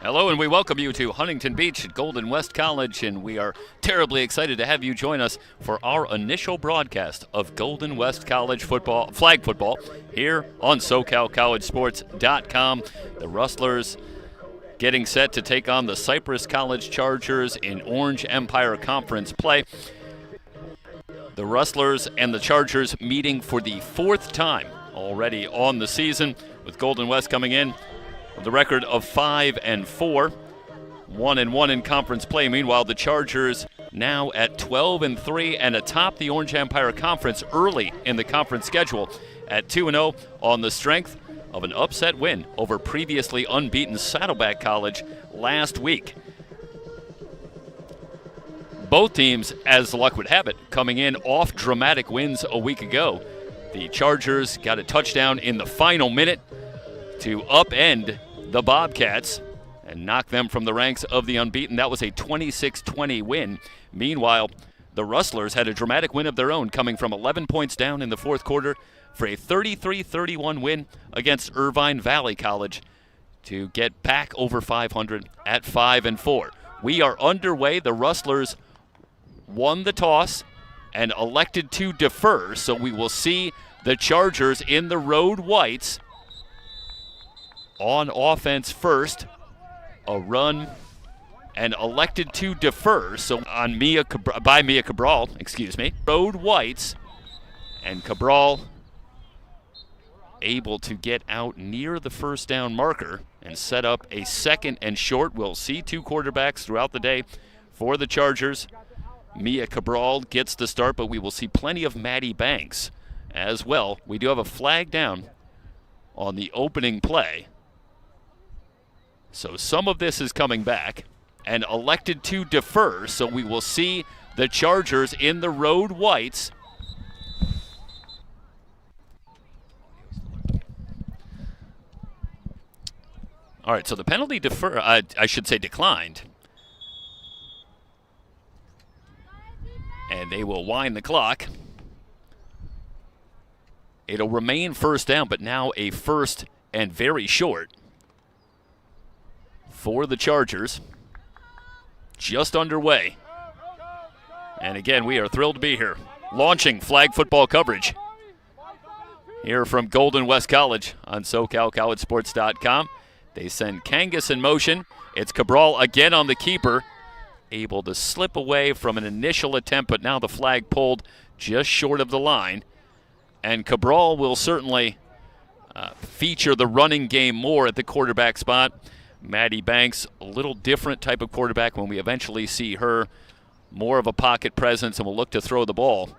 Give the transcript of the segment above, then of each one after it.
Hello, and we welcome you to Huntington Beach at Golden West College, and we are terribly excited to have you join us for our initial broadcast of Golden West College football, flag football, here on SoCalCollegeSports.com. The Rustlers getting set to take on the CYPRESS College Chargers in Orange Empire Conference play. The Rustlers and the Chargers meeting for the fourth time already on the season, with Golden West coming in with a record of 5-4, 1-1 in conference play. Meanwhile, the Chargers now at 12-3 and atop the Orange Empire Conference early in the conference schedule at 2-0 on the strength of an upset win over previously unbeaten Saddleback College last week. Both teams, as luck would have it, coming in off dramatic wins a week ago. The Chargers got a touchdown in the final minute to upend the Bobcats and knock them from the ranks of the unbeaten. That was a 26-20 win. Meanwhile, the Rustlers had a dramatic win of their own, coming from 11 points down in the fourth quarter for a 33-31 win against Irvine Valley College to get back over 500 at 5-4. We are underway. The Rustlers won the toss and elected to defer, so we will see the Chargers in the road whites on offense first. A run and elected to defer, so on Mia Cabral, road whites, and Cabral able to get out near the first down marker and set up a second and short. We'll see two quarterbacks throughout the day for the Chargers. Mia Cabral gets the start, but we will see plenty of Maddie Banks as well. We do have a flag down on the opening play, so some of this is coming back, and elected to defer, so we will see the Chargers in the road whites. All right, so the penalty I should say declined. And they will wind the clock. It'll remain first down, but now a first and very short for the Chargers. Just underway. And again, we are thrilled to be here, launching flag football coverage here from Golden West College on SoCalCollegeSports.com. They send Kangas in motion. It's Cabral again on the keeper, able to slip away from an initial attempt, but now the flag pulled just short of the line. And Cabral will certainly feature the running game more at the quarterback spot. Maddie Banks, a little different type of quarterback when we eventually see her. More of a pocket presence, and will look to throw the ball.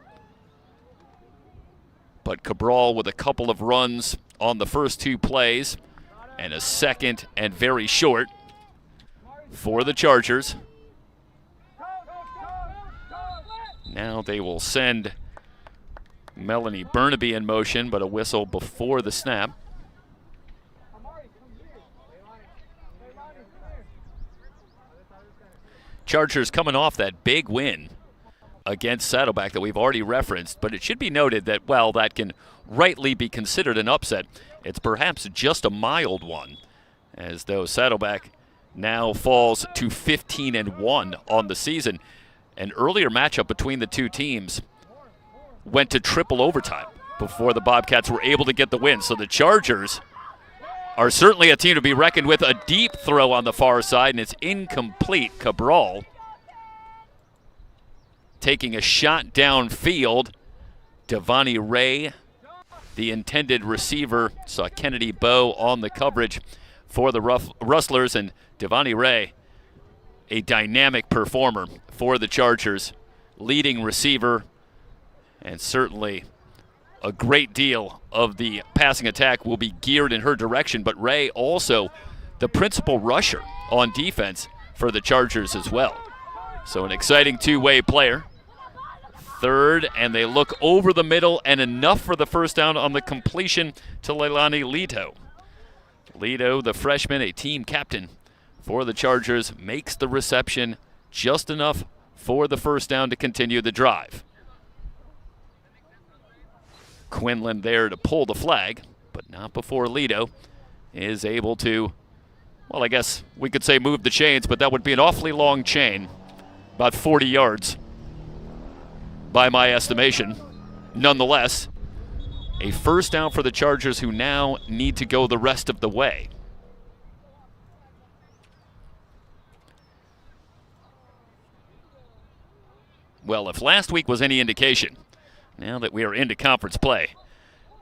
But Cabral with a couple of runs on the first two plays, and a second and very short for the Chargers. Now they will send Melanie Burnaby in motion, but a whistle before the snap. Chargers coming off that big win against Saddleback that we've already referenced, but it should be noted that while that can rightly be considered an upset, it's perhaps just a mild one, as though Saddleback now falls to 15-1 on the season. An earlier matchup between the two teams went to triple overtime before the Bobcats were able to get the win. So the Chargers are certainly a team to be reckoned with. A deep throw on the far side, and it's incomplete. Cabral taking a shot downfield. Devani Ray, the intended receiver, saw Kennedy Bowe on the coverage for the Rustlers, and Devani Ray, a dynamic performer for the Chargers, leading receiver, and certainly a great deal of the passing attack will be geared in her direction. But Ray also the principal rusher on defense for the Chargers as well. So an exciting two-way player. Third, and they look over the middle, and enough for the first down on the completion to Leilani Leto. Leto, the freshman, a team captain for the Chargers, makes the reception just enough for the first down to continue the drive. Quinlan there to pull the flag, but not before Leto is able to well, I guess we could say move the chains, but that would be an awfully long chain, about 40 yards by my estimation. Nonetheless, a first down for the Chargers, who now need to go the rest of the way. Well, if last week was any indication, now that we are into conference play,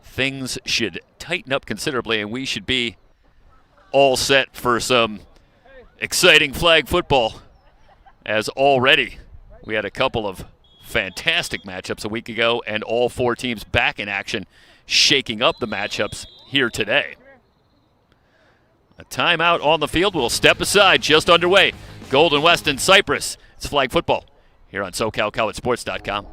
things should tighten up considerably, and we should be all set for some exciting flag football, as already we had a couple of fantastic matchups a week ago, and all four teams back in action, shaking up the matchups here today. A timeout on the field. We'll step aside, just underway. Golden West and Cypress. It's flag football here on SoCalCollegeSports.com.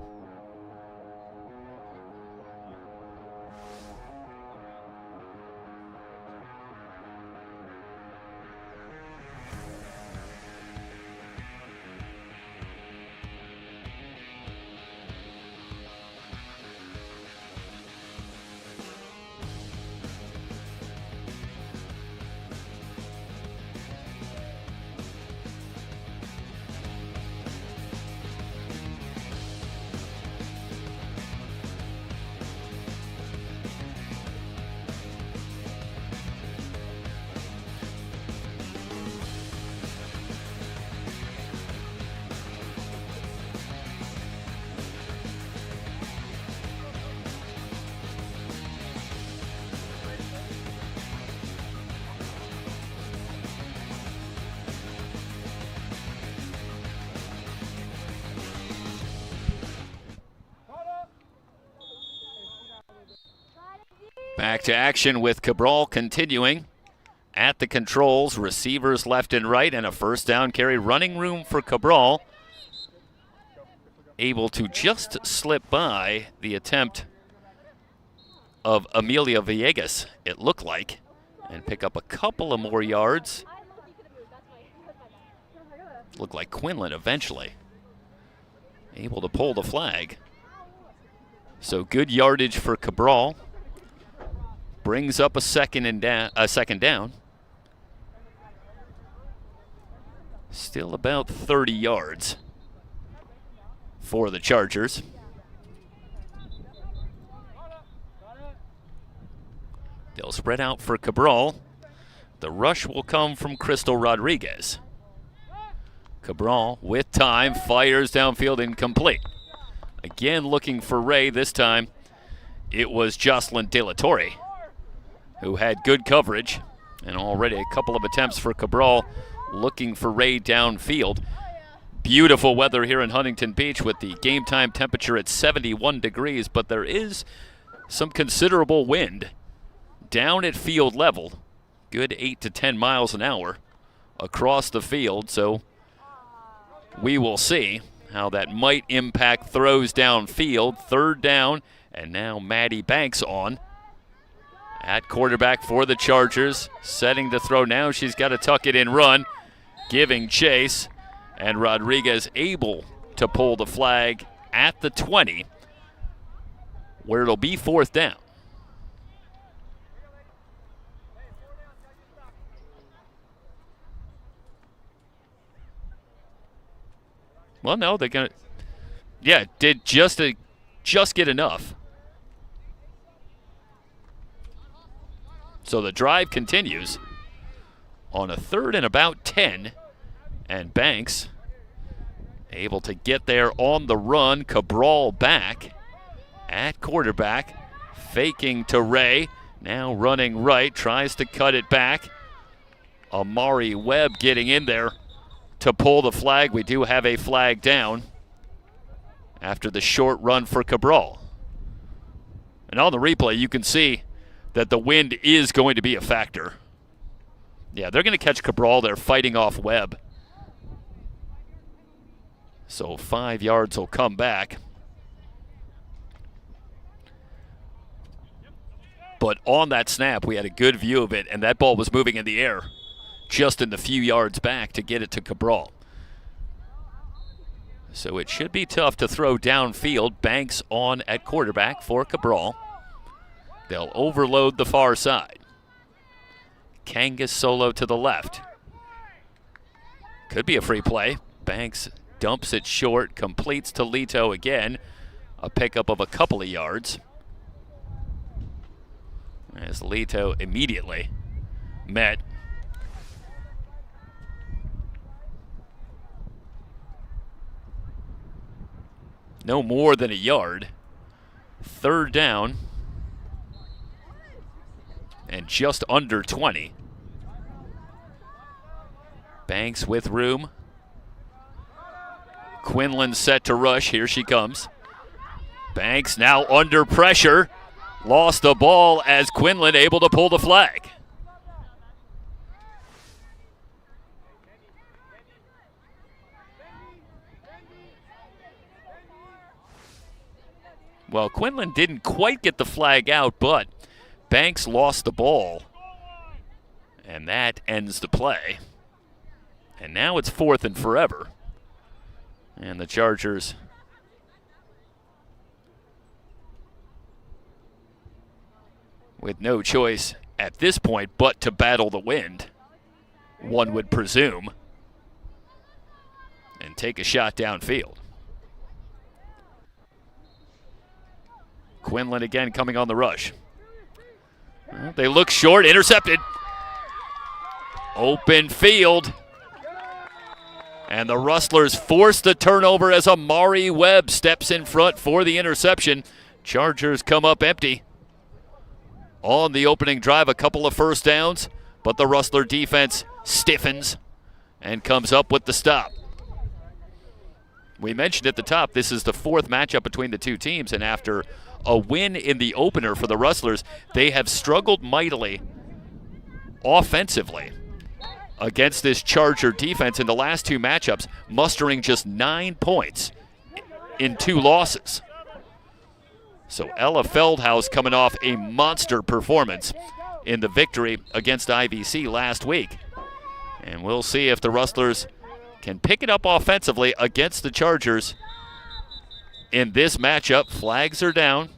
Back to action with Cabral continuing at the controls. Receivers left and right, and a first down carry. Running room for Cabral. Able to just slip by the attempt of Amelia Villegas, it looked like, and pick up a couple of more yards. Looked like Quinlan eventually able to pull the flag. So good yardage for Cabral. Brings up a second down. Still about 30 yards for the Chargers. They'll spread out for Cabral. The rush will come from Crystal Rodriguez. Cabral with time, fires downfield, incomplete. Again looking for Ray. This time it was Jocelyn De La Torre, who had good coverage, and already a couple of attempts for Cabral looking for Ray downfield. Beautiful weather here in Huntington Beach with the game time temperature at 71 degrees, but there is some considerable wind down at field level. Good 8 to 10 miles an hour across the field, so we will see how that might impact throws downfield. Third down, and now Maddie Banks on at quarterback for the Chargers, setting to throw now. She's got to tuck it in, run, giving chase, and Rodriguez able to pull the flag at the 20, where it'll be fourth down. Well, no, they're going to, yeah, did just get enough. So the drive continues on a third and about 10, and Banks able to get there on the run. Cabral back at quarterback, faking to Ray, now running right, tries to cut it back. Amari Webb getting in there to pull the flag. We do have a flag down after the short run for Cabral. And on the replay, you can see that the wind is going to be a factor. Yeah, they're going to catch Cabral there fighting off Webb. So 5 yards will come back. But on that snap, we had a good view of it, and that ball was moving in the air just in the few yards back to get it to Cabral. So it should be tough to throw downfield. Banks on at quarterback for Cabral. They'll overload the far side. Kangas solo to the left. Could be a free play. Banks dumps it short, completes to Lito again. A pickup of a couple of yards. As Lito immediately met. No more than a yard. Third down. And just under 20. Banks with room. Quinlan set to rush. Here she comes. Banks now under pressure. Lost the ball as Quinlan able to pull the flag. Well, Quinlan didn't quite get the flag out, but Banks lost the ball. And that ends the play. And now it's 4th and forever. And the Chargers with no choice at this point but to battle the wind, one would presume, and take a shot downfield. Quinlan again coming on the rush. Well, they look short, intercepted. Open field. And the Rustlers force the turnover as Amari Webb steps in front for the interception. Chargers come up empty. On the opening drive, a couple of first downs, but the Rustler defense stiffens and comes up with the stop. We mentioned at the top, this is the 4th matchup between the two teams, and after a win in the opener for the Rustlers, they have struggled mightily offensively against this Charger defense in the last 2 matchups, mustering just 9 points in 2 losses. So Ella Feldhaus coming off a monster performance in the victory against IVC last week. And we'll see if the Rustlers can pick it up offensively against the Chargers in this matchup. Flags are down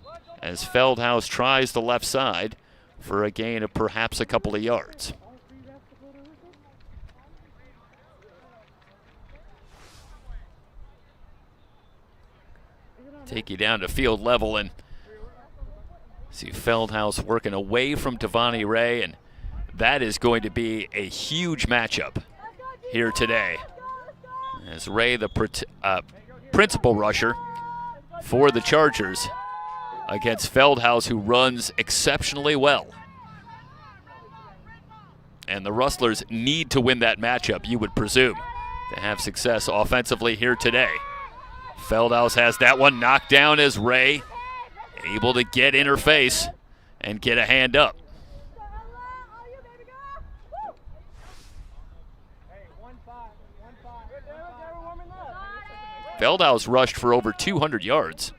as Feldhaus tries the left side for a gain of perhaps a couple of yards. Take you down to field level and see Feldhaus working away from Devani Ray, and that is going to be a huge matchup here today. As Ray, the principal rusher for the Chargers, against Feldhaus, who runs exceptionally well. And the Rustlers need to win that matchup, you would presume, to have success offensively here today. Feldhaus has that one knocked down as Ray able to get in her face and get a hand up. Feldhaus rushed for over 200 yards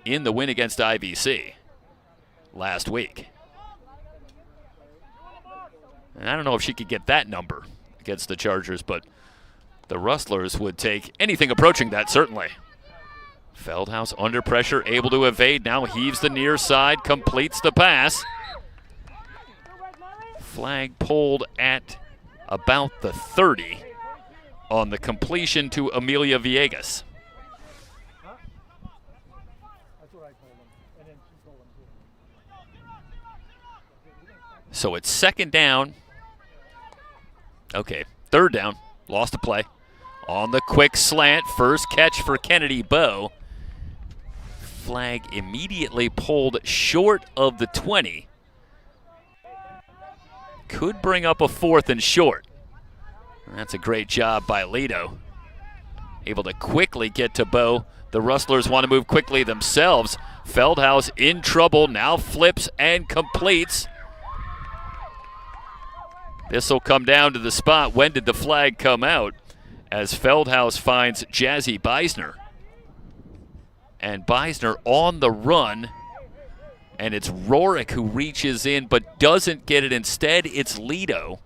in the win against IVC last week. And I don't know if she could get that number against the Chargers, but the Rustlers would take anything approaching that, certainly. Feldhaus under pressure, able to evade, now heaves the near side, completes the pass. Flag pulled at about the 30 on the completion to Amelia Villegas. So it's 2nd down. Okay, 3rd down, lost a play. On the quick slant, first catch for Kennedy Bowe. Flag immediately pulled short of the 20. Could bring up a 4th and short. That's a great job by Lito. Able to quickly get to Bowe. The Rustlers want to move quickly themselves. Feldhaus in trouble, now flips and completes. This will come down to the spot. When did the flag come out? As Feldhaus finds Jazzy Beisner. And Beisner on the run. And it's Rorick who reaches in but doesn't get it. Instead, it's Lito.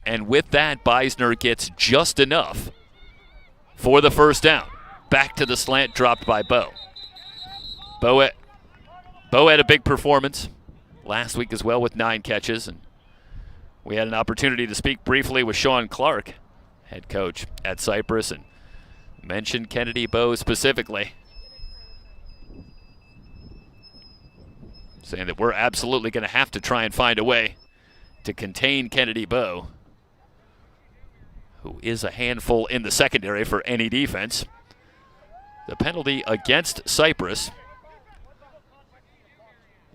And with that, Beisner gets just enough for the first down. Back to the slant dropped by Bowe. Bowe had a big performance last week as well with 9 catches. And We had an opportunity to speak briefly with Sean Clark, head coach at CYPRESS, and mentioned Kennedy Bow specifically, saying that we're absolutely going to have to try and find a way to contain Kennedy Bow, who is a handful in the secondary for any defense. The penalty against CYPRESS.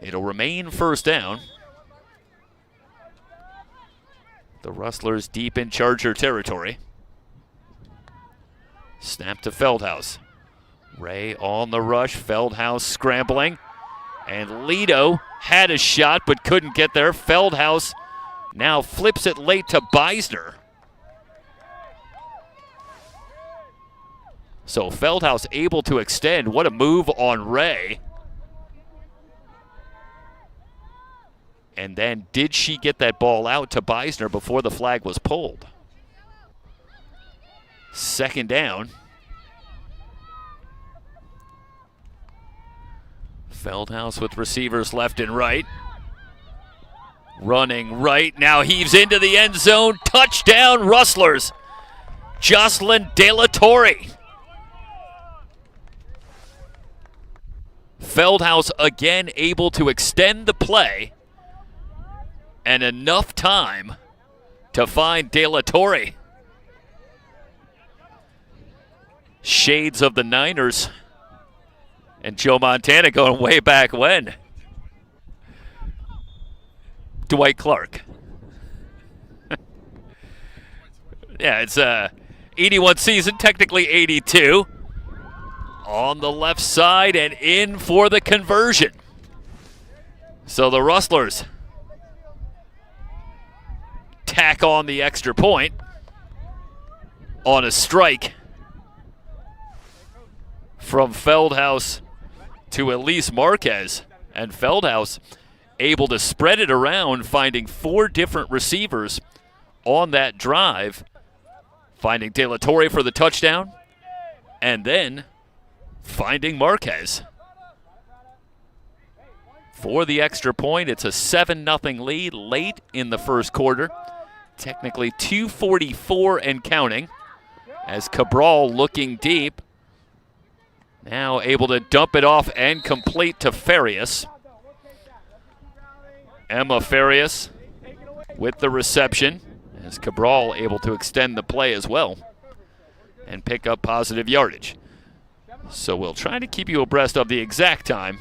It'll remain first down. The Rustlers deep in Charger territory. Snap to Feldhaus. Ray on the rush. Feldhaus scrambling. And Lido had a shot but couldn't get there. Feldhaus now flips it late to Beisner. So Feldhaus able to extend. What a move on Ray. And then did she get that ball out to Beisner before the flag was pulled? Second down. Feldhaus with receivers left and right. Running right, now heaves into the end zone. Touchdown, Rustlers. Jocelyn De La Torre. Feldhaus again able to extend the play, and enough time to find De La Torre. Shades of the Niners and Joe Montana going way back when. Dwight Clark. Yeah, it's 81 season, technically 82. On the left side and in for the conversion. So the Rustlers tack on the extra point on a strike from Feldhaus to Elise Marquez. And Feldhaus able to spread it around, finding 4 different receivers on that drive, finding De La Torre for the touchdown, and then finding Marquez for the extra point. It's a 7-0 lead late in the first quarter. Technically 2:44 and counting as Cabral looking deep. Now able to dump it off and complete to Farias. Emma Farias with the reception as Cabral able to extend the play as well and pick up positive yardage. So we'll try to keep you abreast of the exact time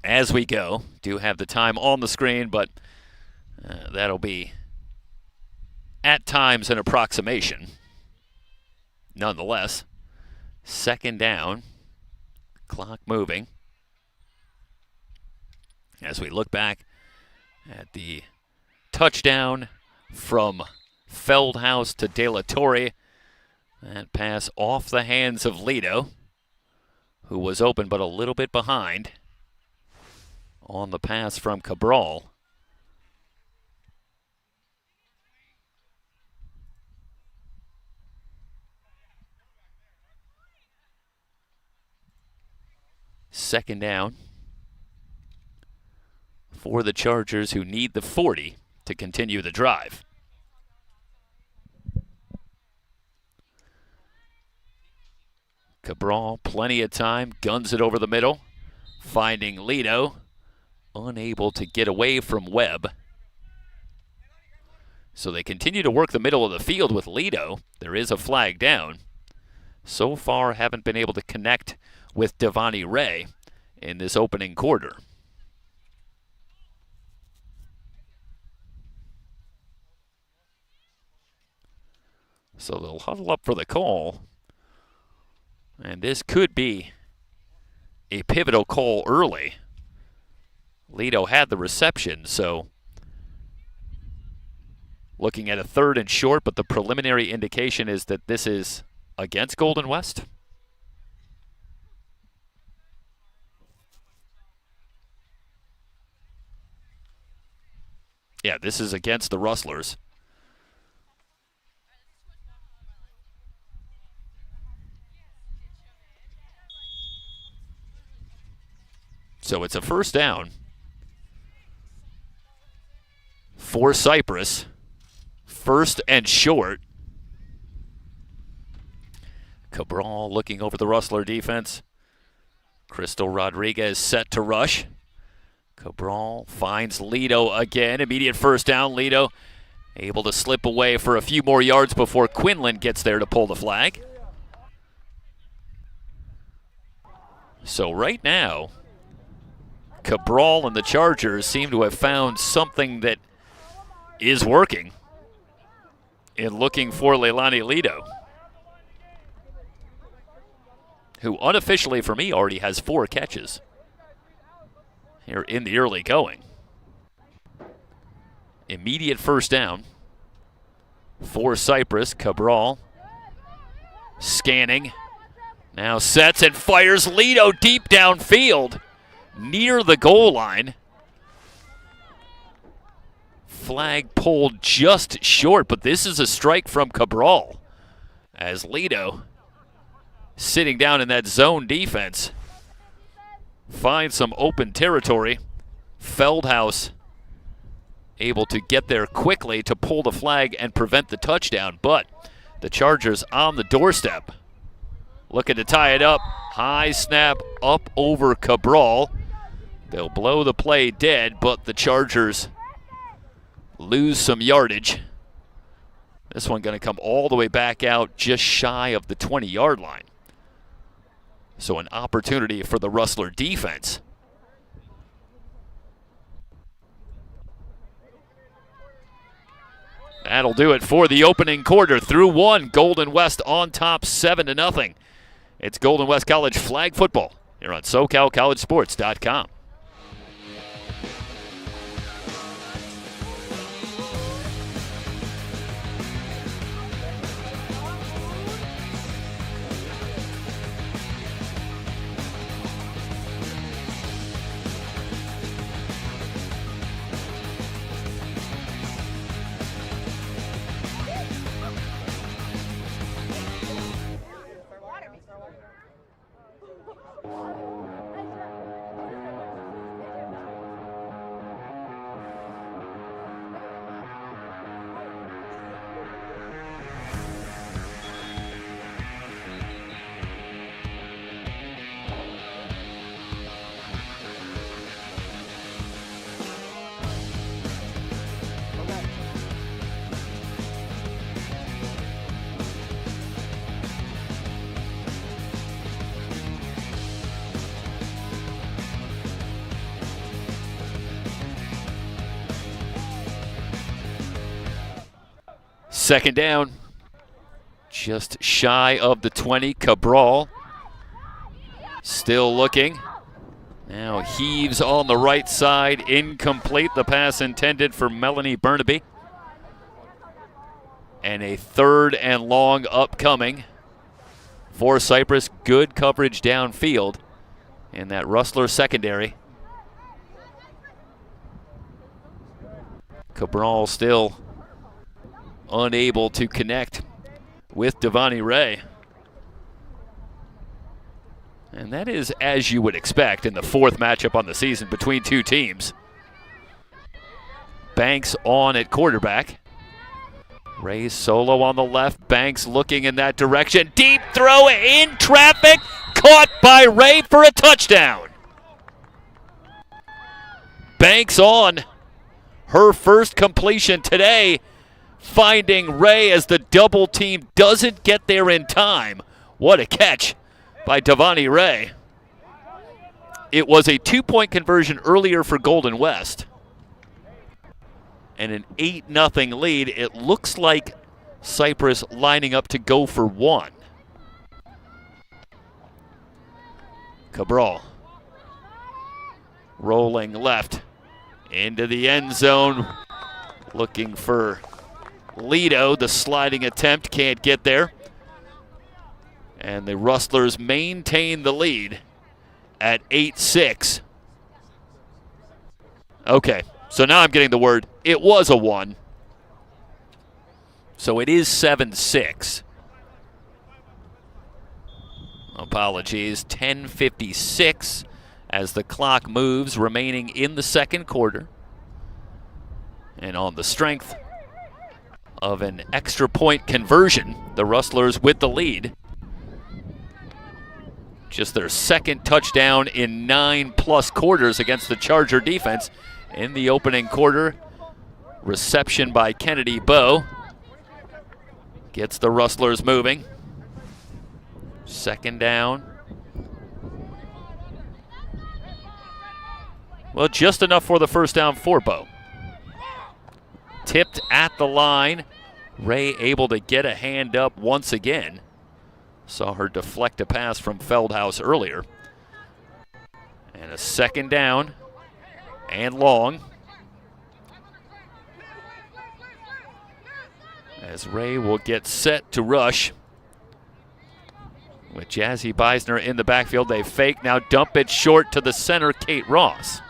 as we go. Do have the time on the screen, but that'll be at times an approximation. Nonetheless, second down, clock moving. As we look back at the touchdown from Feldhaus to De La Torre, that pass off the hands of Lido, who was open but a little bit behind on the pass from Cabral. Second down for the Chargers, who need the 40 to continue the drive. Cabral, plenty of time, guns it over the middle, finding Lido, unable to get away from Webb. So they continue to work the middle of the field with Lido. There is a flag down. So far, haven't been able to connect with Devani Ray in this opening quarter. So they'll huddle up for the call. And this could be a pivotal call early. Lido had the reception, so looking at a 3rd and short, but the preliminary indication is that this is against Golden West. Yeah, this is against the Rustlers. So it's a first down. for CYPRESS. First and short. Cabral looking over the Rustler defense. Crystal Rodriguez set to rush. Cabral finds Lito again. Immediate first down. Lito able to slip away for a few more yards before Quinlan gets there to pull the flag. So right now, Cabral and the Chargers seem to have found something that is working in looking for Leilani Lito, who unofficially for me already has 4 catches here in the early going. Immediate first down for CYPRESS. Cabral scanning. Now sets and fires. Lito deep downfield near the goal line. Flag pulled just short, but this is a strike from Cabral as Lito, sitting down in that zone defense, finds some open territory. Feldhaus able to get there quickly to pull the flag and prevent the touchdown, but the Chargers on the doorstep, looking to tie it up. High snap up over Cabral. They'll blow the play dead, but the Chargers lose some yardage. This one going to come all the way back out just shy of the 20-yard line. So an opportunity for the Rustler defense. That'll do it for the opening quarter. Through one, Golden West on top 7-0. It's Golden West College flag football here on SoCalCollegeSports.com. Second down, just shy of the 20. Cabral still looking. Now heaves on the right side, incomplete. The pass intended for Melanie Burnaby. And a third and long upcoming for CYPRESS. Good coverage downfield in that Rustler secondary. Cabral still unable to connect with Devani Ray. And that is as you would expect in the 4th matchup on the season between two teams. Banks on at quarterback. Ray solo on the left. Banks looking in that direction. Deep throw in traffic. Caught by Ray for a touchdown. Banks on her first completion today, finding Ray as the double team doesn't get there in time. What a catch by Devani Ray. It was a 2-point conversion earlier for Golden West and an 8-0 lead. It looks like CYPRESS lining up to go for one. Cabral rolling left into the end zone, looking for Lito. The sliding attempt can't get there. And the Rustlers maintain the lead at 8-6. Okay, so now I'm getting the word. It was a 1. So it is 7-6. Apologies. 10:56 as the clock moves, remaining in the second quarter. And on the strength of an extra point conversion, the Rustlers with the lead. Just their second touchdown in 9+ quarters against the Charger defense. In the opening quarter, reception by Kennedy Bowe gets the Rustlers moving. Second down. Well, just enough for the first down for Bowe. Tipped at the line. Ray able to get a hand up once again. Saw her deflect a pass from Feldhaus earlier. And a second down and long. As Ray will get set to rush. With Jazzy Beisner in the backfield, they fake, now dump it short to the center, Kate Ross.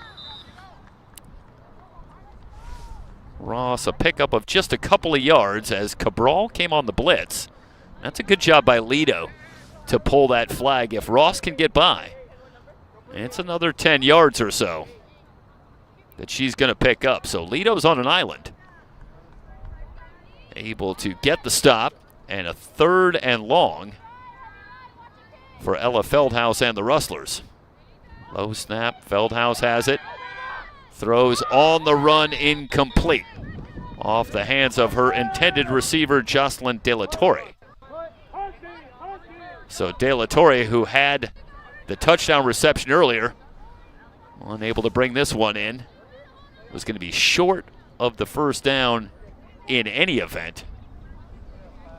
Ross, a pickup of just a couple of yards as Cabral came on the blitz. That's a good job by Lido to pull that flag if Ross can get by. It's another 10 yards or so that she's going to pick up. So Lido's on an island. Able to get the stop, and a third and long for Ella Feldhaus and the Rustlers. Low snap, Feldhaus has it. Throws on the run, incomplete. Off the hands of her intended receiver, Jocelyn De La Torre. So De La Torre, who had the touchdown reception earlier, unable to bring this one in, was going to be short of the first down in any event.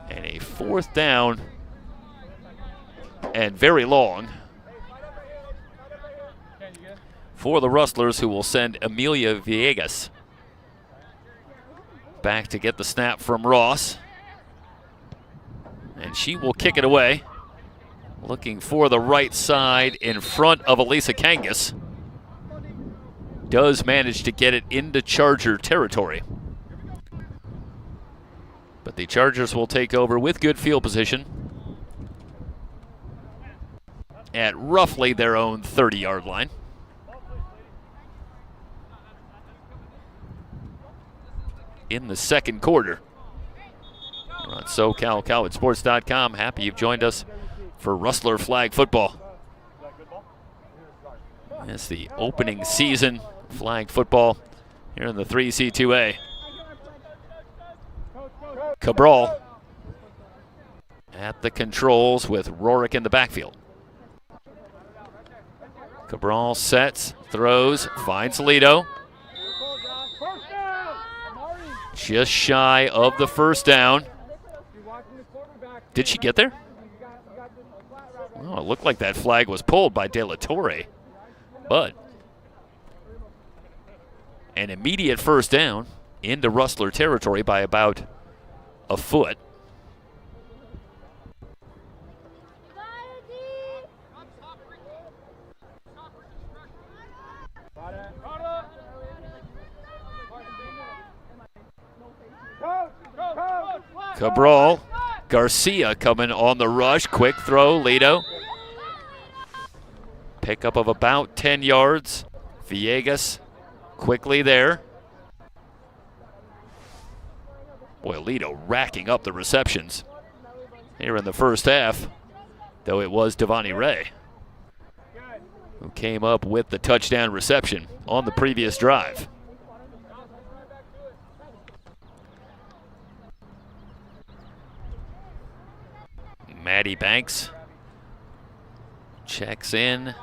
And a fourth down and very long for the Rustlers, who will send Amelia Villegas back to get the snap from Ross. And she will kick it away. Looking for the right side in front of Elisa Kangas. Does manage to get it into Charger territory. But the Chargers will take over with good field position at roughly their own 30-yard line. In the second quarter. We're on SoCalCollegeSports.com. Happy you've joined us for Rustler flag football. It's the opening season flag football here in the 3C2A. Cabral at the controls with Rorick in the backfield. Cabral sets, throws, finds Lido. Just shy of the first down. Did she get there? Well, it looked like that flag was pulled by De La Torre, but an immediate first down into Rustler territory by about a foot. Cabral, Garcia coming on the rush. Quick throw, Lido. Pickup of about 10 yards. Villegas quickly there. Boy, Lido racking up the receptions here in the first half, though it was Devani Ray who came up with the touchdown reception on the previous drive. Maddie Banks checks in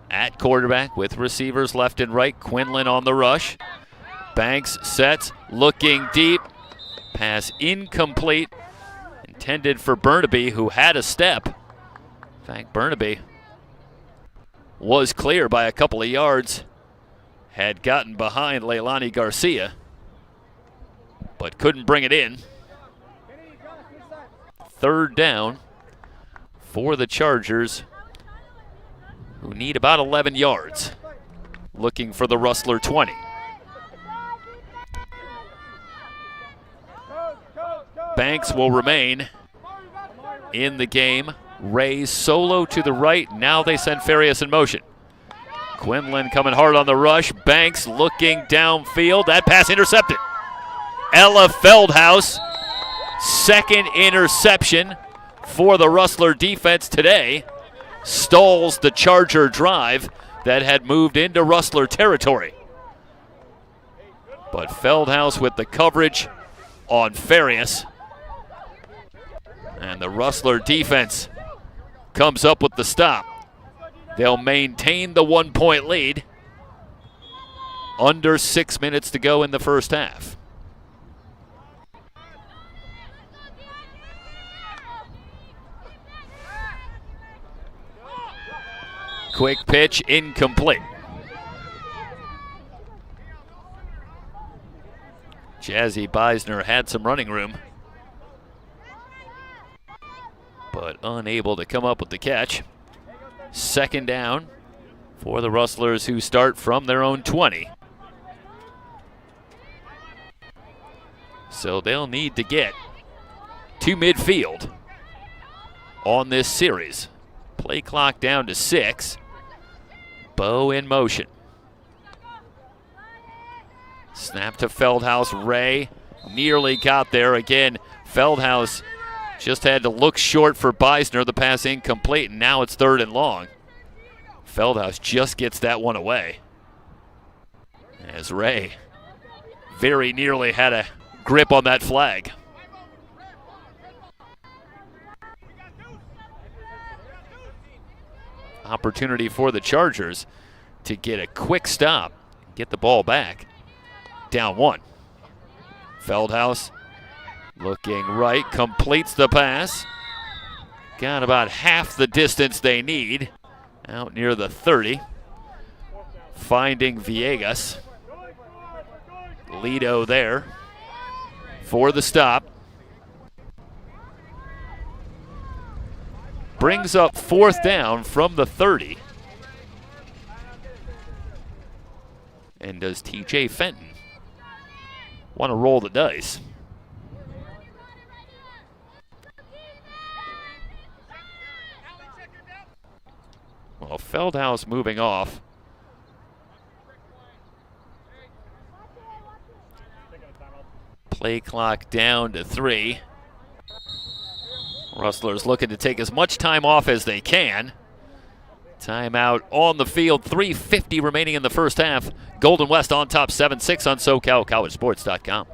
at quarterback with receivers left and right. Quinlan on the rush. Banks sets, looking deep. Pass incomplete. Intended for Burnaby, who had a step. In fact, Burnaby was clear by a couple of yards. Had gotten behind Leilani Garcia, but couldn't bring it in. Third down for the Chargers, who need about 11 yards. Looking for the Rustler 20. Banks will remain in the game. Ray solo to the right. Now they send Farias in motion. Quinlan coming hard on the rush. Banks looking downfield. That pass intercepted. Ella Feldhaus, second interception for the Rustler defense today. Stalls the Charger drive that had moved into Rustler territory. But Feldhaus with the coverage on Farias. And the Rustler defense comes up with the stop. They'll maintain the 1-point lead. Under 6 minutes to go in the first half. Quick pitch, incomplete. Jazzy Beisner had some running room, but unable to come up with the catch. Second down for the Rustlers, who start from their own 20. So they'll need to get to midfield on this series. Play clock down to 6. Bow in motion. Snap to Feldhaus. Ray nearly got there. Again, Feldhaus just had to look short for Beisner. The pass incomplete, and now it's 3rd and long. Feldhaus just gets that one away. As Ray very nearly had a grip on that flag. Opportunity for the Chargers to get a quick stop, get the ball back. Down 1. Feldhaus looking right, completes the pass. Got about half the distance they need. Out near the 30. Finding Villegas. Lido there for the stop. Brings up 4th down from the 30. And does TJ Fenton want to roll the dice? Well, Feldhaus moving off. Play clock down to 3. Rustlers looking to take as much time off as they can. Timeout on the field. 3:50 remaining in the first half. Golden West on top 7-6 on SoCalCollegeSports.com.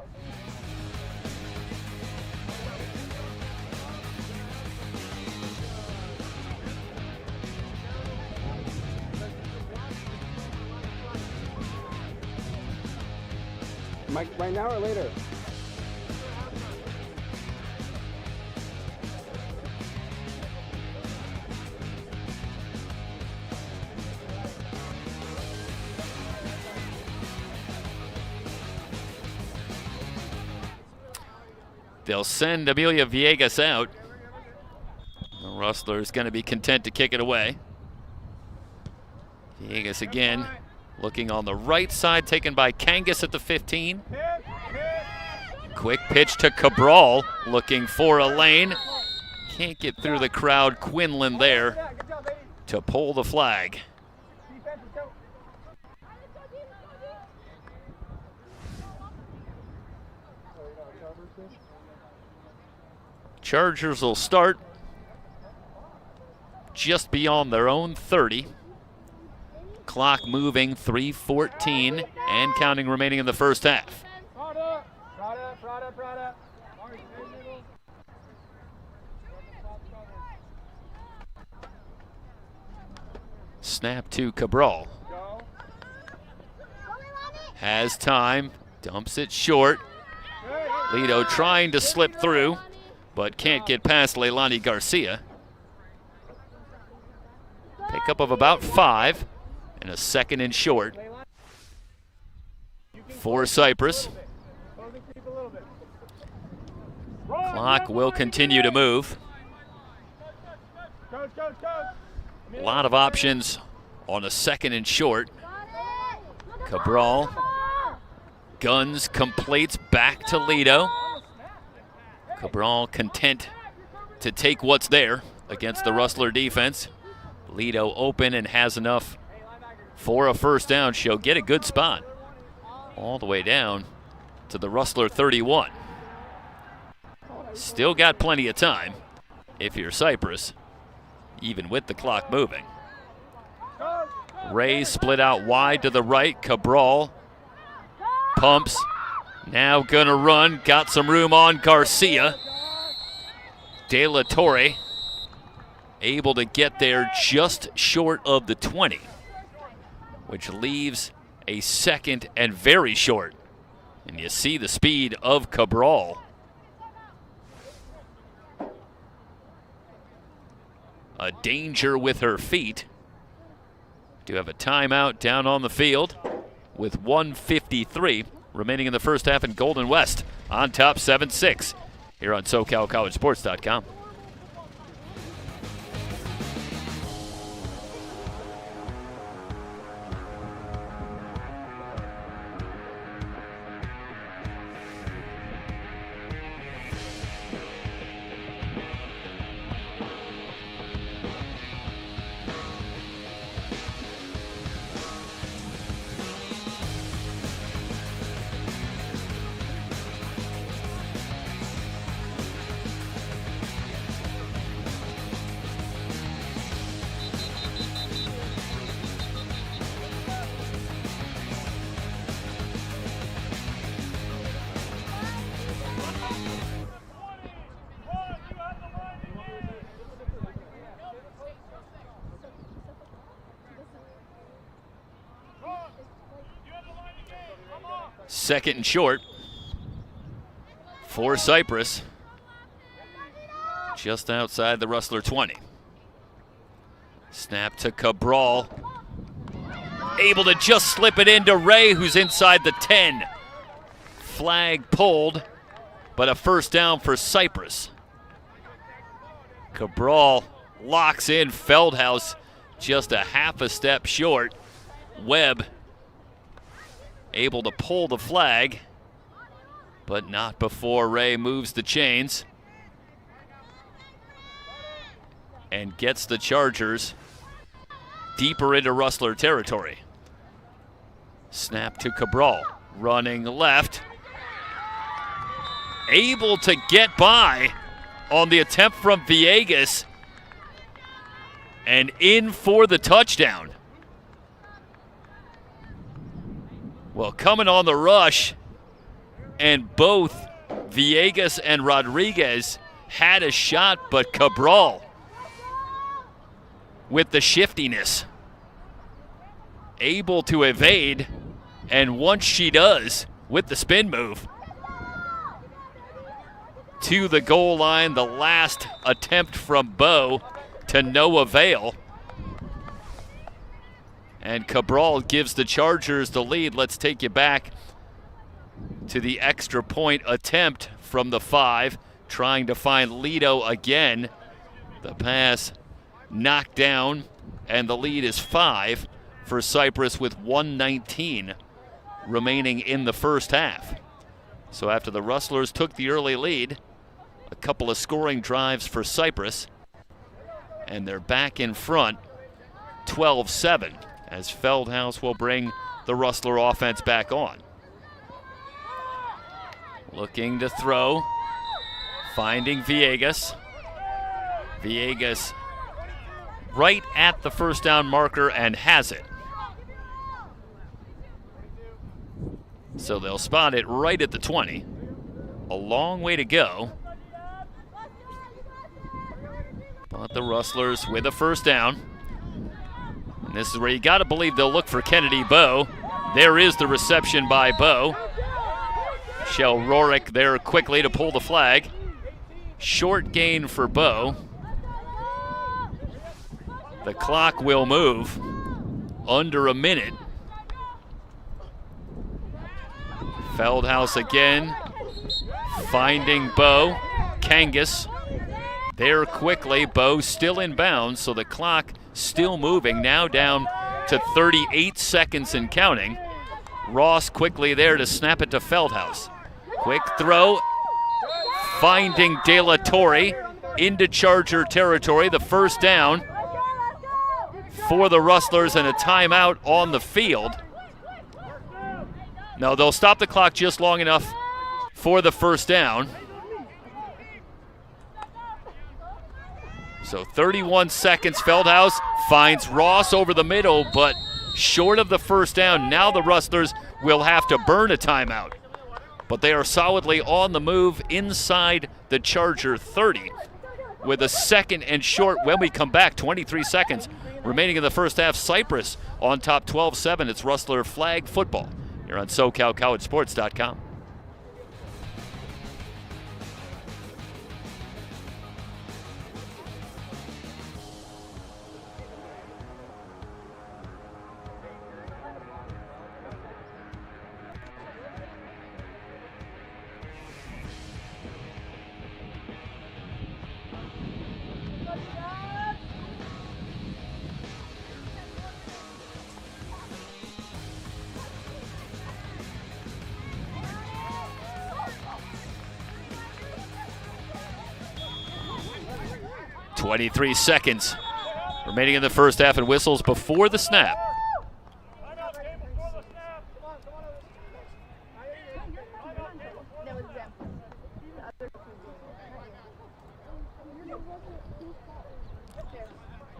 Mike, right now or later? They'll send Amelia Villegas out. The Rustler's going to be content to kick it away. Villegas again looking on the right side, taken by Kangas at the 15. Quick pitch to Cabral, looking for a lane. Can't get through the crowd. Quinlan there to pull the flag. Chargers will start just beyond their own 30. Clock moving, 3:14 and counting remaining in the first half. Snap to Cabral. Has time, dumps it short. Lido trying to slip through, but can't get past Leilani Garcia. Pickup of about 5 and a 2nd and short for Cypress. Clock will continue to move. A lot of options on a 2nd and short. Cabral guns, completes back to Lido. Cabral content to take what's there against the Rustler defense. Lido open and has enough for a first down. She'll get a good spot all the way down to the Rustler 31. Still got plenty of time if you're Cypress, even with the clock moving. Ray split out wide to the right. Cabral pumps. Now gonna run. Got some room on Garcia. De La Torre able to get there just short of the 20, which leaves a second and very short. And you see the speed of Cabral. A danger with her feet. Do have a timeout down on the field with 1:53 remaining in the first half, in Golden West on top 7-6 here on SoCalCollegeSports.com. Second and short for Cypress, just outside the Rustler 20. Snap to Cabral. Able to just slip it into Ray, who's inside the 10. Flag pulled, but a first down for Cypress. Cabral locks in Feldhaus just a half a step short. Webb able to pull the flag, but not before Ray moves the chains and gets the Chargers deeper into Rustler territory. Snap to Cabral, running left. Able to get by on the attempt from Villegas and in for the touchdown. Well, coming on the rush, and both Villegas and Rodriguez had a shot, but Cabral with the shiftiness able to evade, and once she does with the spin move to the goal line, the last attempt from Bow to no avail. And Cabral gives the Chargers the lead. Let's take you back to the extra point attempt from the 5, trying to find Lito again. The pass knocked down, and the lead is 5 for Cypress with 1:19 remaining in the first half. So after the Rustlers took the early lead, a couple of scoring drives for Cypress, and they're back in front 12-7. As Feldhaus will bring the Rustler offense back on. Looking to throw, finding Villegas. Villegas right at the first down marker and has it. So they'll spot it right at the 20. A long way to go. But the Rustlers with a first down. And this is where you got to believe they'll look for Kennedy Bow. There is the reception by Bow. Michelle Rorick there quickly to pull the flag. Short gain for Bow. The clock will move under a minute. Feldhaus again, finding Bow. Kangas there quickly. Bow still in bounds, so the clock still moving, now down to 38 seconds and counting. Ross quickly there to snap it to Feldhaus. Quick throw, finding De La Torre into Charger territory. The first down. for the Rustlers and a timeout on the field. No, they'll stop the clock just long enough for the first down. So 31 seconds. Feldhaus finds Ross over the middle, but short of the first down. Now the Rustlers will have to burn a timeout. But they are solidly on the move inside the Charger 30 with a second and short when we come back. 23 seconds remaining in the first half. CYPRESS on top 12-7. It's Rustler flag football here on SoCalCollegeSports.com. .23 seconds remaining in the first half, and whistles before the snap.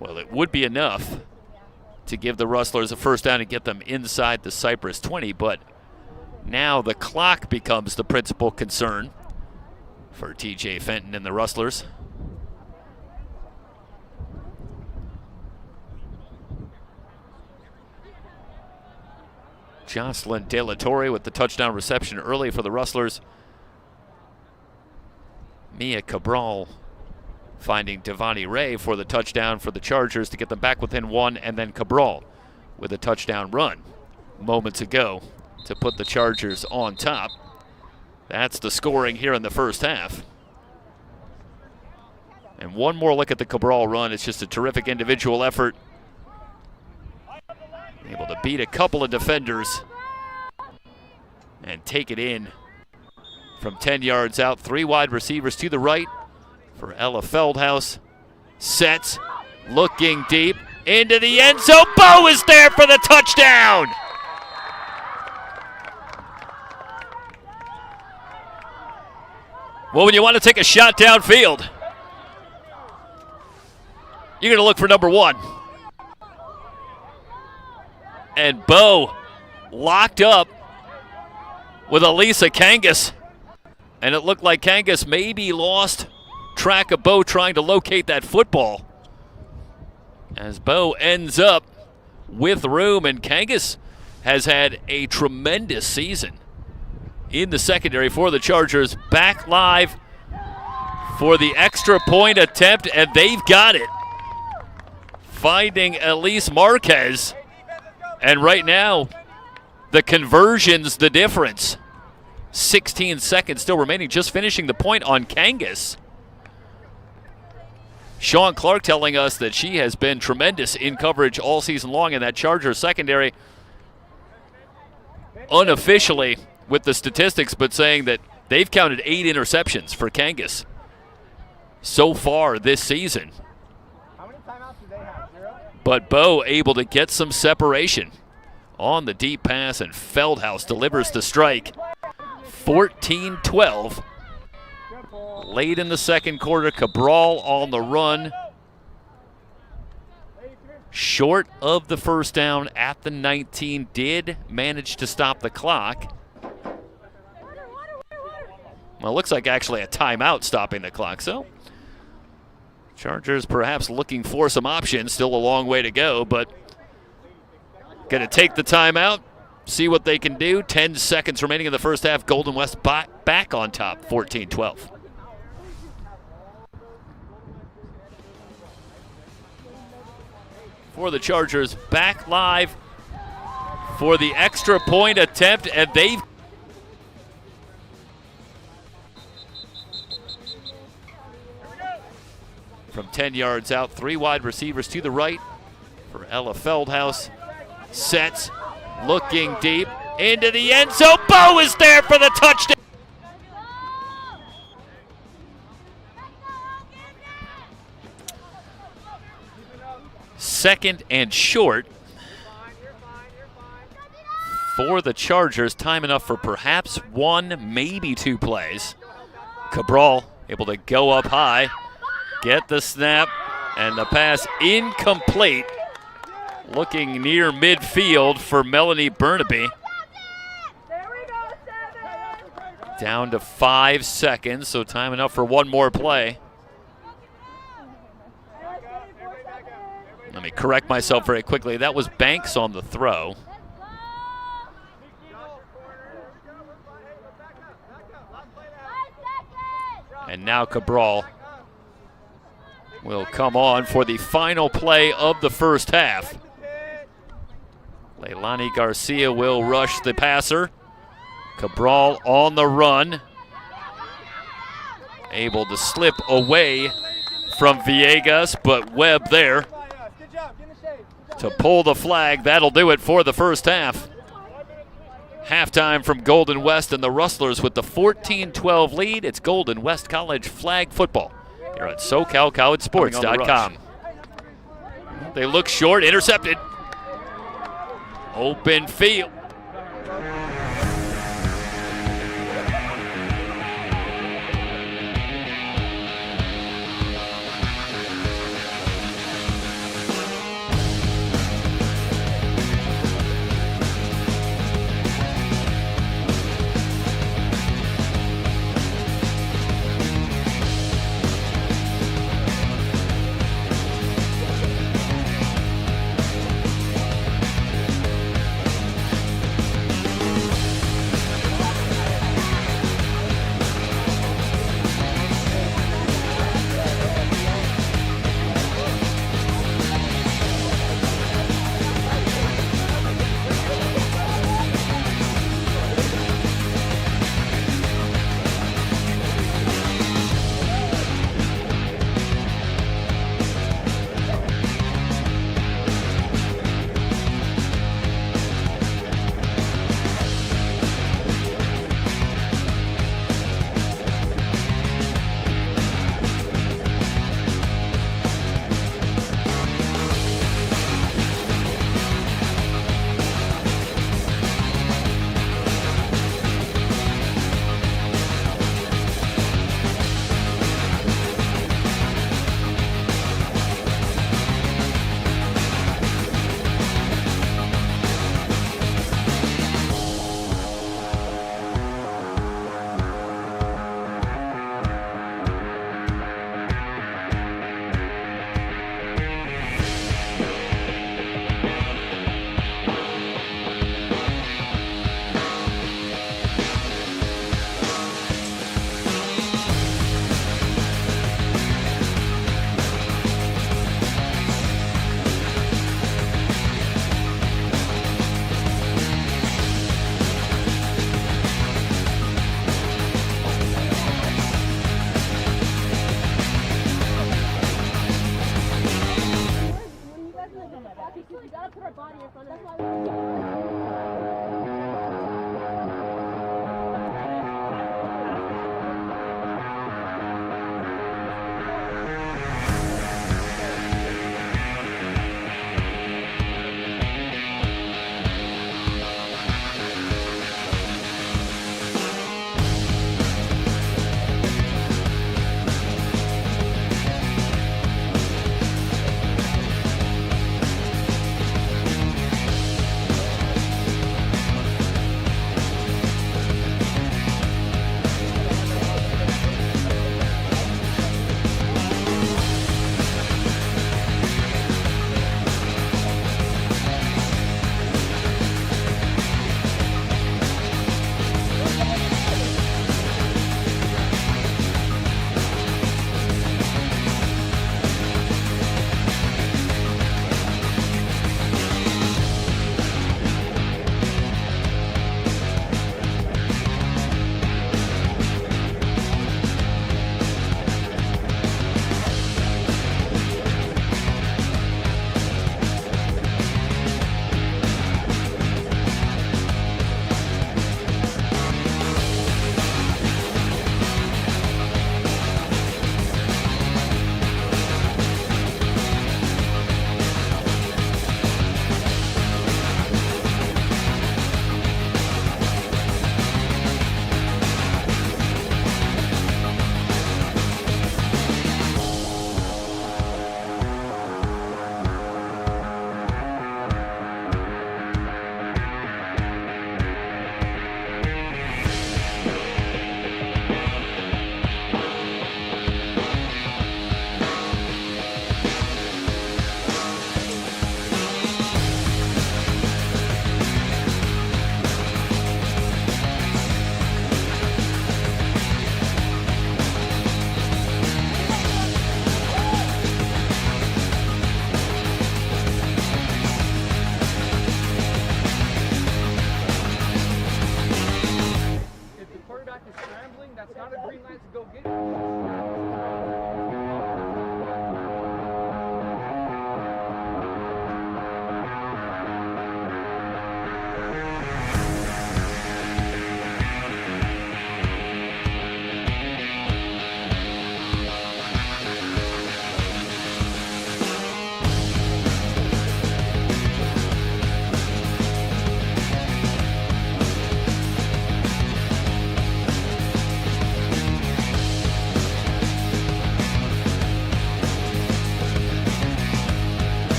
Well, it would be enough to give the Rustlers a first down and get them inside the CYPRESS 20, but now the clock becomes the principal concern for TJ Fenton and the Rustlers. Jocelyn De La Torre with the touchdown reception early for the Rustlers. Mia Cabral finding Devani Ray for the touchdown for the Chargers to get them back within one, and then Cabral with a touchdown run moments ago to put the Chargers on top. That's the scoring here in the first half. And one more look at the Cabral run. It's just a terrific individual effort. Able to beat a couple of defenders and take it in from 10 yards out. Three wide receivers to the right for Ella Feldhaus. Sets, looking deep into the end zone. Bo is there for the touchdown. Well, when you want to take a shot downfield, you're going to look for number one. And Bo locked up with Elisa Kangas. And it looked like Kangas maybe lost track of Bo trying to locate that football, as Bo ends up with room. And Kangas has had a tremendous season in the secondary for the Chargers. Back live for the extra point attempt, and they've got it. Finding Elise Marquez. And right now, the conversion's the difference. 16 seconds still remaining, just finishing the point on Kangas. Sean Clark telling us that she has been tremendous in coverage all season long in that Chargers secondary. Unofficially with the statistics, but saying that they've counted 8 interceptions for Kangas so far this season. But Bo able to get some separation on the deep pass, and Feldhaus delivers the strike. 14-12. Late in the second quarter, Cabral on the run. Short of the first down at the 19. Did manage to stop the clock. Well, it looks like actually a timeout stopping the clock, so Chargers perhaps looking for some options. Still a long way to go, but going to take the timeout, see what they can do. 10 seconds remaining in the first half. Golden West back on top, 14-12. For the Chargers, back live for the extra point attempt, and they've from 10 yards out. Three wide receivers to the right for Ella Feldhaus. Sets, looking deep into the end zone. Bo is there for the touchdown. 2nd and short for the Chargers. Time enough for perhaps 1, maybe 2 plays. Cabral able to go up high, get the snap, and the pass incomplete. Looking near midfield for Melanie Burnaby. Down to 5 seconds, so time enough for 1 more play. Let me correct myself very quickly. That was Banks on the throw. And now Cabral will come on for the final play of the first half. Leilani Garcia will rush the passer. Cabral on the run. Able to slip away from Villegas, but Webb there to pull the flag. That'll do it for the first half. Halftime from Golden West, and the Rustlers with the 14-12 lead. It's Golden West College flag football here at SoCalCollegeSports.com. They look short, intercepted. Open field.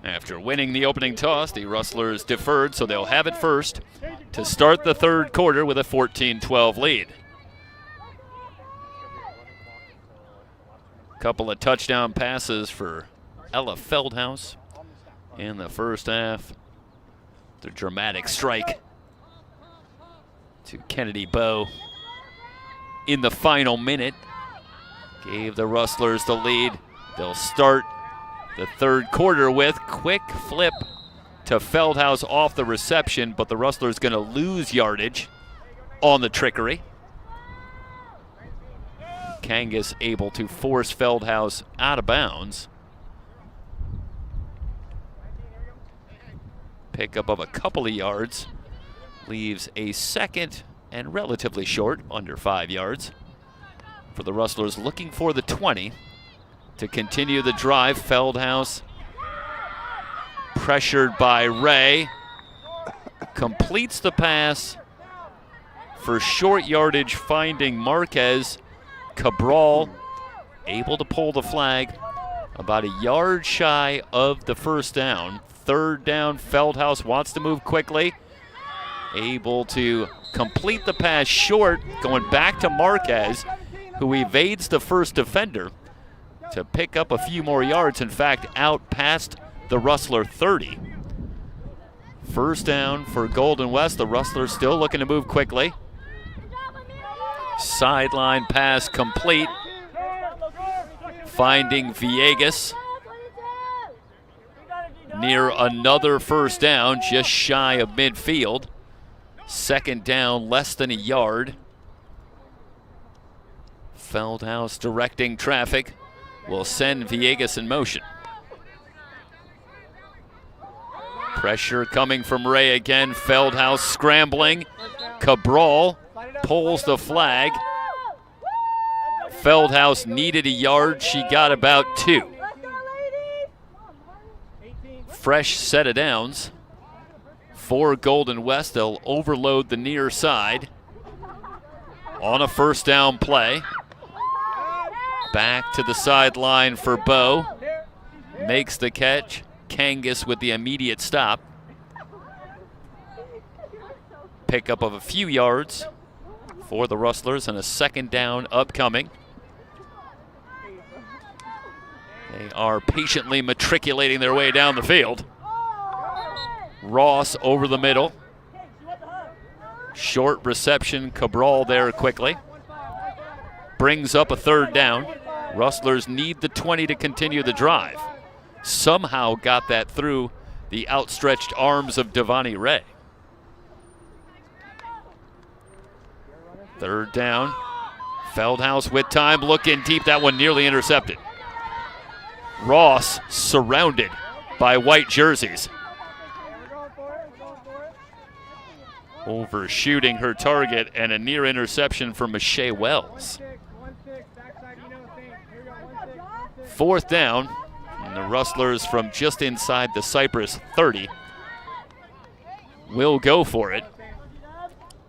After winning the opening toss, the Rustlers deferred, so they'll have it first to start the third quarter with a 14-12 lead. Couple of touchdown passes for Ella Feldhaus in the first half. The dramatic strike to Kennedy Bow in the final minute gave the Rustlers the lead. They'll start the third quarter with quick flip to Feldhaus off the reception, but the Rustlers going to lose yardage on the trickery. Kangas able to force Feldhaus out of bounds. Pickup of a couple of yards leaves a second and relatively short, under 5 yards, for the Rustlers looking for the 20 to continue the drive. Feldhaus pressured by Ray, completes the pass for short yardage, finding Marquez. Cabral able to pull the flag about a yard shy of the first down. Third down, Feldhaus wants to move quickly, able to complete the pass short, going back to Marquez, who evades the first defender to pick up a few more yards. In fact, out past the Rustler 30. First down for Golden West. The Rustlers still looking to move quickly. Sideline pass complete, finding Villegas near another first down, just shy of midfield. Second down, less than a yard. Feldhaus directing traffic will send Villegas in motion. Pressure coming from Ray again. Feldhaus scrambling. Cabral pulls the flag. Feldhaus needed a yard. She got about 2. Fresh set of downs for Golden West. They'll overload the near side on a first down play. Back to the sideline for Bow. Makes the catch. Kangas with the immediate stop. Pickup of a few yards for the Rustlers and a second down upcoming. They are patiently matriculating their way down the field. Ross over the middle. Short reception, Cabral there quickly. Brings up a third down. Rustlers need the 20 to continue the drive. Somehow got that through the outstretched arms of Devani Ray. Third down. Feldhaus with time, looking deep. That one nearly intercepted. Ross surrounded by white jerseys. Overshooting her target, and a near interception for Mache Wells. Fourth down, and the Rustlers from just inside the CYPRESS 30 will go for it.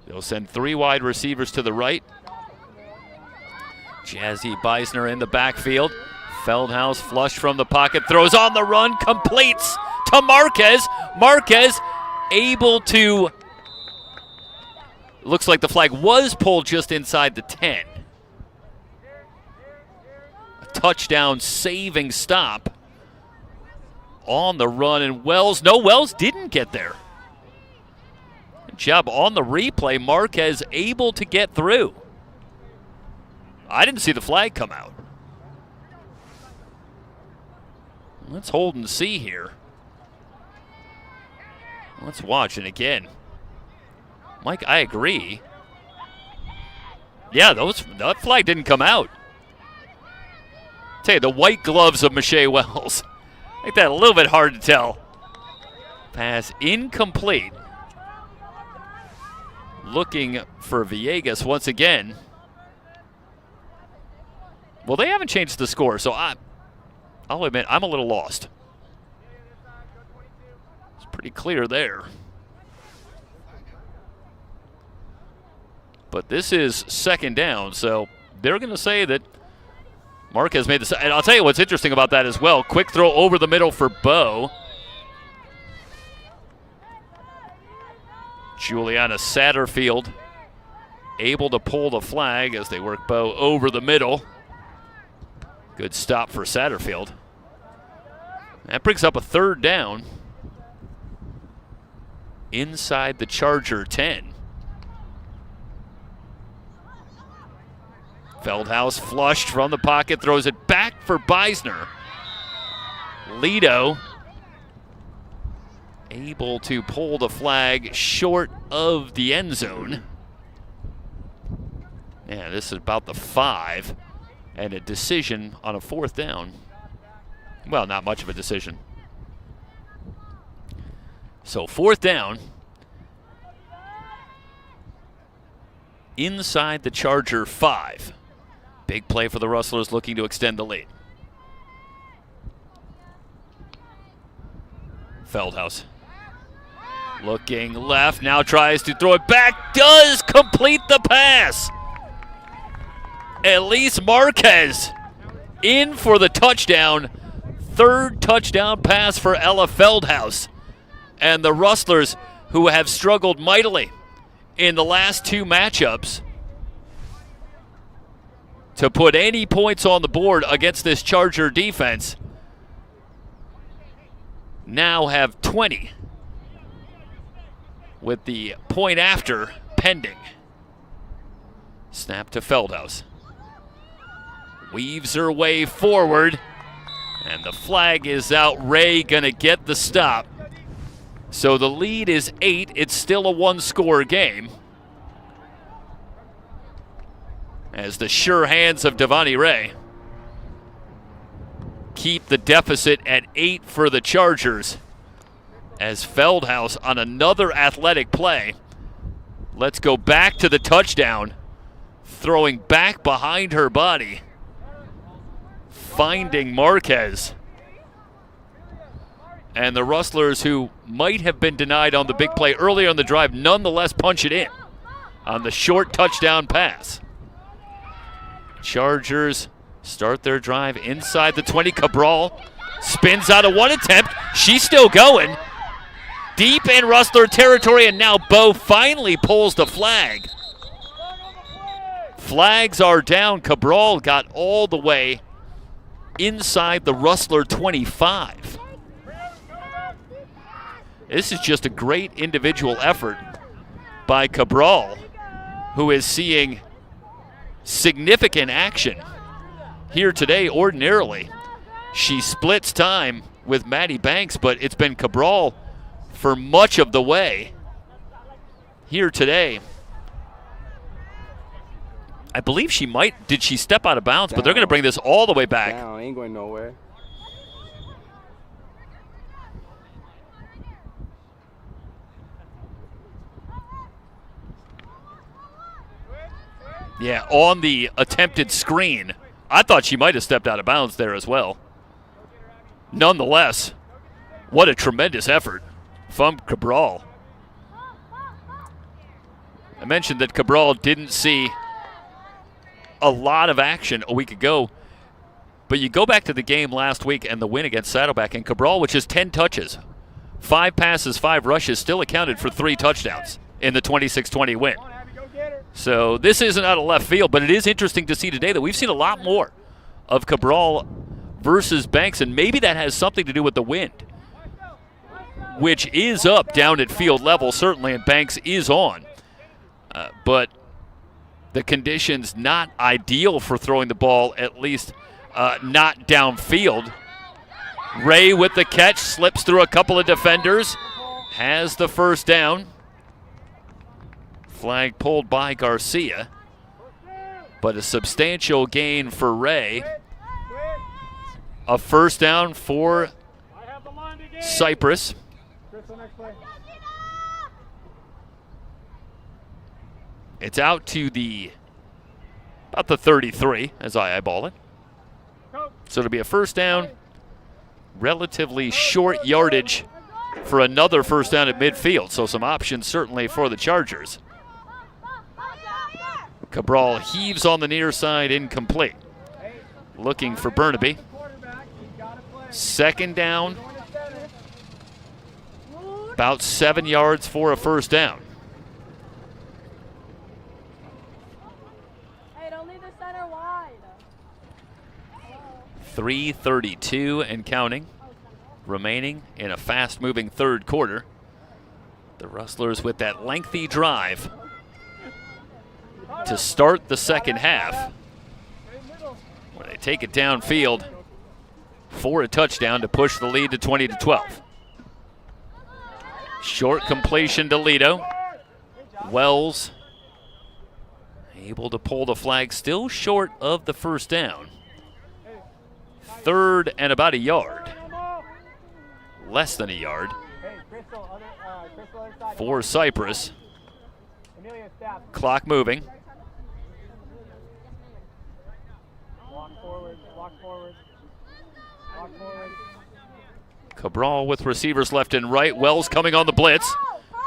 They'll send 3 wide receivers to the right. Jazzy Beisner in the backfield. Feldhaus flush from the pocket, throws on the run, completes to Marquez. Marquez able to, looks like the flag was pulled just inside the 10. A touchdown saving stop on the run, and Wells didn't get there. Good job on the replay. Marquez able to get through. I didn't see the flag come out. Let's hold and see here. Let's watch it again. Mike, I agree. Yeah, that flag didn't come out. Tell you, the white gloves of Mache Wells make that a little bit hard to tell. Pass incomplete. Looking for Villegas once again. Well, they haven't changed the score, so I'll admit I'm a little lost. It's pretty clear there. But this is second down, so they're going to say that Marquez made this. And I'll tell you what's interesting about that as well. Quick throw over the middle for Bow. Juliana Satterfield able to pull the flag as they work Bow over the middle. Good stop for Satterfield. That brings up a 3rd down inside the Charger 10. Feldhaus flushed from the pocket, throws it back for Beisner. Lido able to pull the flag short of the end zone. Yeah, this is about the 5, and a decision on a 4th down. Well, not much of a decision. So 4th down inside the Charger 5. Big play for the Rustlers looking to extend the lead. Feldhaus looking left, now tries to throw it back, does complete the pass. Elise Marquez in for the touchdown. 3rd touchdown pass for Ella Feldhaus. And the Rustlers, who have struggled mightily in the last 2 matchups to put any points on the board against this Charger defense, now have 20 with the point after pending. Snap to Feldhaus. Weaves her way forward, and the flag is out. Ray gonna get the stop. So the lead is 8. It's still a 1-score game, as the sure hands of Devani Ray keep the deficit at 8 for the Chargers, as Feldhaus on another athletic play. Let's go back to the touchdown, throwing back behind her body, finding Marquez. And the Rustlers, who might have been denied on the big play earlier in the drive, nonetheless punch it in on the short touchdown pass. Chargers start their drive inside the 20. Cabral spins out of 1 attempt. She's still going. Deep in Rustler territory, and now Bow finally pulls the flag. Flags are down. Cabral got all the way inside the Rustler 25. This is just a great individual effort by Cabral, who is seeing significant action here today. Ordinarily, she splits time with Maddie Banks, but it's been Cabral for much of the way here today. I believe she might, did she step out of bounds? But they're going to bring this all the way back. Down, ain't going nowhere. Yeah, on the attempted screen. I thought she might have stepped out of bounds there as well. Nonetheless, what a tremendous effort from Cabral. I mentioned that Cabral didn't see a lot of action a week ago, but you go back to the game last week and the win against Saddleback, and Cabral, which is 10 touches, 5 passes, 5 rushes, still accounted for 3 touchdowns in the 26-20 win. So this isn't out of left field, but it is interesting to see today that we've seen a lot more of Cabral versus Banks, and maybe that has something to do with the wind, which is up down at field level, certainly, and Banks is on. But the conditions not ideal for throwing the ball, at least not downfield. Ray with the catch, slips through a couple of defenders, has the first down. Flag pulled by Garcia, but a substantial gain for Ray. A first down for CYPRESS. It's out to about the 33 as I eyeball it. So it'll be a first down, relatively short yardage for another first down at midfield. So some options certainly for the Chargers. Cabral heaves on the near side, incomplete. Looking for Burnaby. Second down, about 7 yards for a first down. 3:32 and counting remaining in a fast-moving third quarter. The Rustlers with that lengthy drive to start the second half, where they take it downfield for a touchdown to push the lead to 20-12. Short completion to Lido. Wells able to pull the flag, still short of the first down. 3rd and about a yard. Less than a yard for CYPRESS. Clock moving. Cabral with receivers left and right. Wells coming on the blitz.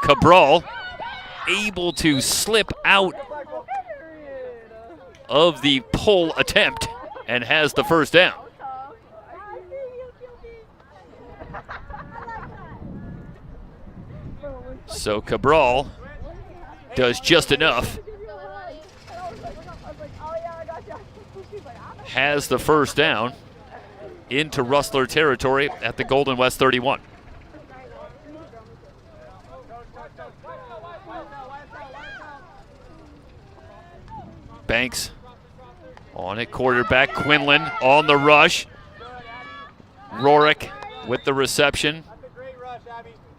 Cabral able to slip out of the pull attempt and has the first down. So Cabral does just enough. Has the first down into Rustler territory at the Golden West 31. Banks on it, quarterback Quinlan on the rush. Rorick with the reception.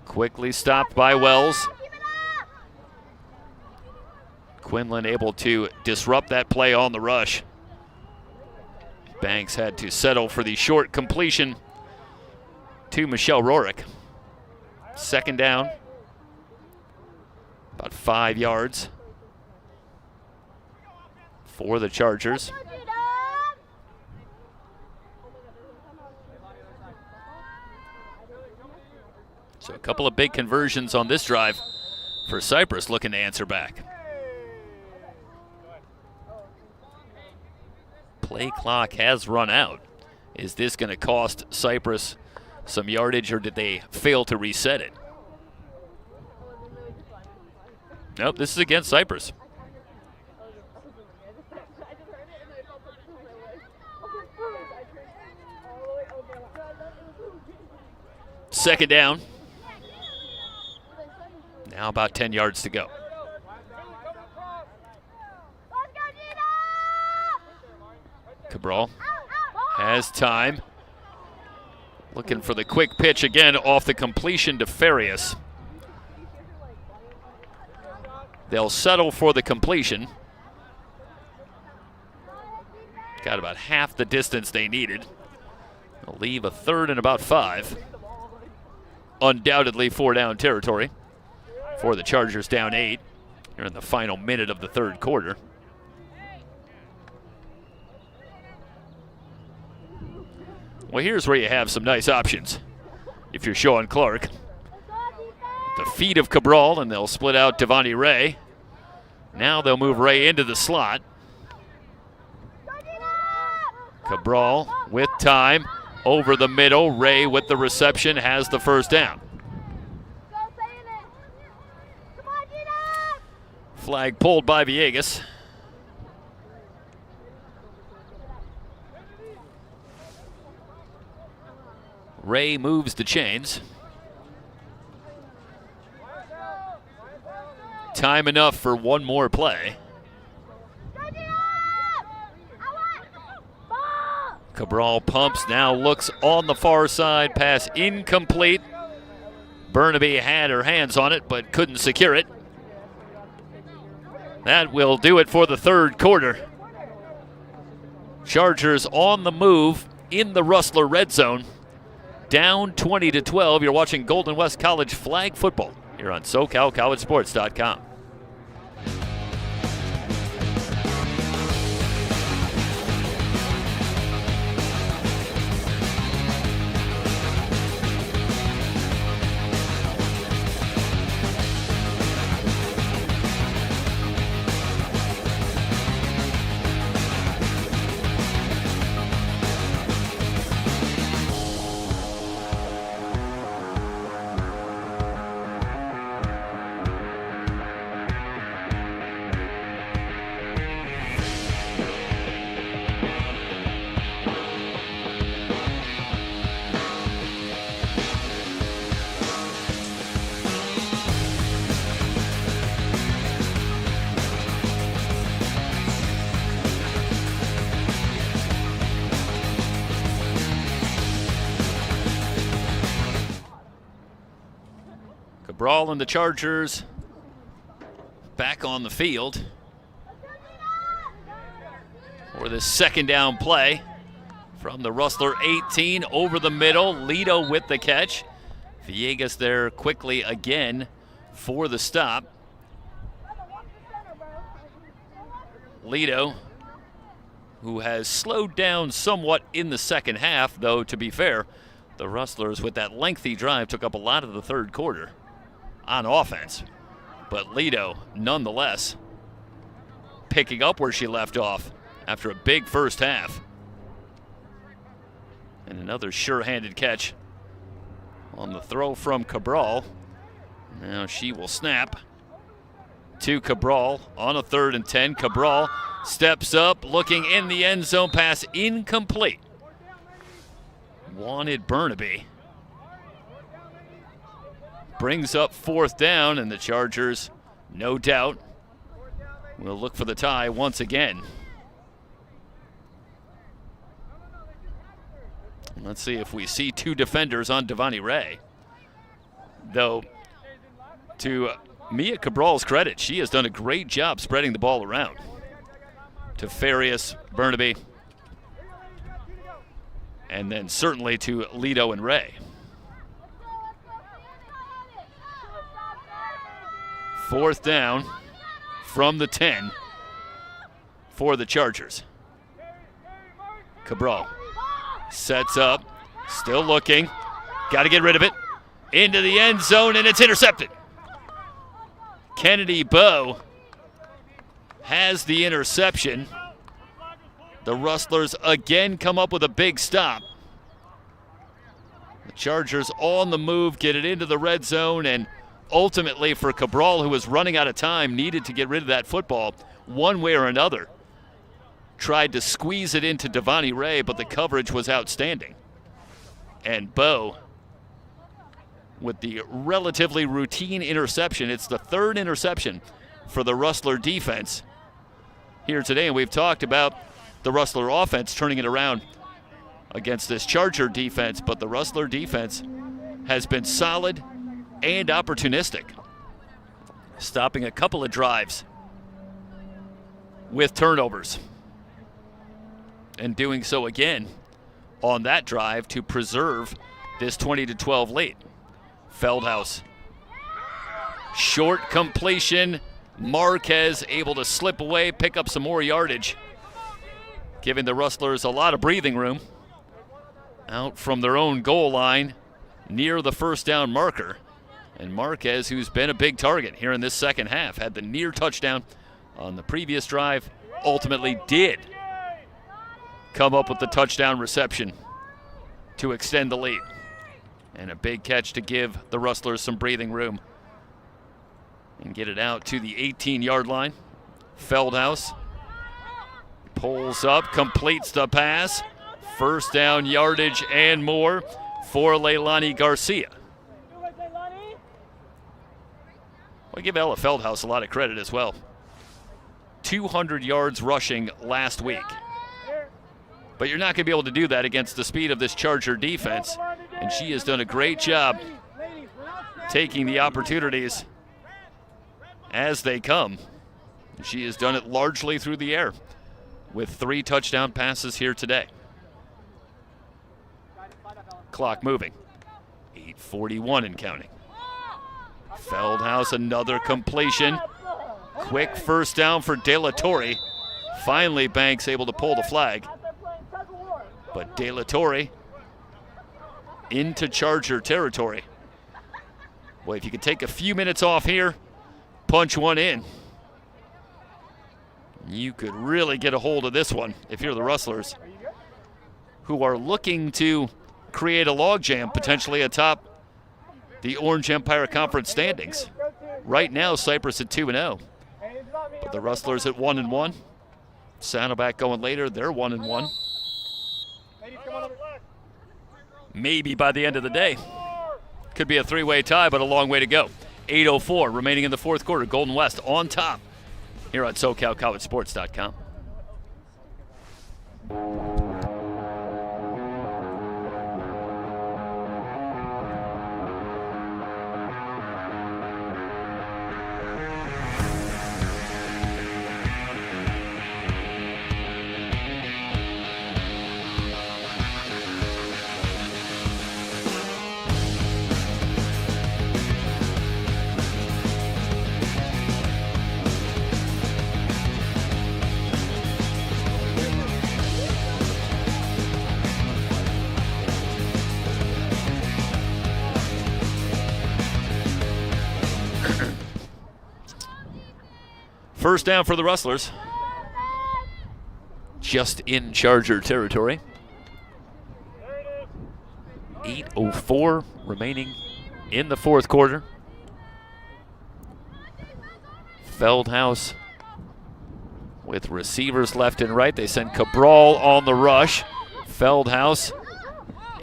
Quickly stopped by Wells. Quinlan able to disrupt that play on the rush. Banks had to settle for the short completion to Michelle Rorick. Second down, about 5 yards for the Chargers. So a couple of big conversions on this drive for CYPRESS, looking to answer back. Play clock has run out. Is this going to cost CYPRESS some yardage, or did they fail to reset it? Nope, this is against CYPRESS. Second down. Now about 10 yards to go. Cabral has time. Looking for the quick pitch again off the completion to Farias. They'll settle for the completion. Got about half the distance they needed. They'll leave a 3rd and about 5. Undoubtedly 4-down territory for the Chargers, down 8 here in the final minute of the third quarter. Well, here's where you have some nice options if you're Sean Clark. The feet of Cabral, and they'll split out Devontae Ray. Now they'll move Ray into the slot. Cabral with time over the middle. Ray with the reception has the first down. Flag pulled by Villegas. Ray moves the chains. Time enough for one more play. Cabral pumps, now looks on the far side. Pass incomplete. Burnaby had her hands on it but couldn't secure it. That will do it for the third quarter. Chargers on the move in the Rustler red zone. Down 20-12. You're watching Golden West College flag football here on SoCalCollegeSports.com. Cabral and the Chargers back on the field for this second down play from the Rustler 18 over the middle. Lito with the catch. Villegas there quickly again for the stop. Lito, who has slowed down somewhat in the second half, though to be fair, the Rustlers with that lengthy drive took up a lot of the third quarter on offense. But Lito, nonetheless, picking up where she left off after a big first half. And another sure-handed catch on the throw from Cabral. Now she will snap to Cabral on a 3rd and 10. Cabral steps up, looking in the end zone, pass incomplete. Wanted Burnaby. Brings up 4th down, and the Chargers, no doubt, will look for the tie once again. Let's see if we see 2 defenders on Devani Ray. Though, to Mia Cabral's credit, she has done a great job spreading the ball around to Farias, Burnaby, and then certainly to Lito and Ray. 4th down from the 10 for the Chargers. Cabral sets up, still looking, got to get rid of it, into the end zone, and it's intercepted. Kennedy Bowe has the interception. The Rustlers again come up with a big stop. The Chargers on the move, get it into the red zone, and ultimately for Cabral, who was running out of time, needed to get rid of that football one way or another. Tried to squeeze it into Devani Ray, but the coverage was outstanding. And Bowe, with the relatively routine interception, it's the 3rd interception for the Rustler defense here today. And we've talked about the Rustler offense turning it around against this Charger defense, but the Rustler defense has been solid and opportunistic, stopping a couple of drives with turnovers, and doing so again on that drive to preserve this 20-12 lead. Feldhaus, short completion. Marquez able to slip away, pick up some more yardage, giving the Rustlers a lot of breathing room out from their own goal line near the 1st down marker. And Marquez, who's been a big target here in this second half, had the near touchdown on the previous drive, ultimately did come up with the touchdown reception to extend the lead. And a big catch to give the Rustlers some breathing room and get it out to the 18-yard line. Feldhaus pulls up, completes the pass. 1st down yardage and more for Leilani Garcia. I give Ella Feldhaus a lot of credit as well. 200 yards rushing last week. But you're not going to be able to do that against the speed of this Charger defense. And she has done a great job taking the opportunities as they come. She has done it largely through the air with 3 touchdown passes here today. Clock moving. 8:41 and counting. Feldhaus, another completion. Quick 1st down for De La Torre. Finally, Banks able to pull the flag. But De La Torre into Charger territory. Boy, if you could take a few minutes off here, punch one in, you could really get a hold of this one if you're the Rustlers, who are looking to create a logjam potentially atop the Orange Empire Conference standings. Right now, Cypress at 2-0, but the Rustlers at 1-1. Saddleback going later, they're 1-1. Maybe by the end of the day. Could be a 3-way tie, but a long way to go. 8:04 remaining in the 4th quarter. Golden West on top here on SoCalCollegeSports.com. First down for the Rustlers. Just in Charger territory. 8:04 remaining in the fourth quarter. Feldhaus with receivers left and right. They send Cabral on the rush. Feldhaus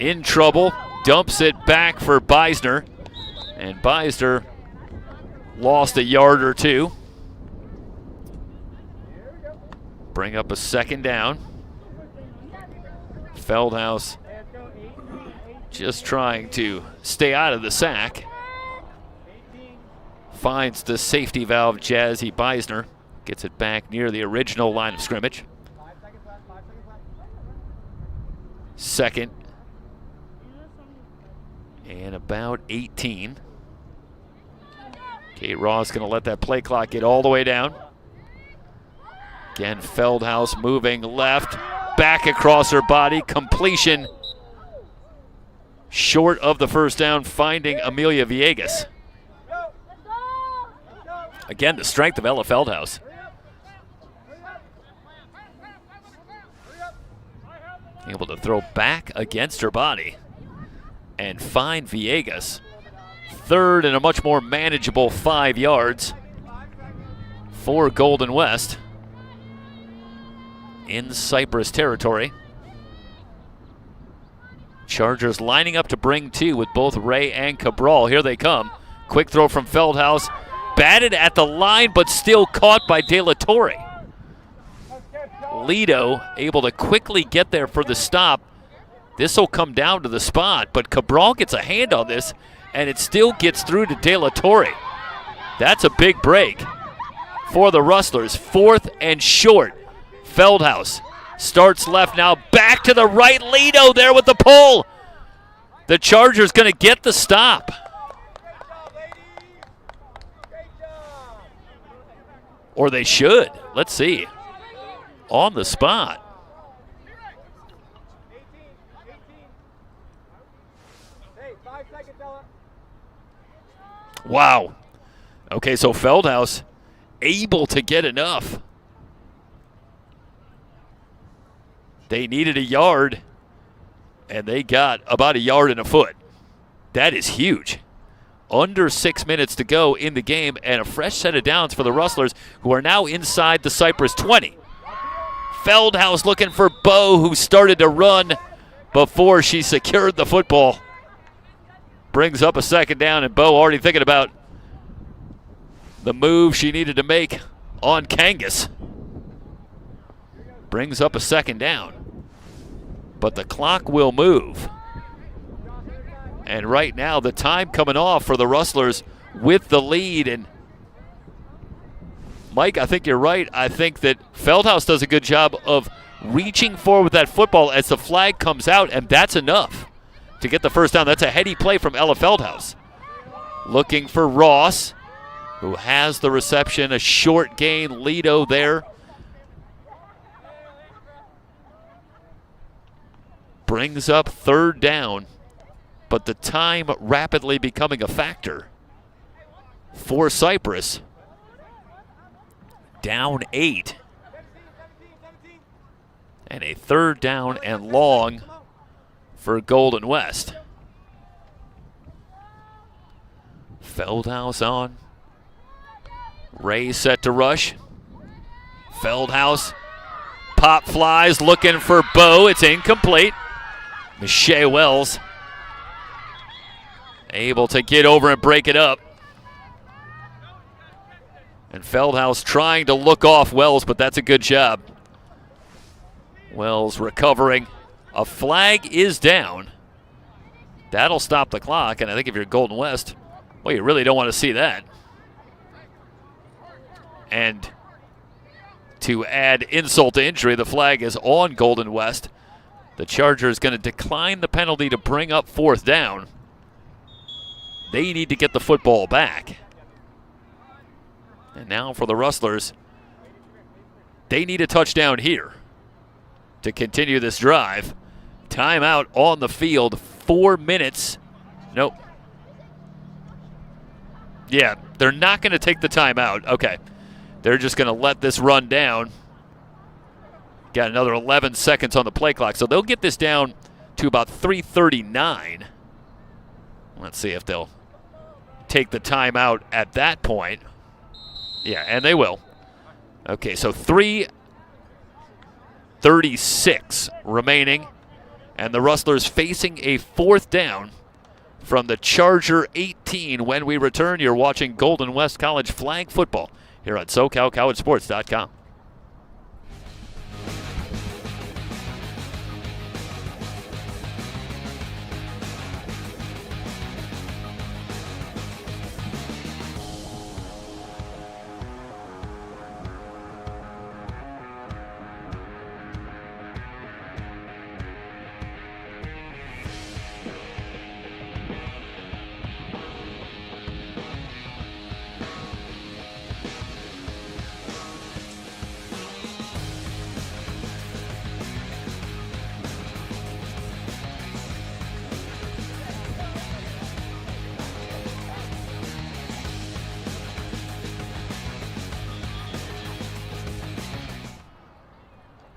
in trouble, dumps it back for Beisner, and Beisner lost a yard or two. Bring up a second down. Feldhaus just trying to stay out of the sack. Finds the safety valve, Jazzy Beisner. Gets it back near the original line of scrimmage. Second and about 18. Kate Ross going to let that play clock get all the way down. Again, Feldhaus moving left, back across her body, completion short of the first down, finding Amelia Villegas. Again, the strength of Ella Feldhaus. Able to throw back against her body and find Villegas. Third and a much more manageable 5 yards for Golden West in CYPRESS territory. Chargers lining up to bring two with both Ray and Cabral. Here they come. Quick throw from Feldhaus. Batted at the line, but still caught by De La Torre. Lido able to quickly get there for the stop. This will come down to the spot, but Cabral gets a hand on this, and it still gets through to De La Torre. That's a big break for the Rustlers. Fourth and short. Feldhaus starts left now, back to the right. Lido there with the pull. The Chargers going to get the stop. Or they should. Let's see. On the spot. Wow. Okay, so Feldhaus able to get enough. They needed a yard, and they got about a yard and a foot. That is huge. Under 6 minutes to go in the game, and a fresh set of downs for the Rustlers, who are now inside the CYPRESS 20. Feldhaus looking for Bo, who started to run before she secured the football. Brings up a second down, and Bo already thinking about the move she needed to make on Kangas. Brings up a second down. But the clock will move. And right now, the time coming off for the Rustlers with the lead. And Mike, I think you're right. I think that Feldhaus does a good job of reaching forward with that football as the flag comes out, and that's enough to get the first down. That's a heady play from Ella Feldhaus. Looking for Ross, who has the reception. A short gain. Lido there. Brings up third down, but the time rapidly becoming a factor for CYPRESS. Down 8. And a third down and long for Golden West. Feldhaus on. Ray set to rush. Feldhaus. Pop flies, looking for Bo. It's incomplete. Michelle Wells able to get over and break it up. And Feldhaus trying to look off Wells, but that's a good job. Wells recovering. A flag is down. That'll stop the clock, and I think if you're Golden West, well, you really don't want to see that. And to add insult to injury, the flag is on Golden West. The Chargers going to decline the penalty to bring up fourth down. They need to get the football back. And now for the Rustlers, they need a touchdown here to continue this drive. Timeout on the field, 4 minutes. Nope. Yeah, they're not going to take the timeout. Okay. they're just going to let this run down. Got another 11 seconds on the play clock, so they'll get this down to about 3:39. Let's see if they'll take the timeout at that point. Yeah, and they will. Okay, so 3:36 remaining, and the Rustlers facing a 4th down from the Charger 18. When we return, you're watching Golden West College flag football here on SoCalCollegeSports.com.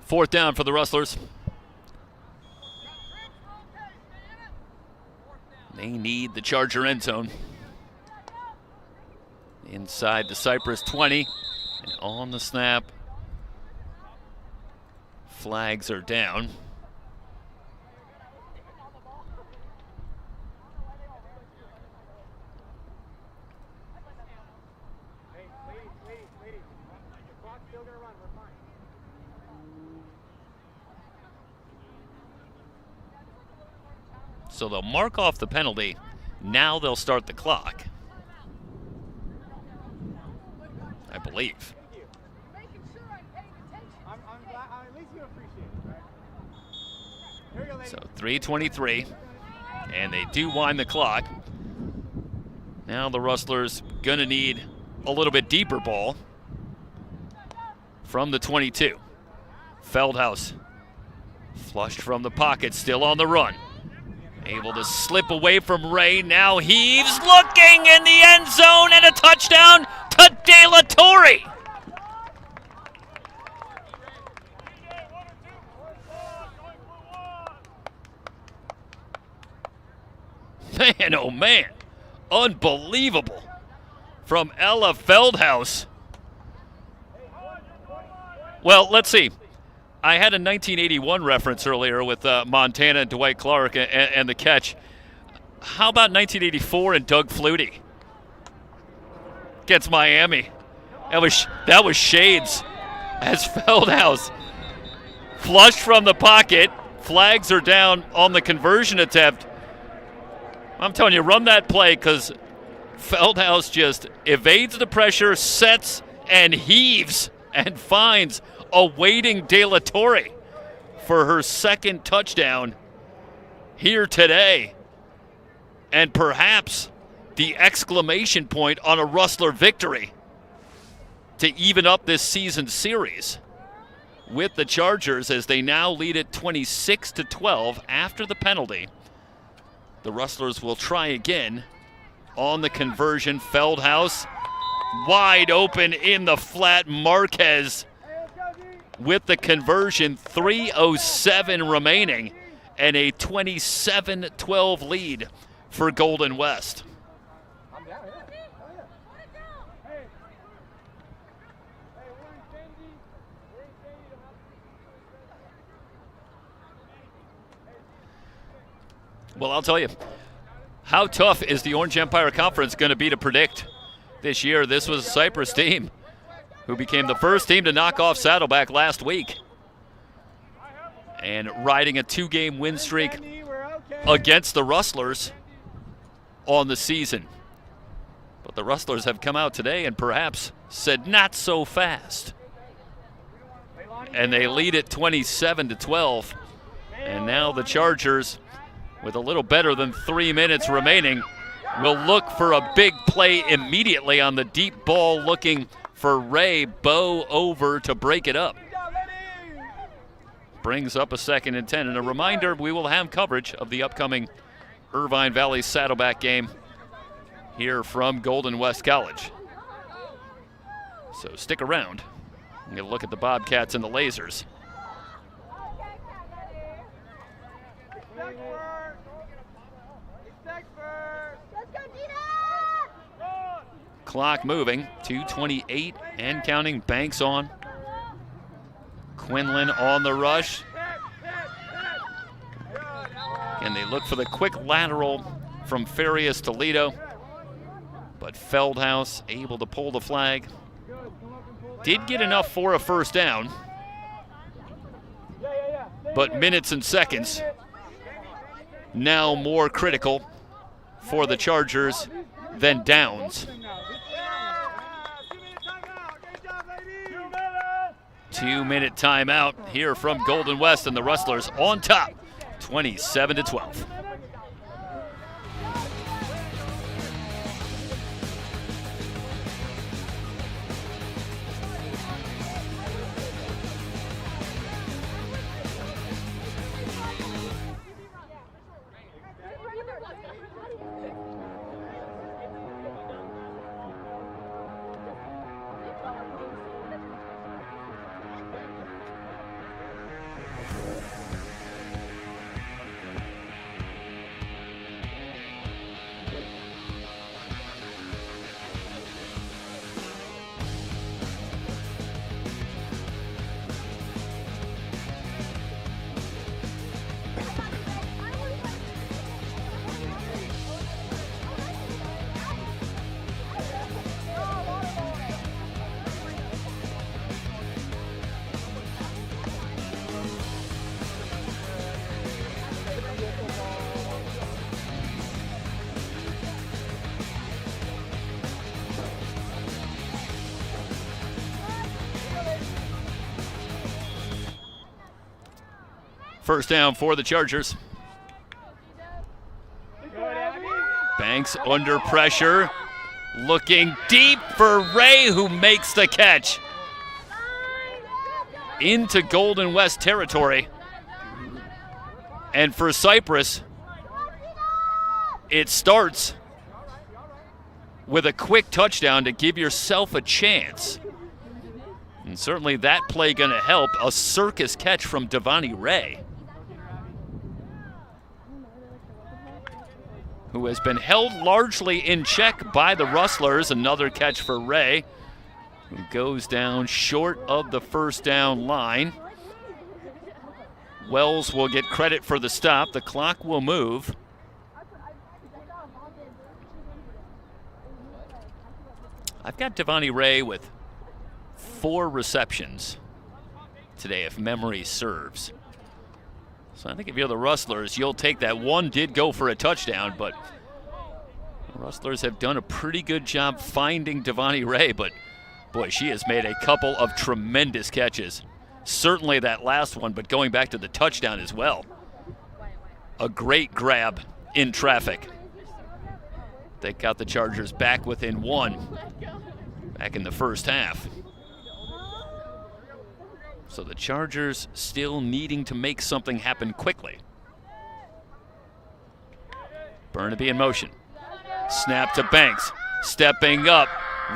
Fourth down for the Rustlers. They need the Charger end zone. Inside the CYPRESS 20. And on the snap, flags are down. So they'll mark off the penalty. Now they'll start the clock, I believe. So 3:23, and they do wind the clock. Now the Rustlers gonna need a little bit deeper ball from the 22. Feldhaus flushed from the pocket, still on the run. Able to slip away from Ray, now heaves, looking in the end zone, and a touchdown to De La Torre. Man, oh man, unbelievable from Ella Feldhaus. Well, let's see. I had a 1981 reference earlier with Montana and Dwight Clark and the catch. How about 1984 and Doug Flutie against Miami? That was shades as Feldhaus flushed from the pocket. Flags are down on the conversion attempt. I'm telling you, run that play because Feldhaus just evades the pressure, sets and heaves and finds awaiting De La Torre for her second touchdown here today, and perhaps the exclamation point on a Rustler victory to even up this season series with the Chargers as they now lead it 26-12 after the penalty. The Rustlers will try again on the conversion. Feldhaus wide open in the flat. Marquez with the conversion, 3:07 remaining, and a 27-12 lead for Golden West. Well, I'll tell you, how tough is the Orange Empire Conference going to be to predict this year? This was a CYPRESS team who became the first team to knock off Saddleback last week, and riding a 2-game win streak against the Rustlers on the season. But the Rustlers have come out today and perhaps said not so fast. And they lead it 27-12. And now the Chargers, with a little better than 3 minutes remaining, will look for a big play immediately on the deep ball, looking for Ray. Bow over to break it up. Brings up a 2nd and 10. And a reminder, we will have coverage of the upcoming Irvine Valley Saddleback game here from Golden West College. So stick around. I'm going to look at the Bobcats and the Lasers. Clock moving, 2:28 and counting. Banks on. Quinlan on the rush. And they look for the quick lateral from Farias Toledo. But Feldhaus able to pull the flag. Did get enough for a first down. But minutes and seconds now more critical for the Chargers than downs. 2-minute timeout here from Golden West, and the Rustlers on top, 27-12. First down for the Chargers. Banks under pressure, looking deep for Ray, who makes the catch. Into Golden West territory. And for Cypress, it starts with a quick touchdown to give yourself a chance. And certainly that play going to help. A circus catch from Devani Ray, who has been held largely in check by the Rustlers. Another catch for Ray, who goes down short of the first down line. Wells will get credit for the stop. The clock will move. I've got Devani Ray with 4 receptions today, if memory serves. So I think if you're the Rustlers, you'll take that. One did go for a touchdown, but the Rustlers have done a pretty good job finding Devani Ray, but boy, she has made a couple of tremendous catches. Certainly that last one, but going back to the touchdown as well. A great grab in traffic. They got the Chargers back within 1 back in the first half. So the Chargers still needing to make something happen quickly. Burnaby in motion. Snap to Banks. Stepping up.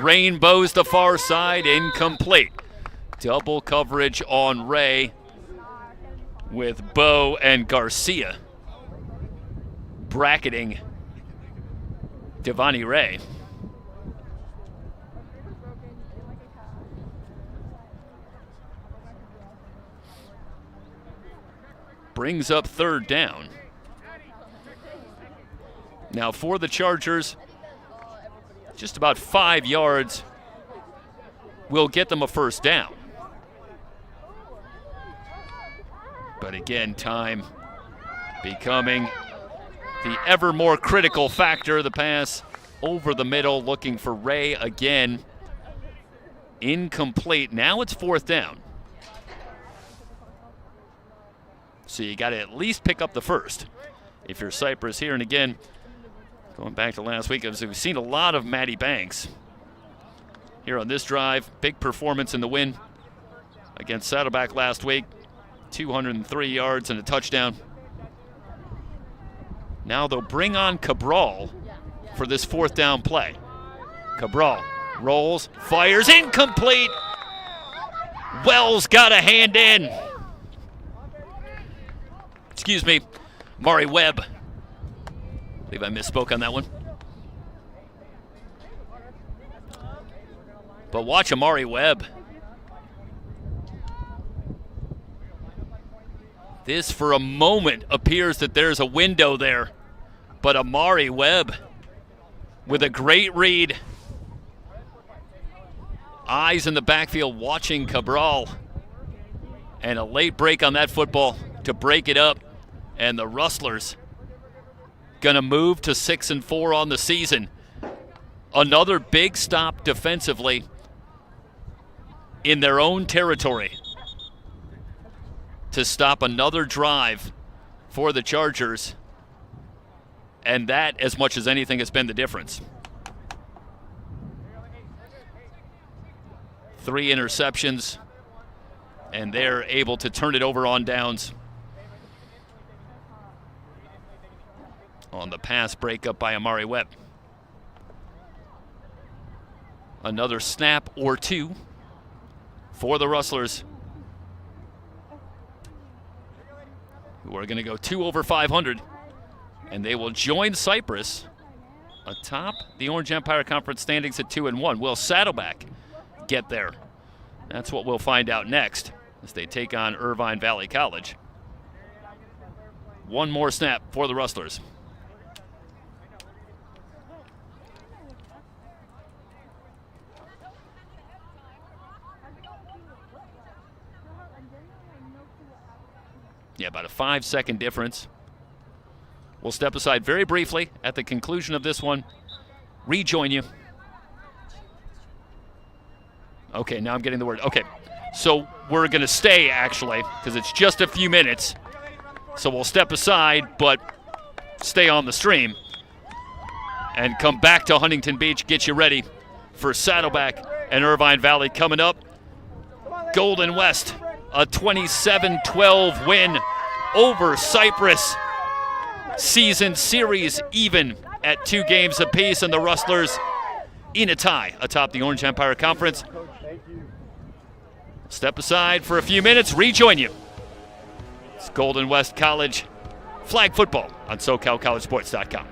Rainbows the far side. Incomplete. Double coverage on Ray with Bowe and Garcia bracketing Devani Ray. Brings up third down. Now for the Chargers, just about 5 yards will get them a first down. But again, time becoming the ever more critical factor. The pass over the middle, looking for Ray again. Incomplete. Now it's fourth down. So you got to at least pick up the first if you're Cypress here. And again, going back to last week, we've seen a lot of Maddie Banks here on this drive. Big performance in the win against Saddleback last week. 203 yards and a touchdown. Now they'll bring on Cabral for this fourth down play. Cabral Rolls, fires, incomplete. Wells got a hand in. Excuse me, Mari Webb. I believe I misspoke on that one. But watch Amari Webb. This, for a moment, appears that there's a window there. But Amari Webb with a great read. Eyes in the backfield watching Cabral. And a late break on that football to break it up. And the Rustlers going to move to 6-4 on the season. Another big stop defensively in their own territory to stop another drive for the Chargers. And that, as much as anything, has been the difference. 3 interceptions, and they're able to turn it over on downs. On the pass breakup by Amari Webb. Another snap or two for the Rustlers, who are going to go 2 over 500, and they will join Cypress atop the Orange Empire Conference standings at 2-1. Will Saddleback get there? That's what we'll find out next as they take on Irvine Valley College. One more snap for the Rustlers. Yeah, about a 5-second difference. We'll step aside very briefly at the conclusion of this one. Rejoin you. Okay, now I'm getting the word. Okay, so we're going to stay, actually, because it's just a few minutes. So we'll step aside, but stay on the stream and come back to Huntington Beach, get you ready for Saddleback and Irvine Valley coming up. Golden West, a 27-12 win over Cypress. Season series even at 2 games apiece, and the Rustlers in a tie atop the Orange Empire Conference. Step aside for a few minutes, rejoin you. It's Golden West College flag football on SoCalCollegeSports.com.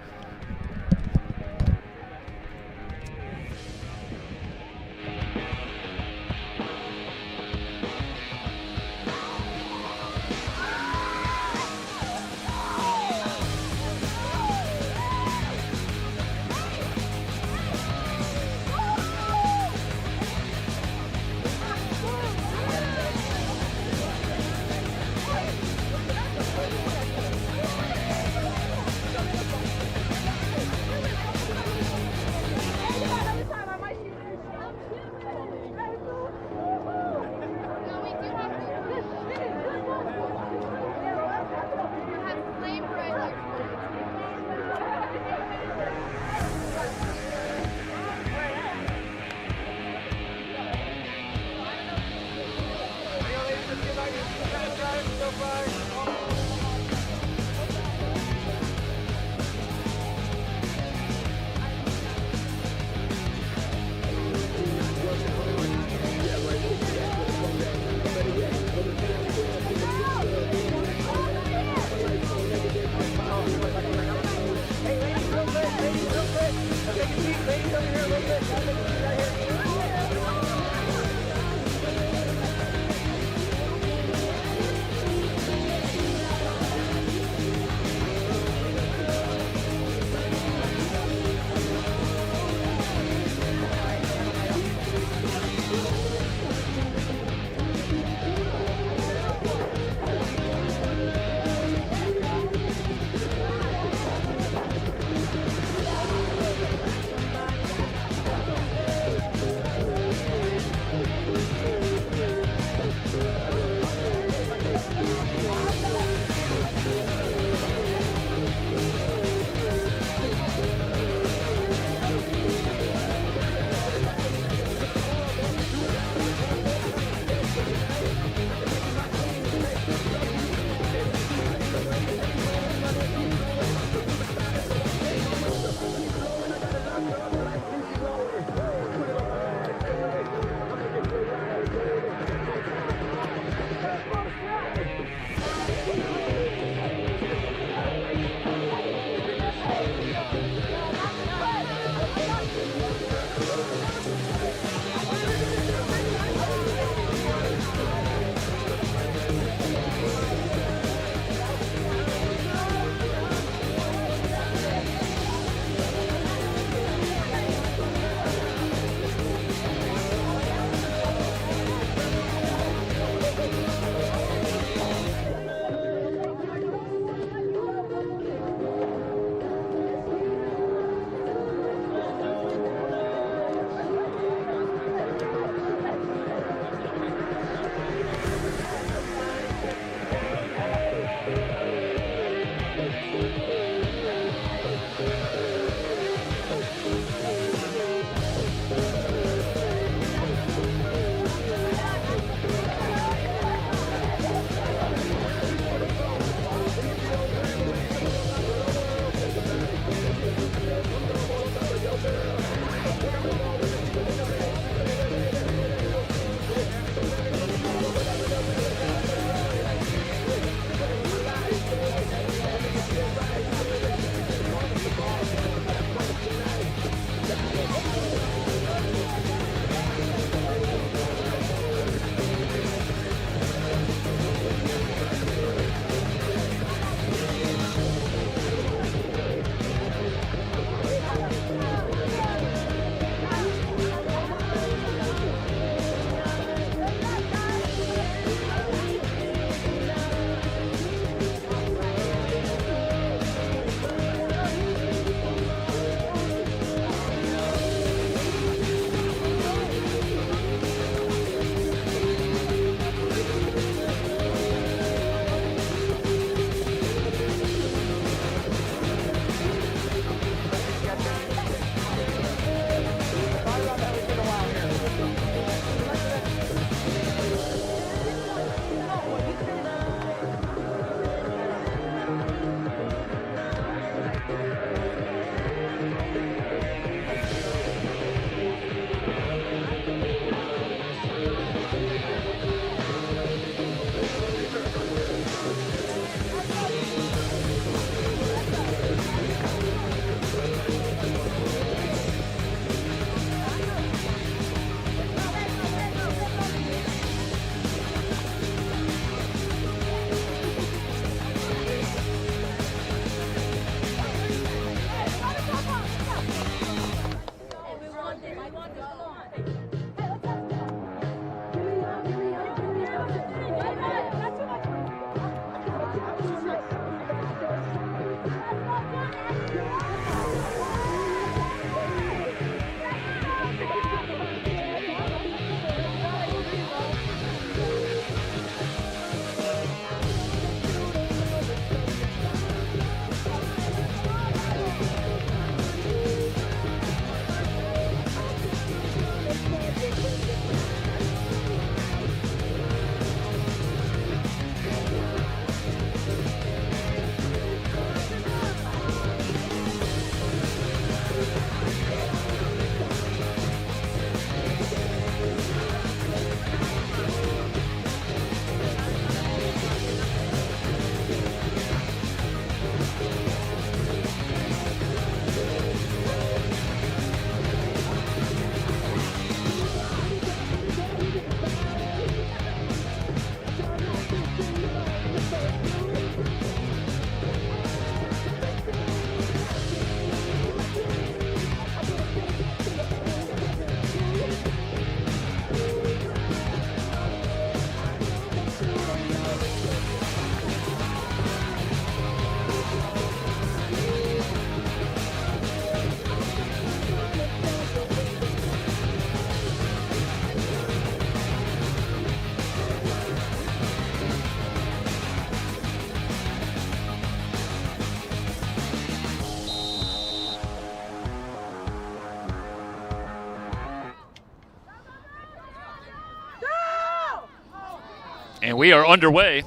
And we are underway.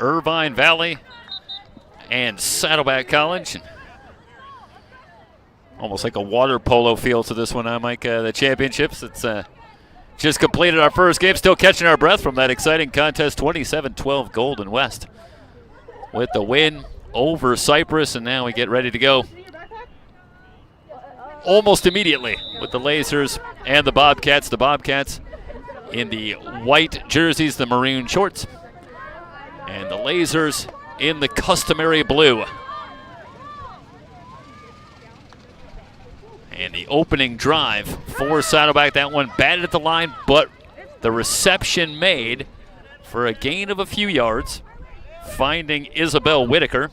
Irvine Valley and Saddleback College. Almost like a water polo feel to this one, Mike. The championships. It's just completed our first game. Still catching our breath from that exciting contest. 27-12 Golden West with the win over Cypress. And now we get ready to go almost immediately with the Lasers and the Bobcats. The Bobcats in the white jerseys, the maroon shorts, and the Lasers in the customary blue. And the opening drive for Saddleback, that one batted at the line, but the reception made for a gain of a few yards, finding Isabel Whitaker,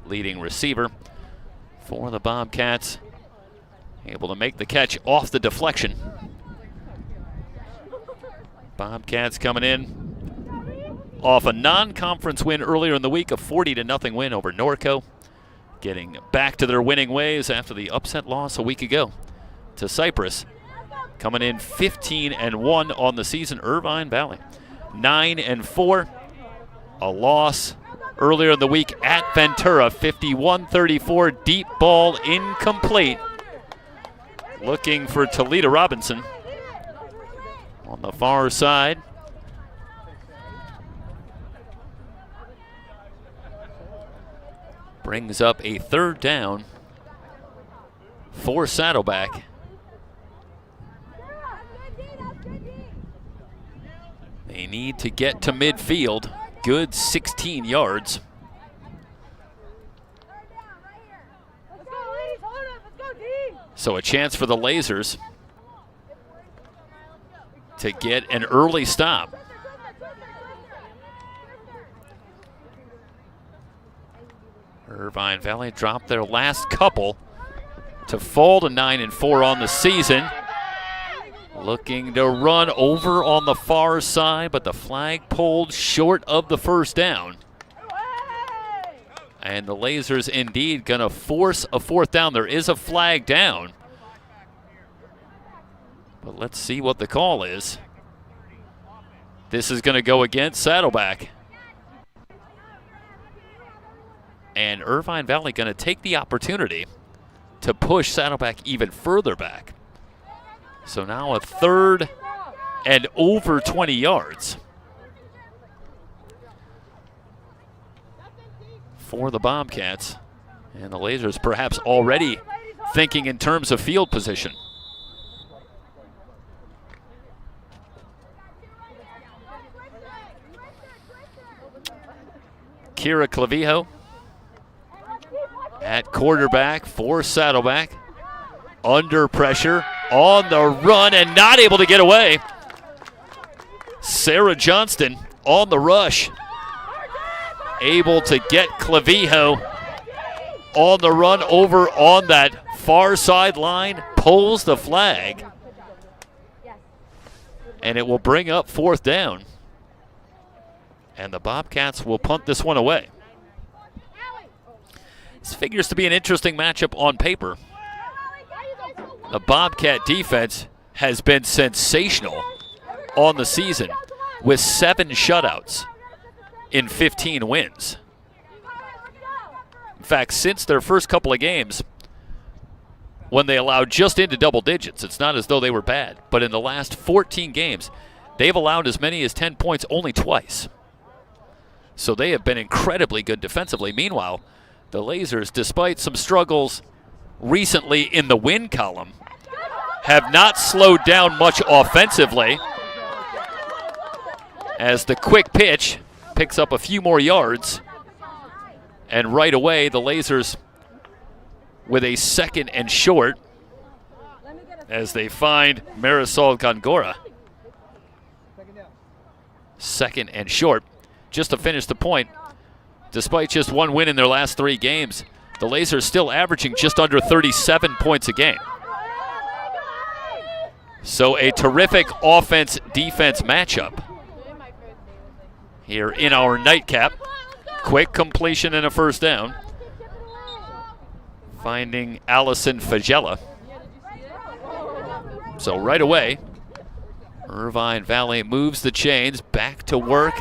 leading receiver for the Bobcats, able to make the catch off the deflection. Bobcats coming in off a non-conference win earlier in the week, a 40-0 win over Norco, getting back to their winning ways after the upset loss a week ago to Cypress. Coming in 15-1 on the season, Irvine Valley 9-4. A loss earlier in the week at Ventura, 51-34, deep ball incomplete. Looking for Talita Robinson on the far side. Brings up a third down for Saddleback. They need to get to midfield. Good 16 yards. So a chance for the Lasers to get an early stop. Irvine Valley dropped their last couple to fall to 9-4 on the season. Looking to run over on the far side, but the flag pulled short of the first down. And the Lasers indeed going to force a fourth down. There is a flag down. But let's see what the call is. This is going to go against Saddleback. And Irvine Valley going to take the opportunity to push Saddleback even further back. So now a 3rd and over 20 yards for the Bobcats. And the Lasers perhaps already thinking in terms of field position. Kira Clavijo at quarterback for Saddleback. Under pressure, on the run, and not able to get away. Sarah Johnston on the rush. Able to get Clavijo on the run over on that far sideline. Pulls the flag. And it will bring up 4th down. And the Bobcats will punt this one away. This figures to be an interesting matchup on paper. The Bobcat defense has been sensational on the season with 7 shutouts in 15 wins. In fact, since their first couple of games, when they allowed just into double digits, it's not as though they were bad, but in the last 14 games, they've allowed as many as 10 points only twice. So they have been incredibly good defensively. Meanwhile, the Lasers, despite some struggles recently in the win column, have not slowed down much offensively, as the quick pitch picks up a few more yards. And right away, the Lasers with a 2nd and short as they find Marisol Gongora. 2nd and short. Just to finish the point, despite just 1 win in their last 3 games, the Lasers still averaging just under 37 points a game. So a terrific offense-defense matchup here in our nightcap. Quick completion and a 1st down. Finding Allison Fagella. So right away, Irvine Valley moves the chains back to work.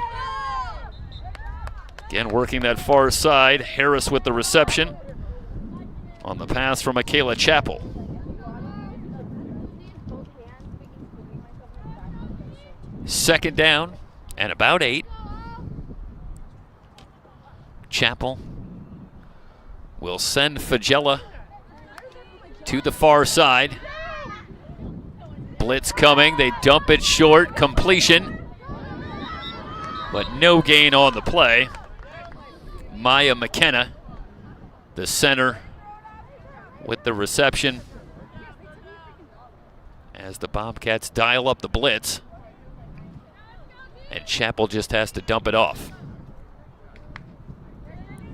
Again, working that far side. Harris with the reception on the pass from Michaela Chappell. Second down and about 8. Chappell will send Fagella to the far side. Blitz coming. They dump it short. Completion. But no gain on the play. Maya McKenna, the center, with the reception as the Bobcats dial up the blitz. And Chappell just has to dump it off.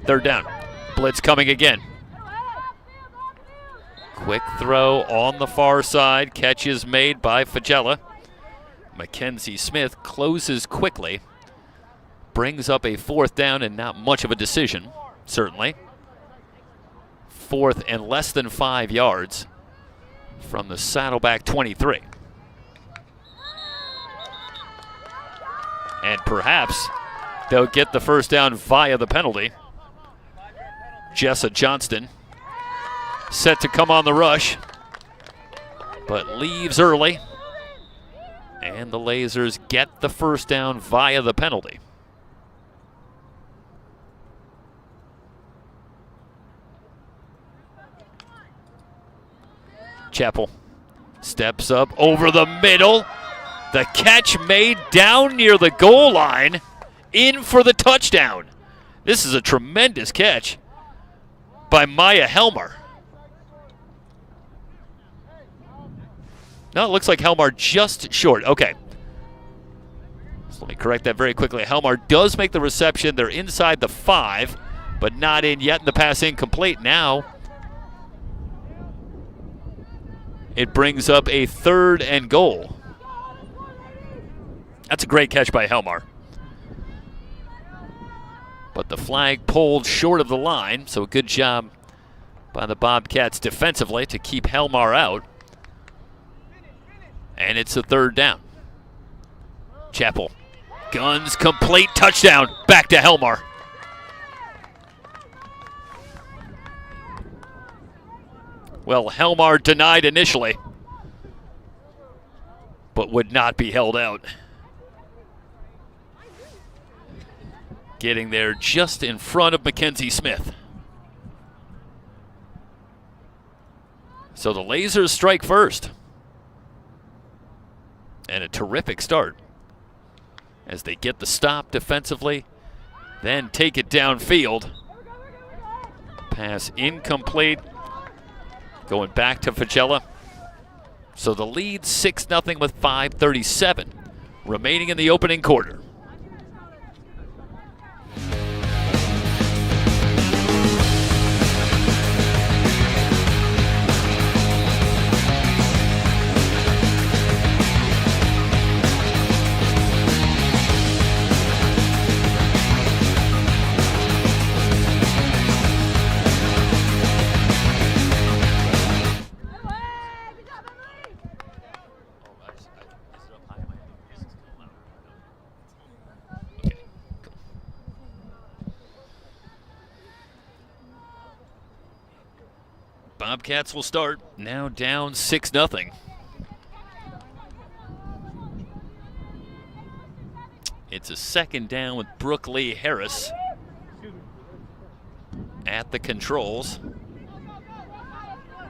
3rd down. Blitz coming again. Quick throw on the far side. Catch is made by Fagella. Mackenzie Smith closes quickly. Brings up a 4th down and not much of a decision, certainly. 4th and less than 5 yards from the Saddleback 23. And perhaps they'll get the 1st down via the penalty. Jessa Johnston set to come on the rush, but leaves early. And the Lasers get the 1st down via the penalty. Chappell steps up over the middle. The catch made down near the goal line, in for the touchdown. This is a tremendous catch by Maya Helmar. No, it looks like Helmar just short. Okay. So let me correct that very quickly. Helmar does make the reception. They're inside the 5, but not in yet. The pass incomplete. Now it brings up a 3rd and goal. That's a great catch by Helmar. But the flag pulled short of the line, so a good job by the Bobcats defensively to keep Helmar out. And it's a 3rd down. Chappell. Guns complete, touchdown. Back to Helmar. Well, Helmar denied initially, but would not be held out. Getting there just in front of Mackenzie Smith. So the Lasers strike first. And a terrific start as they get the stop defensively, then take it downfield. Pass incomplete. Going back to Fagella. So the lead 6-0 with 5:37 remaining in the opening quarter. Bobcats will start, now down 6-0. It's a 2nd down with Brooke Lee Harris at the controls.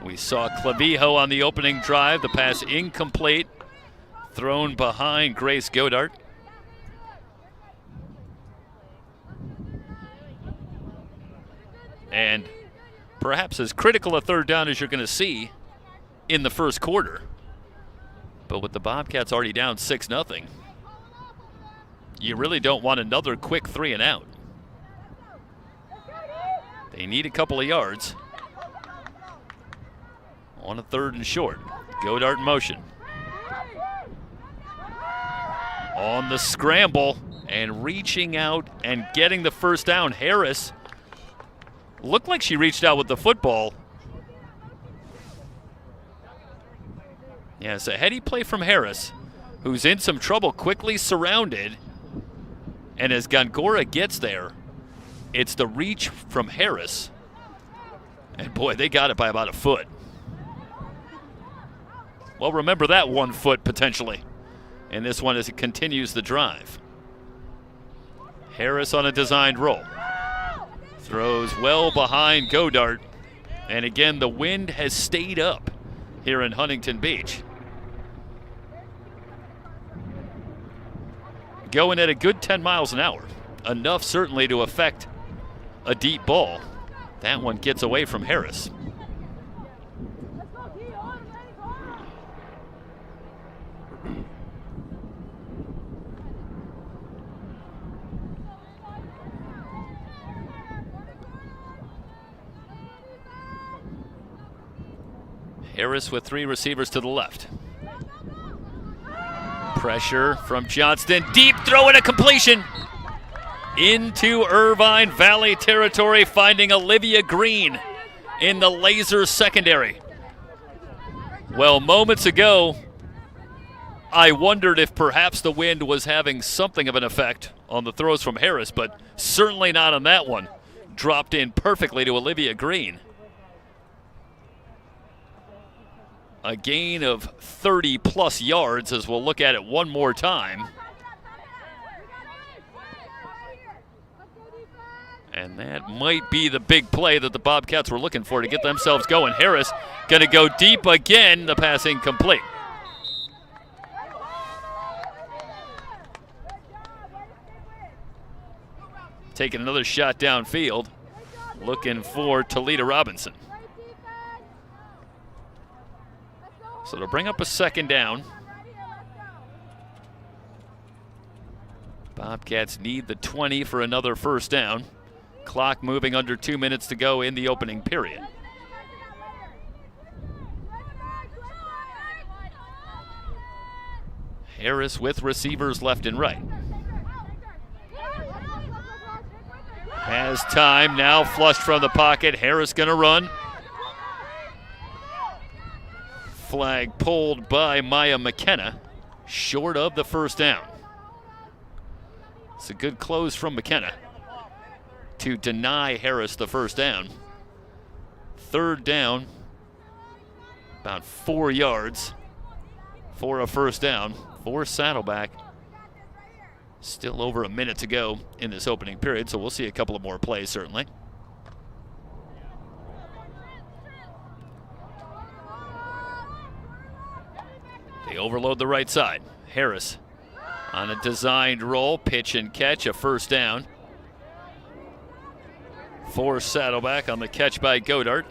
We saw Clavijo on the opening drive, the pass incomplete, thrown behind Grace Godart. And perhaps as critical a 3rd down as you're going to see in the first quarter. But with the Bobcats already down 6-0, you really don't want another quick 3 and out. They need a couple of yards on a 3rd and short. Godart in motion. On the scramble and reaching out and getting the first down. Harris looked like she reached out with the football. Yeah, it's a heady play from Harris, who's in some trouble, quickly surrounded. And as Gongora gets there, it's the reach from Harris. And boy, they got it by about a foot. Well, remember that 1 foot potentially. And this one as it continues the drive. Harris on a designed roll. Throws well behind Godart. And again, the wind has stayed up here in Huntington Beach. Going at a good 10 miles an hour. Enough certainly to affect a deep ball. That one gets away from Harris. Harris with 3 receivers to the left. Pressure from Johnston. Deep throw and a completion. Into Irvine Valley territory, finding Olivia Green in the Laser secondary. Well, moments ago, I wondered if perhaps the wind was having something of an effect on the throws from Harris, but certainly not on that one. Dropped in perfectly to Olivia Green. A gain of 30-plus yards as we'll look at it one more time. And that might be the big play that the Bobcats were looking for to get themselves going. Harris going to go deep again. The pass incomplete. Taking another shot downfield. Looking for Toledo Robinson. So they'll bring up a second down. Bobcats need the 20 for another first down. Clock moving under 2 minutes to go in the opening period. Harris with receivers left and right. Has time, now flushed from the pocket. Harris gonna run. Flag pulled by Maya McKenna, short of the first down. It's a good close from McKenna to deny Harris the first down. Third down, about 4 yards for a first down for Saddleback. Still over a minute to go in this opening period, so we'll see a couple of more plays certainly. They overload the right side. Harris on a designed roll, pitch and catch, a first down for Saddleback on the catch by Godart.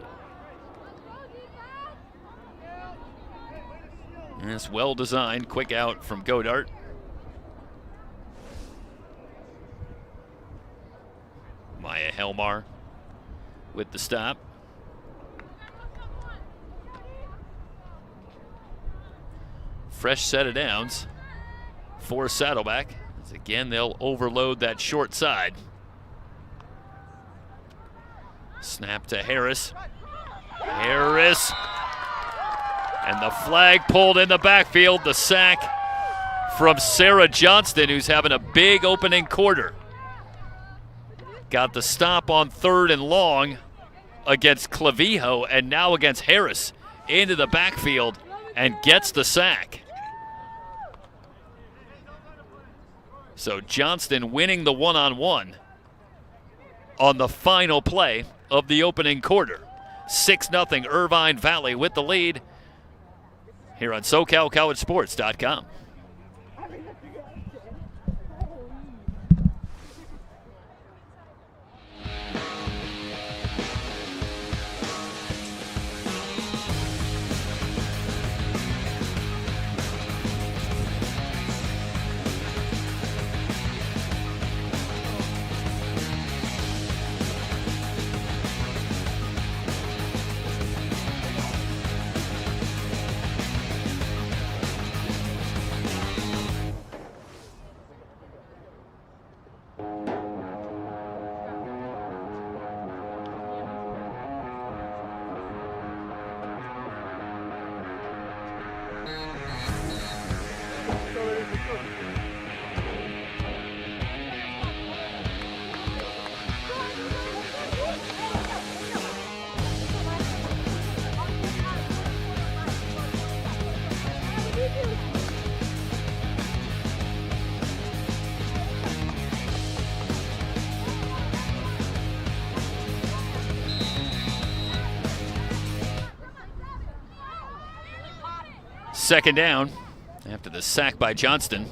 And it's well designed, quick out from Godart. Maya Helmar with the stop. Fresh set of downs for Saddleback. As again, they'll overload that short side. Snap to Harris. Harris. And the flag pulled in the backfield. The sack from Sarah Johnston, who's having a big opening quarter. Got the stop on 3rd and long against Clavijo, and now against Harris into the backfield and gets the sack. So Johnston winning the one-on-one on the final play of the opening quarter. 6-0 Irvine Valley with the lead here on SoCalCollegeSports.com. Second down after the sack by Johnston.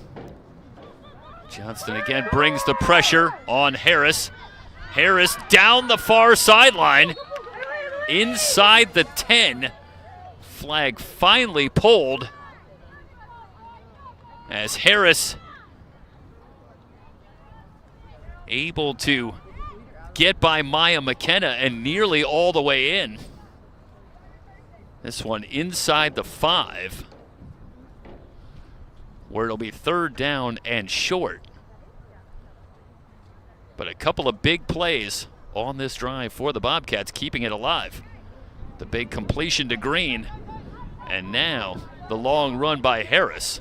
Johnston again brings the pressure on Harris. Harris down the far sideline, inside the 10. Flag finally pulled as Harris able to get by Maya McKenna and nearly all the way in. This one inside the 5, where it'll be 3rd down and short. But a couple of big plays on this drive for the Bobcats, keeping it alive. The big completion to Green, and now the long run by Harris.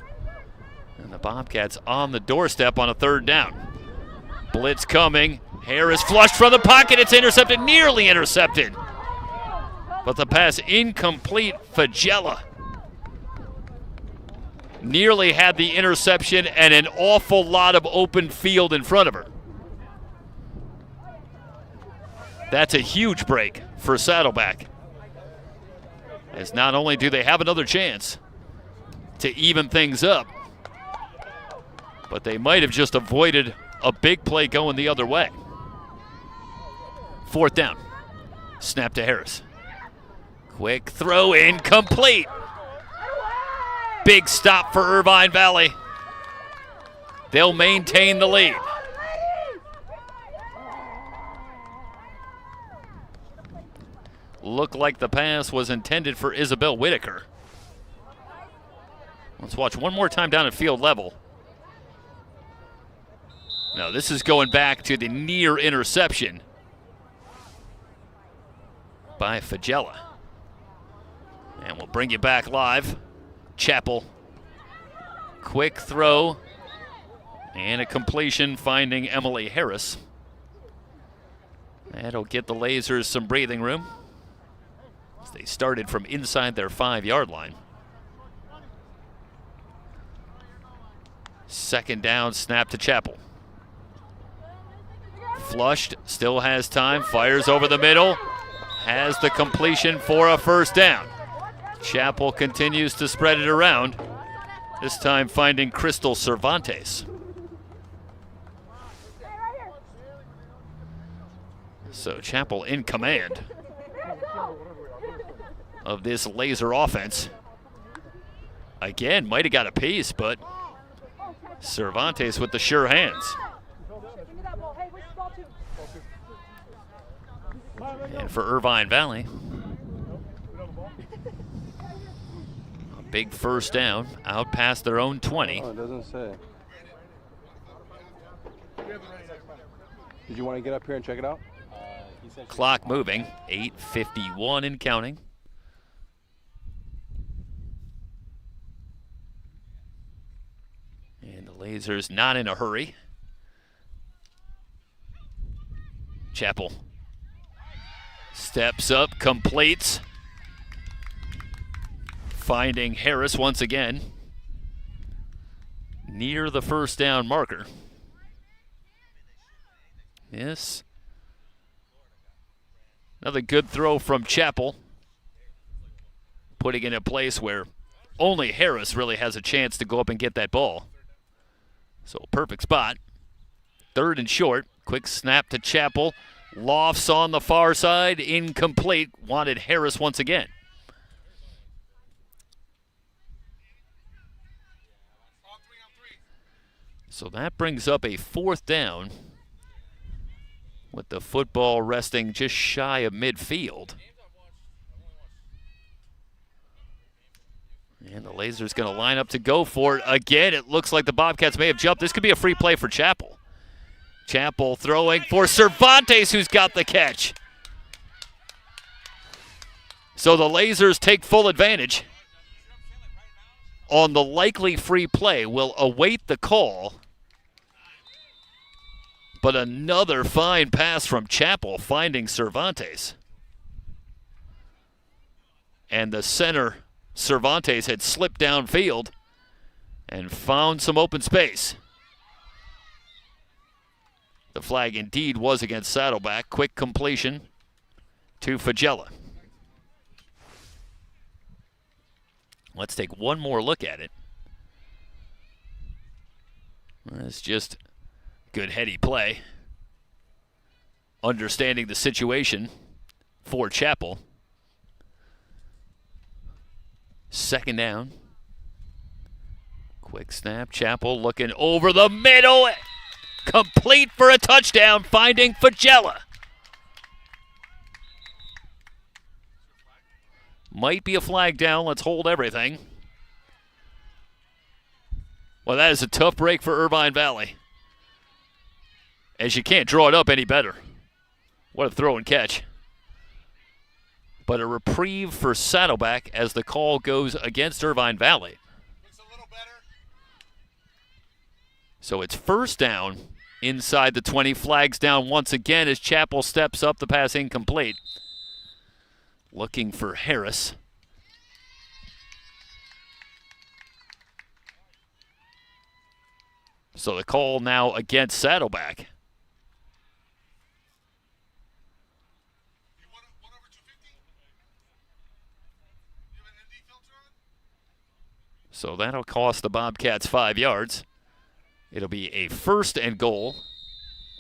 And the Bobcats on the doorstep on a 3rd down. Blitz coming. Harris flushed from the pocket. It's intercepted, nearly intercepted. But the pass incomplete. Fagella nearly had the interception and an awful lot of open field in front of her. That's a huge break for Saddleback, as not only do they have another chance to even things up, but they might have just avoided a big play going the other way. 4th down. Snap to Harris. Quick throw, incomplete. Big stop for Irvine Valley. They'll maintain the lead. Looked like the pass was intended for Isabel Whitaker. Let's watch one more time down at field level. Now this is going back to the near interception by Fagella. And we'll bring you back live. Chapel. Quick throw and a completion finding Emily Harris. That'll get the Lasers some breathing room, as they started from inside their 5-yard line. 2nd down, snap to Chapel. Flushed, still has time, fires over the middle, has the completion for a 1st down. Chapel continues to spread it around, this time finding Crystal Cervantes. So Chapel in command of this Laser offense. Again, might have got a piece, but Cervantes with the sure hands. And for Irvine Valley, a big 1st down out past their own 20. Oh, it doesn't say. Did you want to get up here and check it out? Clock moving, 8:51 and counting. And the Lasers not in a hurry. Chapel steps up, completes. Finding Harris once again near the 1st down marker. Yes. Another good throw from Chapel, putting it in a place where only Harris really has a chance to go up and get that ball. So perfect spot. 3rd and short. Quick snap to Chapel. Lofts on the far side. Incomplete. Wanted Harris once again. So that brings up a 4th down, with the football resting just shy of midfield. And the Lasers going to line up to go for it again. It looks like the Bobcats may have jumped. This could be a free play for Chapel. Chapel throwing for Cervantes, who's got the catch. So the Lasers take full advantage on the likely free play. Will await the call. But another fine pass from Chapel finding Cervantes. And the center, Cervantes, had slipped downfield and found some open space. The flag indeed was against Saddleback. Quick completion to Fagella. Let's take one more look at it. It's just good heady play. Understanding the situation for Chapel. 2nd down. Quick snap. Chapel looking over the middle. Complete for a touchdown, finding Fagella. Might be a flag down. Let's hold everything. Well, that is a tough break for Irvine Valley, as you can't draw it up any better. What a throw and catch. But a reprieve for Saddleback as the call goes against Irvine Valley. So it's 1st down inside the 20. Flags down once again as Chapel steps up. The pass incomplete. Looking for Harris. So the call now against Saddleback. So that'll cost the Bobcats 5 yards. It'll be a 1st and goal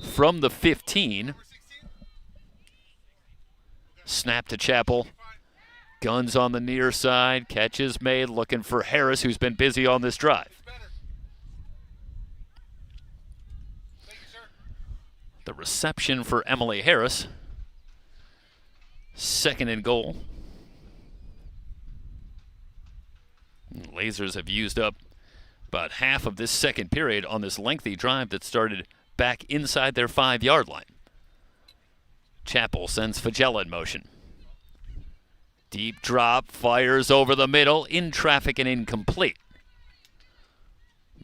from the 15. Snap to Chappell. Guns on the near side. Catch is made, looking for Harris, who's been busy on this drive. The reception for Emily Harris. 2nd and goal. Lasers have used up about half of this second period on this lengthy drive that started back inside their 5-yard line. Chappell sends Fagella in motion. Deep drop, fires over the middle, in traffic and incomplete.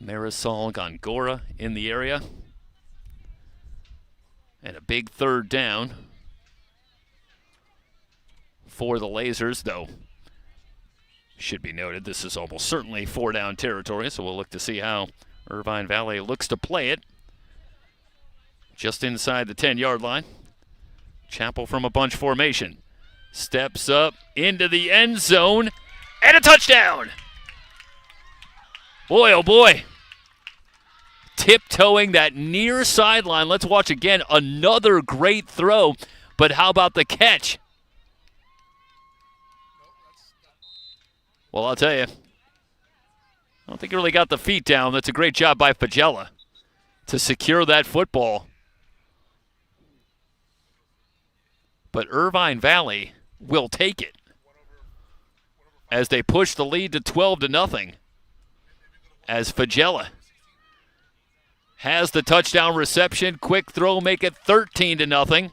Marisol Gongora in the area. And a big 3rd down for the Lasers, though. Should be noted, this is almost certainly 4-down territory, so we'll look to see how Irvine Valley looks to play it. Just inside the 10-yard line. Chappell from a bunch formation. Steps up into the end zone, and a touchdown! Boy, oh boy. Tiptoeing that near sideline. Let's watch again. Another great throw, but how about the catch? Well, I'll tell you, I don't think he really got the feet down. That's a great job by Fagella to secure that football. But Irvine Valley will take it as they push the lead to 12-0. As Fagella has the touchdown reception, quick throw, make it 13-0.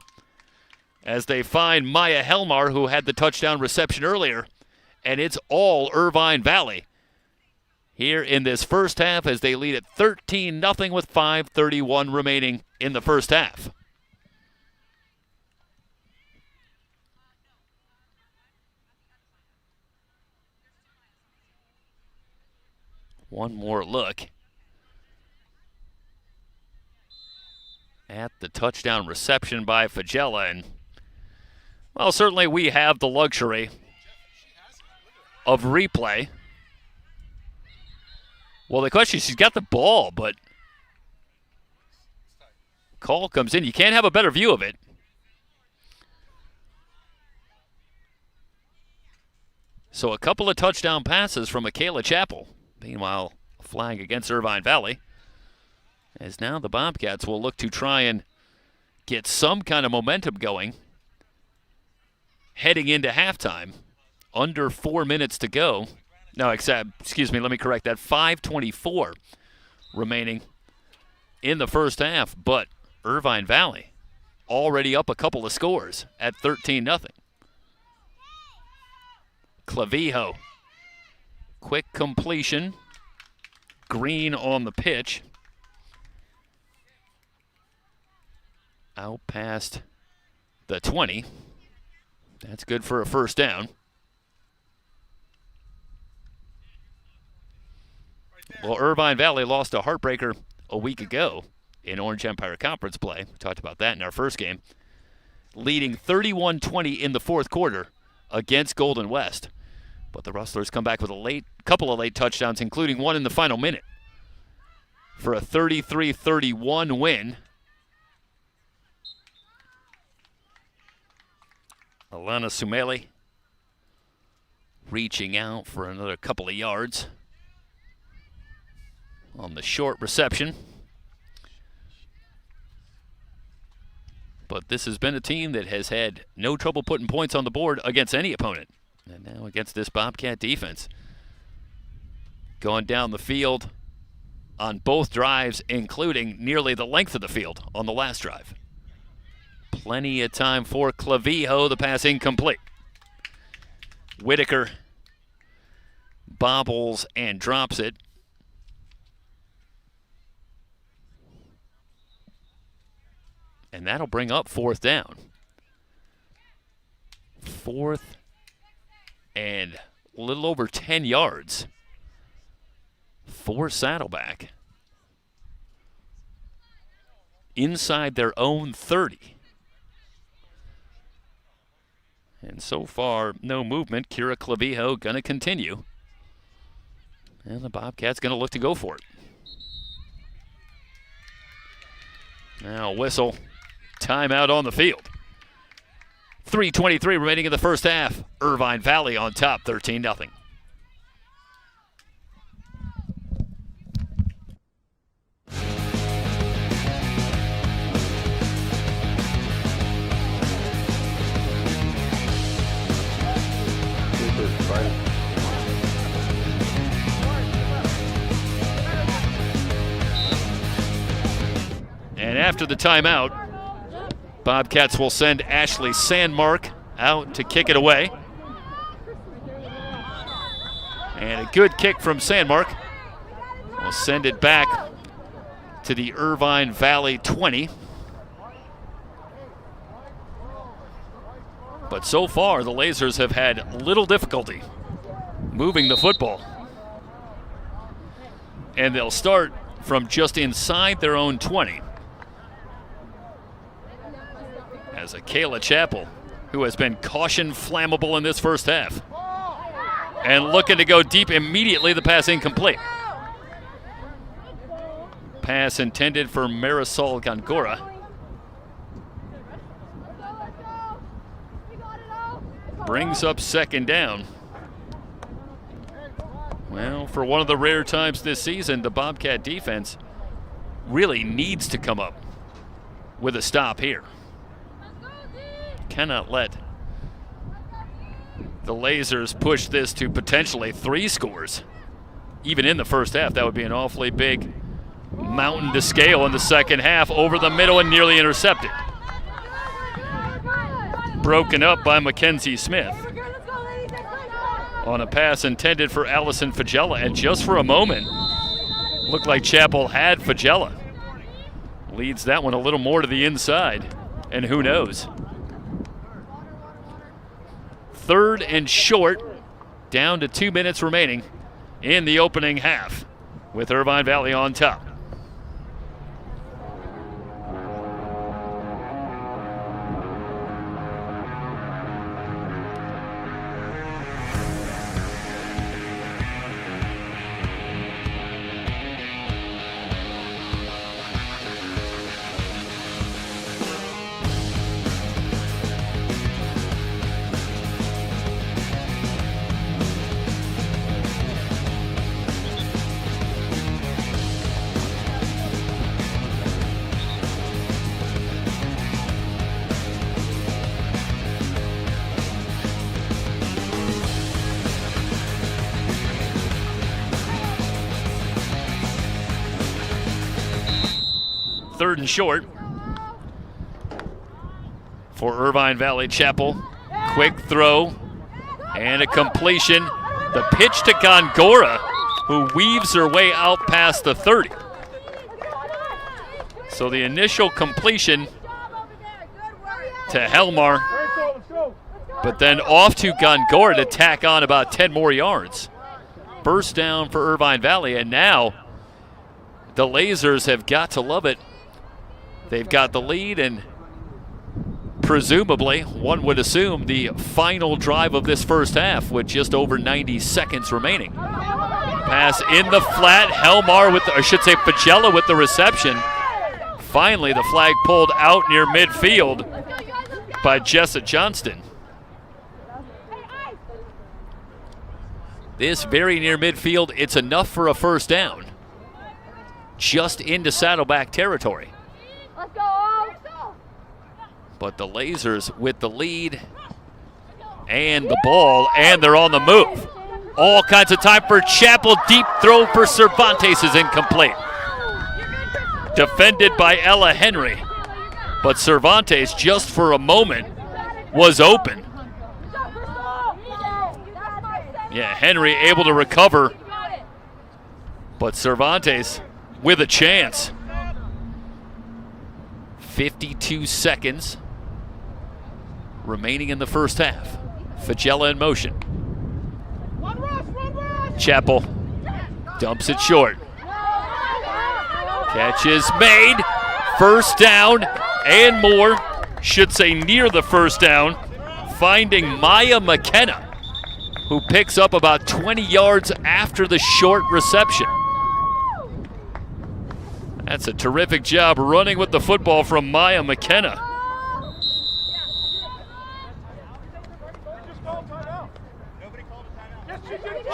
As they find Maya Helmar, who had the touchdown reception earlier. And it's all Irvine Valley here in this first half as they lead at 13-0 with 5:31 remaining in the first half. One more look at the touchdown reception by Fagella. And, well, certainly we have the luxury of replay. Well, the question is, she's got the ball, but call comes in. You can't have a better view of it. So a couple of touchdown passes from Michaela Chappell. Meanwhile, a flag against Irvine Valley. As now the Bobcats will look to try and get some kind of momentum going heading into halftime. Under 4 minutes to go. No, excuse me, let me correct that. 5:24 remaining in the first half. But Irvine Valley already up a couple of scores at 13-0. Clavijo. Quick completion. Green on the pitch. Out past the 20. That's good for a 1st down. Well, Irvine Valley lost a heartbreaker a week ago in Orange Empire Conference play. We talked about that in our first game. Leading 31-20 in the 4th quarter against Golden West. But the Rustlers come back with a couple of late touchdowns, including one in the final minute, for a 33-31 win. Alana Sumeli reaching out for another couple of yards on the short reception. But this has been a team that has had no trouble putting points on the board against any opponent. And now against this Bobcat defense. Going down the field on both drives, including nearly the length of the field on the last drive. Plenty of time for Clavijo. The pass incomplete. Whitaker bobbles and drops it. And that'll bring up 4th down. 4th and a little over 10 yards for Saddleback. Inside their own 30. And so far, no movement. Kira Clavijo going to continue. And the Bobcats going to look to go for it. Now whistle. Timeout on the field. 3:23 remaining in the first half. Irvine Valley on top, 13-0. And after the timeout, Bobcats will send Ashley Sandmark out to kick it away. And a good kick from Sandmark. We'll send it back to the Irvine Valley 20. But so far, the Lasers have had little difficulty moving the football. And they'll start from just inside their own 20. As a Kayla Chappell, who has been caution flammable in this first half. And looking to go deep immediately, the pass incomplete. Pass intended for Marisol Gongora. Brings up second down. Well, for one of the rare times this season, the Bobcat defense really needs to come up with a stop here. Cannot let the Lasers push this to potentially 3 scores. Even in the first half, that would be an awfully big mountain to scale in the second half. Over the middle and nearly intercepted. Broken up by Mackenzie Smith on a pass intended for Allison Fagella, and just for a moment looked like Chappell had Fagella. Leads that one a little more to the inside, and who knows. 3rd and short, down to 2 minutes remaining in the opening half, with Irvine Valley on top. Third and short for Irvine Valley. Chappell, quick throw and a completion. The pitch to Gongora, who weaves her way out past the 30. So the initial completion to Helmar, but then off to Gongora to tack on about 10 more yards. First down for Irvine Valley, and now the Lasers have got to love it. They've got the lead, and presumably, one would assume, the final drive of this first half with just over 90 seconds remaining. Pass in the flat. Helmar with, I should say Fagella with the reception. Finally, the flag pulled out near midfield by Jessa Johnston. This very near midfield, it's enough for a first down. Just into Saddleback territory. But the Lasers with the lead and the ball, and they're on the move. All kinds of time for Chappell. Deep throw for Cervantes is incomplete. Defended by Ella Henry. But Cervantes, just for a moment, was open. Yeah, Henry able to recover. But Cervantes with a chance. 52 seconds remaining in the first half. Fagella in motion. Chappell dumps it short. Catch is made. First down and more. Should say near the first down. Finding Maya McKenna, who picks up about 20 yards after the short reception. That's a terrific job running with the football from Maya McKenna.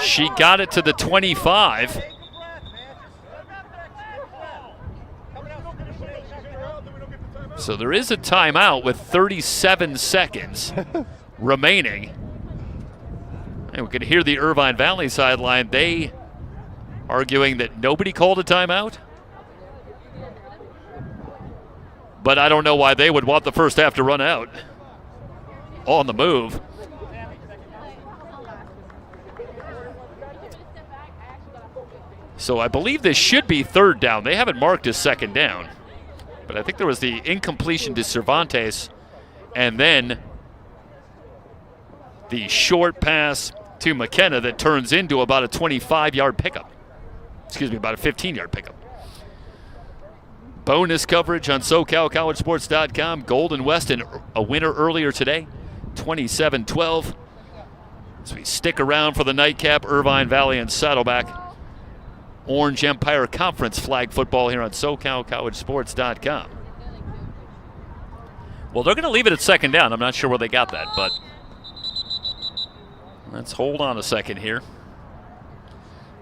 She got it to the 25. So there is a timeout with 37 seconds remaining. And we could hear the Irvine Valley sideline. They arguing that nobody called a timeout. But I don't know why they would want the first half to run out. On the move. So I believe this should be third down. They haven't marked as second down. But I think there was the incompletion to Cervantes and then the short pass to McKenna that turns into about a 25-yard pickup. Excuse me, about a 15-yard pickup. Bonus coverage on SoCalCollegeSports.com. Golden West a winner earlier today, 27-12. As we stick around for the nightcap, Irvine Valley and Saddleback. Orange Empire Conference flag football here on SoCalCollegeSports.com. Well, they're going to leave it at second down. I'm not sure where they got that, but let's hold on a second here.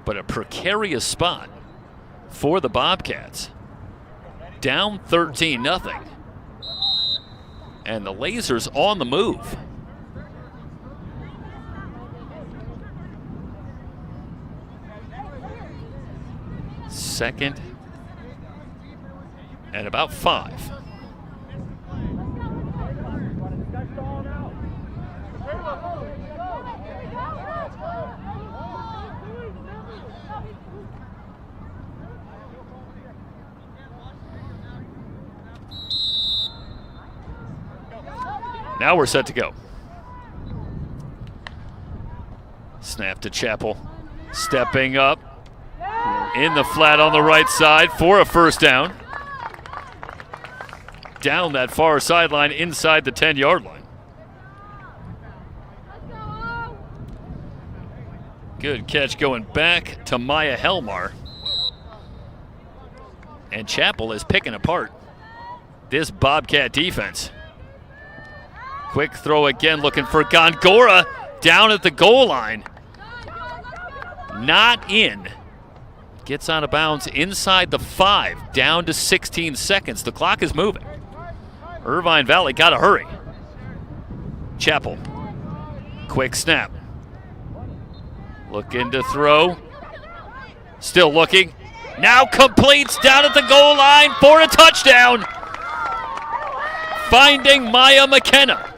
But a precarious spot for the Bobcats. Down 13-0. And the Lasers on the move. Second and about 5. Now we're set to go. Snap to Chappell. Stepping up. In the flat on the right side for a first down. Down that far sideline inside the 10-yard line. Good catch going back to Maya Helmar. And Chappell is picking apart this Bobcat defense. Quick throw again, looking for Gongora down at the goal line. Not in. Gets out of bounds inside the 5, down to 16 seconds. The clock is moving. Irvine Valley got to hurry. Chappell, quick snap. Looking to throw. Still looking. Now completes down at the goal line for a touchdown. Finding Maya McKenna.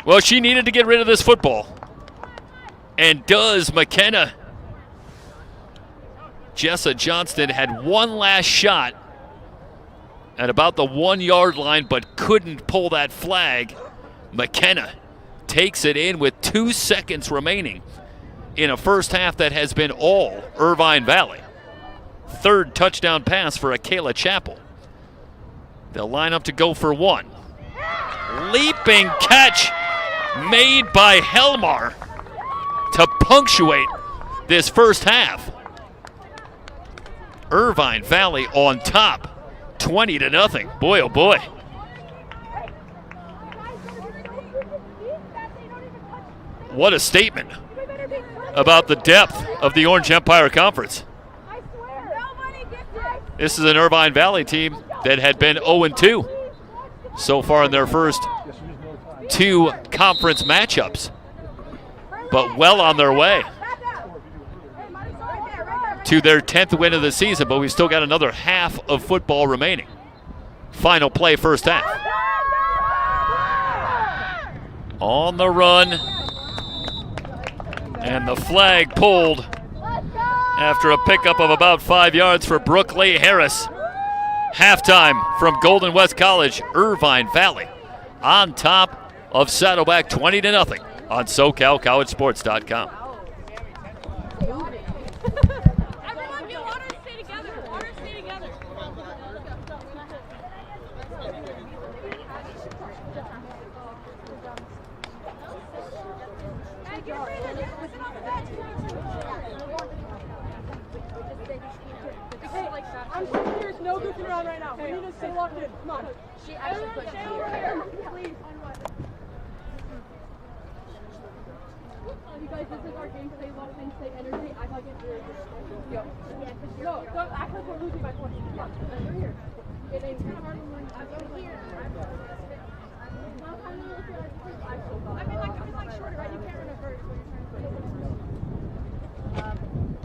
Well, she needed to get rid of this football. And does McKenna. Jessa Johnston had one last shot at about the 1-yard line, but couldn't pull that flag. McKenna takes it in with 2 seconds remaining in a first half that has been all Irvine Valley. Third touchdown pass for Akayla Chappell. They'll line up to go for 1. Leaping catch made by Helmar to punctuate this first half. Irvine Valley on top, 20-0. Boy, oh boy. What a statement about the depth of the Orange Empire Conference. This is an Irvine Valley team that had been 0-2 so far in their first 2 conference matchups, but well on their way to their 10th win of the season, but we've still got another half of football remaining. Final play, first half. On the run. And the flag pulled after a pickup of about 5 yards for Brooklyn Harris. Halftime from Golden West College, Irvine Valley on top of Saddleback, 20-0 on SoCalCollegeSports.com. I'm serious, no goofing around right now. We need to stay locked in. Come on. She actually put it here. Please. You guys, this is our game. Stay locked in, stay energy. Act like it's yours. Yo. No, don't act like we're losing by 20. Come on. We're here. It ain't kind of hard to win. I'm here. I mean, like shorter, right? You can't run a verse when you're trying to play.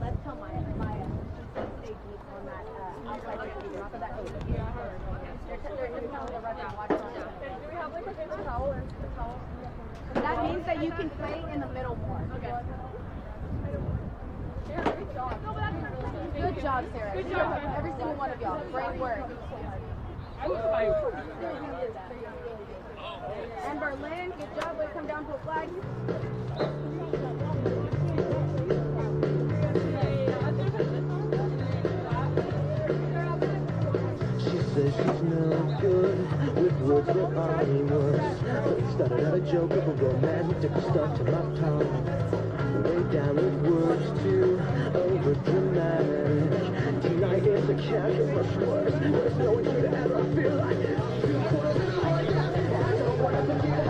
Let's tell Maya. Stay deep on that outside receiver off of that over. They're telling to run out. Watch out. Do we have like a paper towel or a towel? That means that you can play in the middle more. Okay. Yeah, great job. No, but that's Good job, Sarah. Good job. Every single one of y'all. Great work. And Berlin, good job. Let's come down to a flag. She says she's no good with words that are any worse. Started out a joke of a romantic stuck to my tongue. Way down with words too over dramatic. Tonight is a catch much worse. There's no one here to ever feel like this. I don't wanna forget.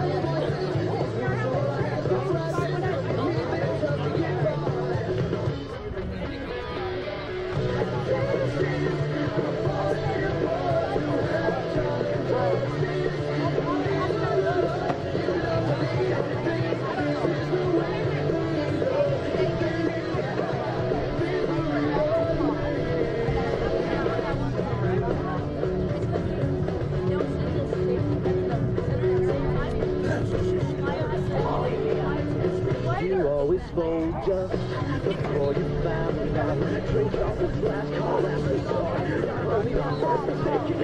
You always fold just before you found out. Drink off this last call after the door. Only my heart was taken.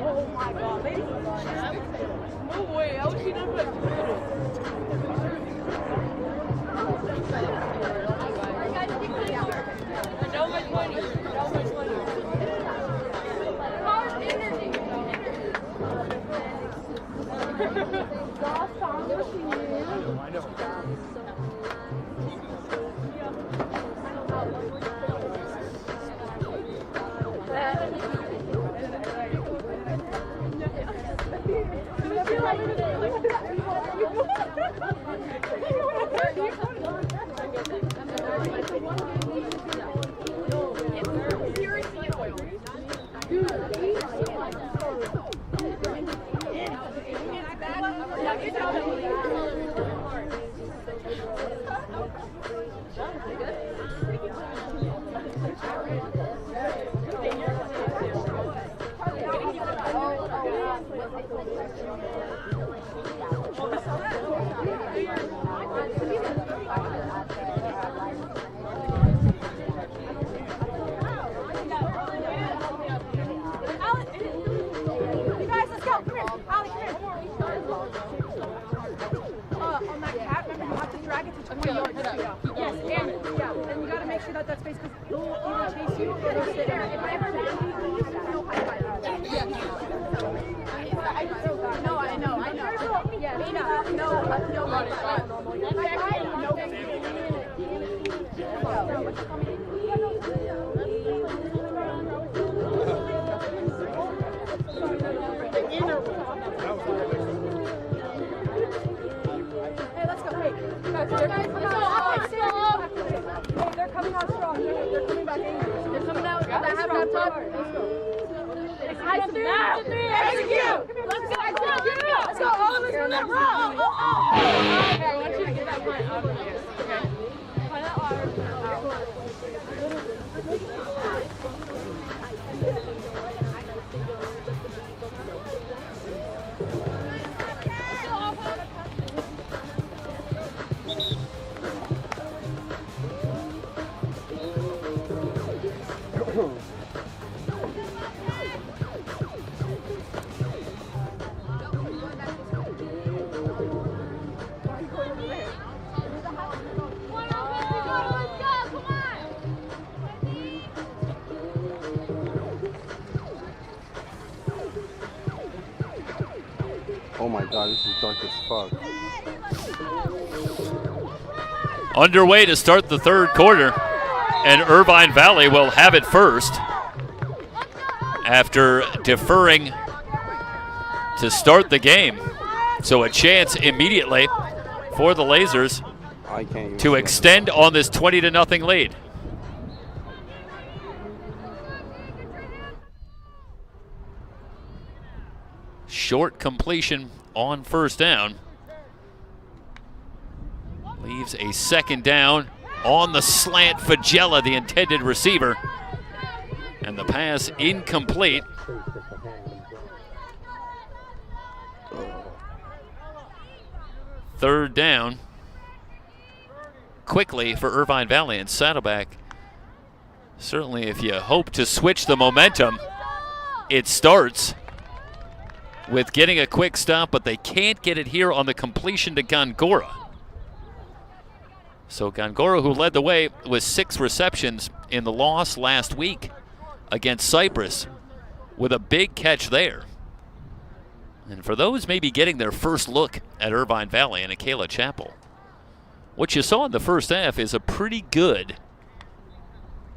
Oh my god, ladies. No way, I wish you done put no much money. No much money. I know. Yes, and yeah, and you gotta make sure that that's space because he'll either chase you or he'll sit there. If I ever miss you, no high five. No, I know. Yeah, no, no high five. Hey, let's go. Hey, guys, they're coming out strong. They're coming back angry. They're coming out. Let's go. Execute. Let's go. Let's go. All of us in that row. Okay, I want you to get that point out of this. Okay. Find that water. Oh my god, this is dark as fuck. Underway to start the third quarter, and Irvine Valley will have it first after deferring to start the game. So a chance immediately for the Lasers to extend on this 20-0 lead. Short completion on first down. Leaves a second down on the slant. Fagella, the intended receiver. And the pass incomplete. Third down. Quickly for Irvine Valley, and Saddleback. Certainly if you hope to switch the momentum, it starts with getting a quick stop, but they can't get it here on the completion to Gongora. So Gongora, who led the way with 6 receptions in the loss last week against CYPRESS, with a big catch there. And for those maybe getting their first look at Irvine Valley and Akela Chapel, what you saw in the first half is a pretty good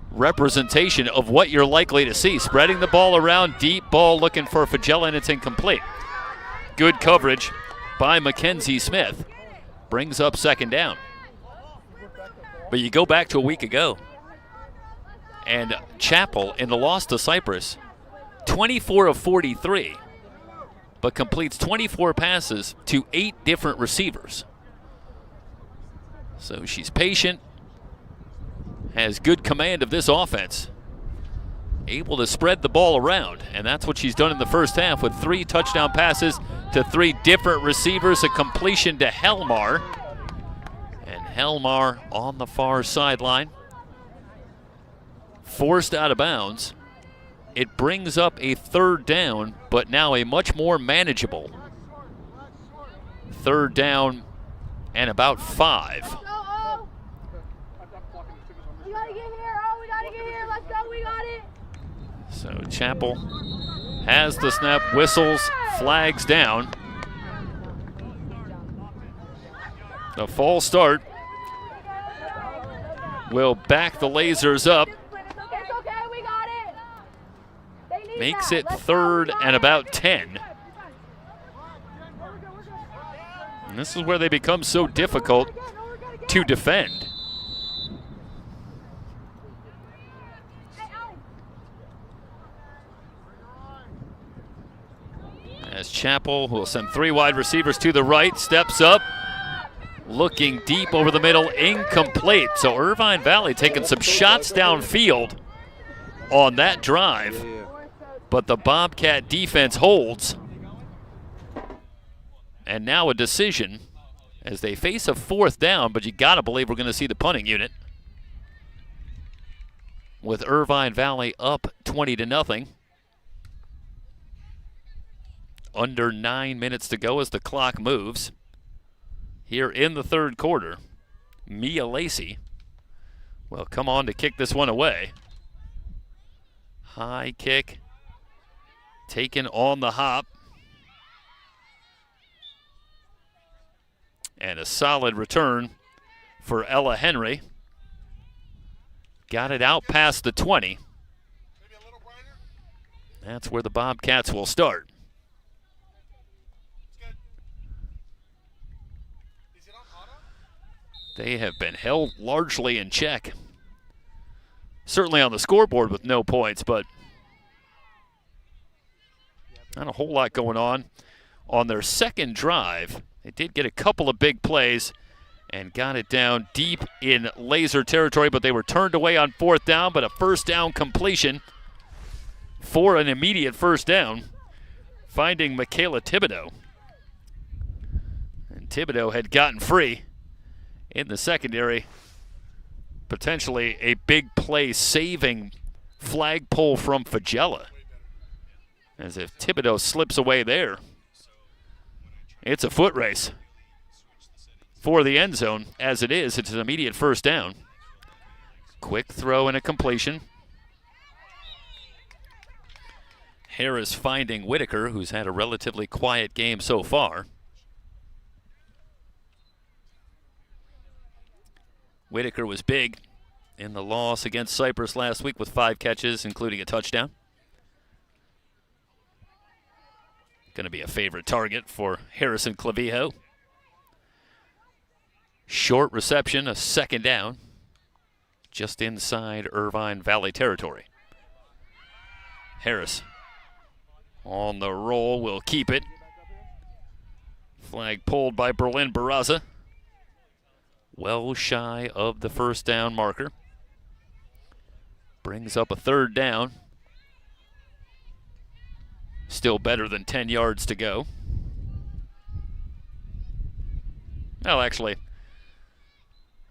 representation of what you're likely to see. Spreading the ball around, deep ball looking for Fagella, and it's incomplete. Good coverage by Mackenzie Smith. Brings up second down. But you go back to a week ago, and Chapel in the loss to CYPRESS, 24 of 43, but completes 24 passes to 8 different receivers. So she's patient, has good command of this offense, able to spread the ball around, and that's what she's done in the first half with 3 touchdown passes to 3 different receivers, a completion to Helmar, and Helmar on the far sideline, forced out of bounds. It brings up a third down, but now a much more manageable third down and about 5. We gotta get here. Oh, we gotta get here. Let's go. We got it. So Chapel has the snap, whistles, flags down. The false start will back the Lasers up. It's okay. We got it. They need Makes that. it Let's third go. and about 10. And this is where they become so difficult to defend. As Chapel, who will send 3 wide receivers to the right, steps up, looking deep over the middle, incomplete. So Irvine Valley taking some shots downfield on that drive, but the Bobcat defense holds. And now a decision as they face a 4th down, but you gotta believe we're gonna see the punting unit, with Irvine Valley up 20-0. Under 9 minutes to go as the clock moves here in the third quarter. Mia Lacey will come on to kick this one away. High kick taken on the hop. And a solid return for Ella Henry. Got it out past the 20. That's where the Bobcats will start. They have been held largely in check. Certainly on the scoreboard with no points, but not a whole lot going on. On their second drive, they did get a couple of big plays and got it down deep in Laser territory, but they were turned away on fourth down, but a first down completion for an immediate first down, finding Michaela Thibodeau. And Thibodeau had gotten free in the secondary. Potentially a big play saving flagpole from Fagella. As if Thibodeau slips away there, it's a foot race for the end zone. As it is, it's an immediate first down. Quick throw and a completion. Harris finding Whitaker, who's had a relatively quiet game so far. Whitaker was big in the loss against CYPRESS last week with 5 catches, including a touchdown. Going to be a favorite target for Harrison Clavijo. Short reception, a second down, just inside Irvine Valley territory. Harris on the roll, will keep it. Flag pulled by Berlin Barraza. Well shy of the first down marker. Brings up a third down. Still better than 10 yards to go. Well, actually,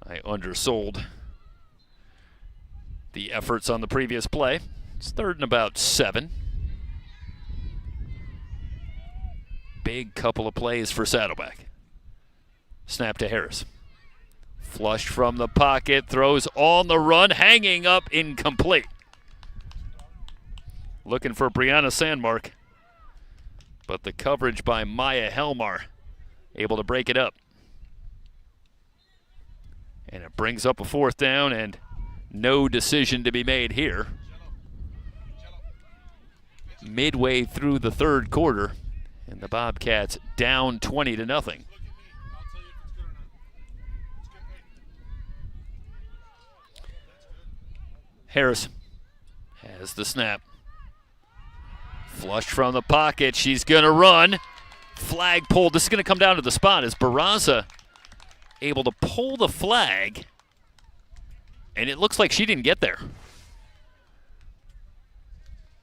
I undersold the efforts on the previous play. It's third and about 7. Big couple of plays for Saddleback. Snap to Harris. Flushed from the pocket, throws on the run, hanging up, incomplete. Looking for Brianna Sandmark, but the coverage by Maya Helmar able to break it up. And it brings up a fourth down and no decision to be made here. Midway through the third quarter, and the Bobcats down 20-0. Harris has the snap. Flushed from the pocket. She's going to run. Flag pulled. This is going to come down to the spot as Barraza able to pull the flag. And it looks like she didn't get there.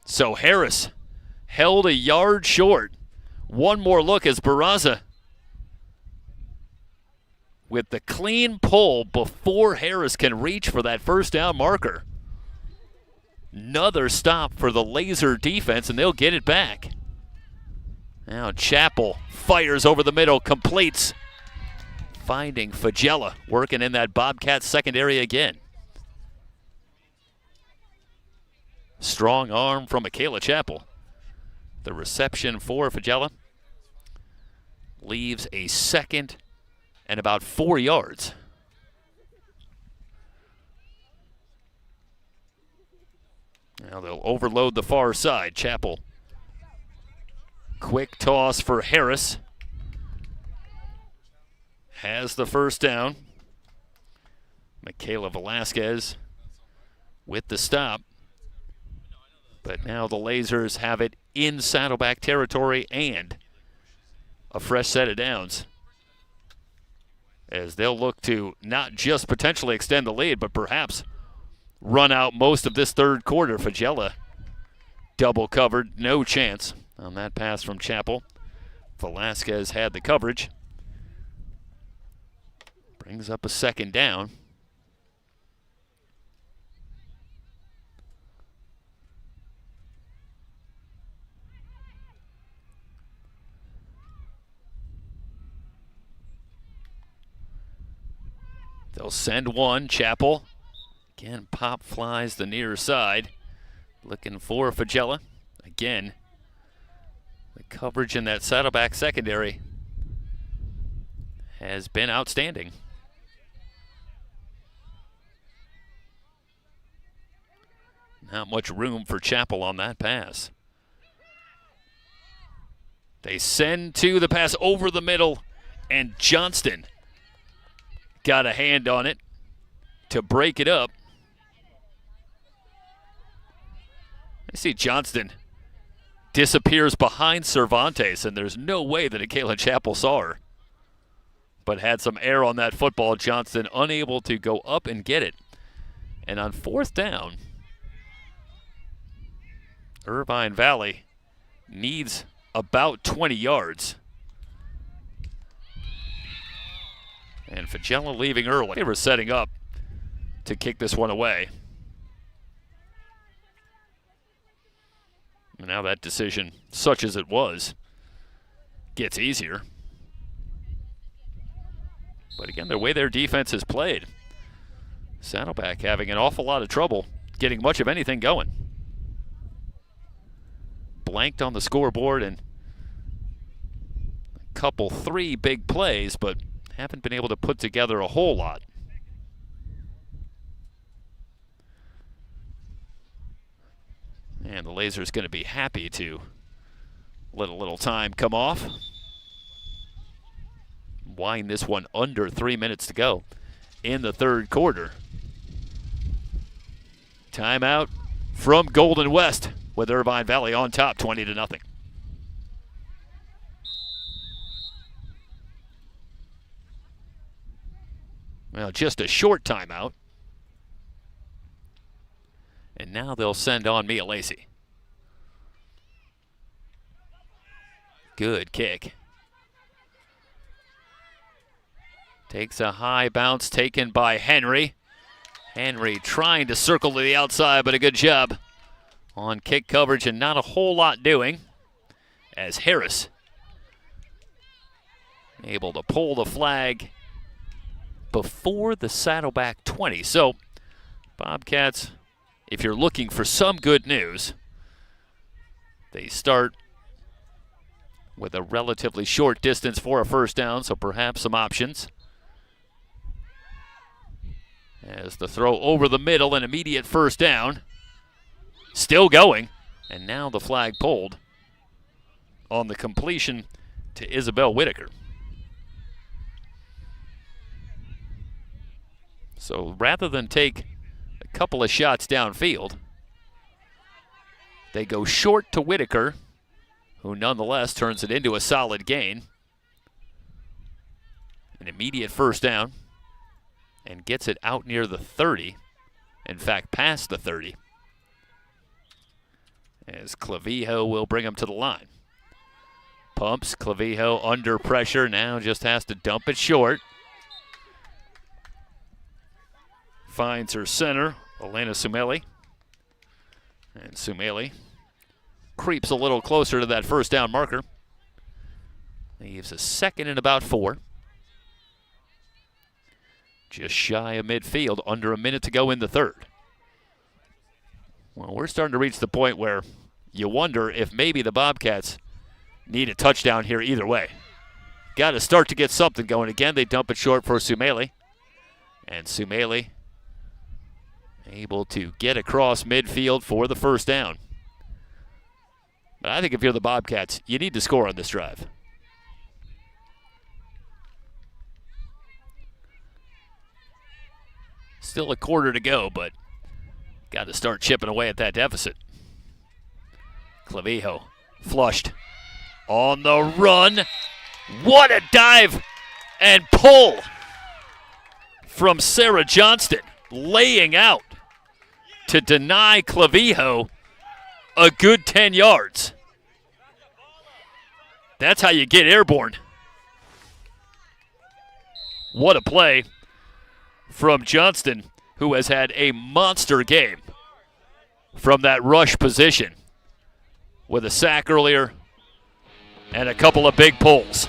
So Harris held a yard short. One more look as Barraza with the clean pull before Harris can reach for that first down marker. Another stop for the Laser defense, and they'll get it back. Now Chappell fires over the middle, completes. Finding Fagella, working in that Bobcat secondary again. Strong arm from Michaela Chappell. The reception for Fagella leaves a second and about 4 yards. Now they'll overload the far side. Chappell. Quick toss for Harris. Has the first down. Michaela Velasquez with the stop. But now the Lasers have it in Saddleback territory and a fresh set of downs, as they'll look to not just potentially extend the lead, but perhaps run out most of this third quarter. Fagella double covered, no chance on that pass from Chappell. Velasquez had the coverage. Brings up a second down. They'll send one. Chappell. Again, pop flies the near side. Looking for Fagella. Again, the coverage in that Saddleback secondary has been outstanding. Not much room for Chappell on that pass. They send to the pass over the middle, and Johnston got a hand on it to break it up. I see Johnston disappears behind Cervantes, and there's no way that Kalen Chappell saw her. But had some air on that football. Johnston unable to go up and get it. And on fourth down, Irvine Valley needs about 20 yards. And Fagella leaving early. They were setting up to kick this one away. And now that decision, such as it was, gets easier. But again, the way their defense has played, Saddleback having an awful lot of trouble getting much of anything going. Blanked on the scoreboard and a couple, 3 big plays, but haven't been able to put together a whole lot. And the Laser's going to be happy to let a little time come off. Wind this one under 3 minutes to go in the third quarter. Timeout from Golden West with Irvine Valley on top, 20-0. Well, just a short timeout. And now they'll send on Mia Lacey. Good kick. Takes a high bounce taken by Henry. Henry trying to circle to the outside, but a good job on kick coverage and not a whole lot doing as Harris able to pull the flag before the Saddleback 20. So Bobcats, if you're looking for some good news, they start with a relatively short distance for a first down, so perhaps some options. As the throw over the middle, an immediate first down. Still going, and now the flag pulled on the completion to Isabel Whitaker. So rather than take a couple of shots downfield, they go short to Whitaker, who nonetheless turns it into a solid gain. An immediate first down, and gets it out near the 30. In fact, past the 30. As Clavijo will bring him to the line. Pumps, Clavijo under pressure, now just has to dump it short. Finds her center, Elena Sumeli. And Sumeli creeps a little closer to that first down marker. Leaves a second and about 4. Just shy of midfield, under a minute to go in the third. Well, we're starting to reach the point where you wonder if maybe the Bobcats need a touchdown here either way. Got to start to get something going. Again, they dump it short for Sumeli. And Sumeli able to get across midfield for the first down. But I think if you're the Bobcats, you need to score on this drive. Still a quarter to go, but got to start chipping away at that deficit. Clavijo flushed on the run. What a dive and pull from Sarah Johnston, laying out to deny Clavijo a good 10 yards. That's how you get airborne. What a play from Johnston, who has had a monster game from that rush position with a sack earlier and a couple of big pulls.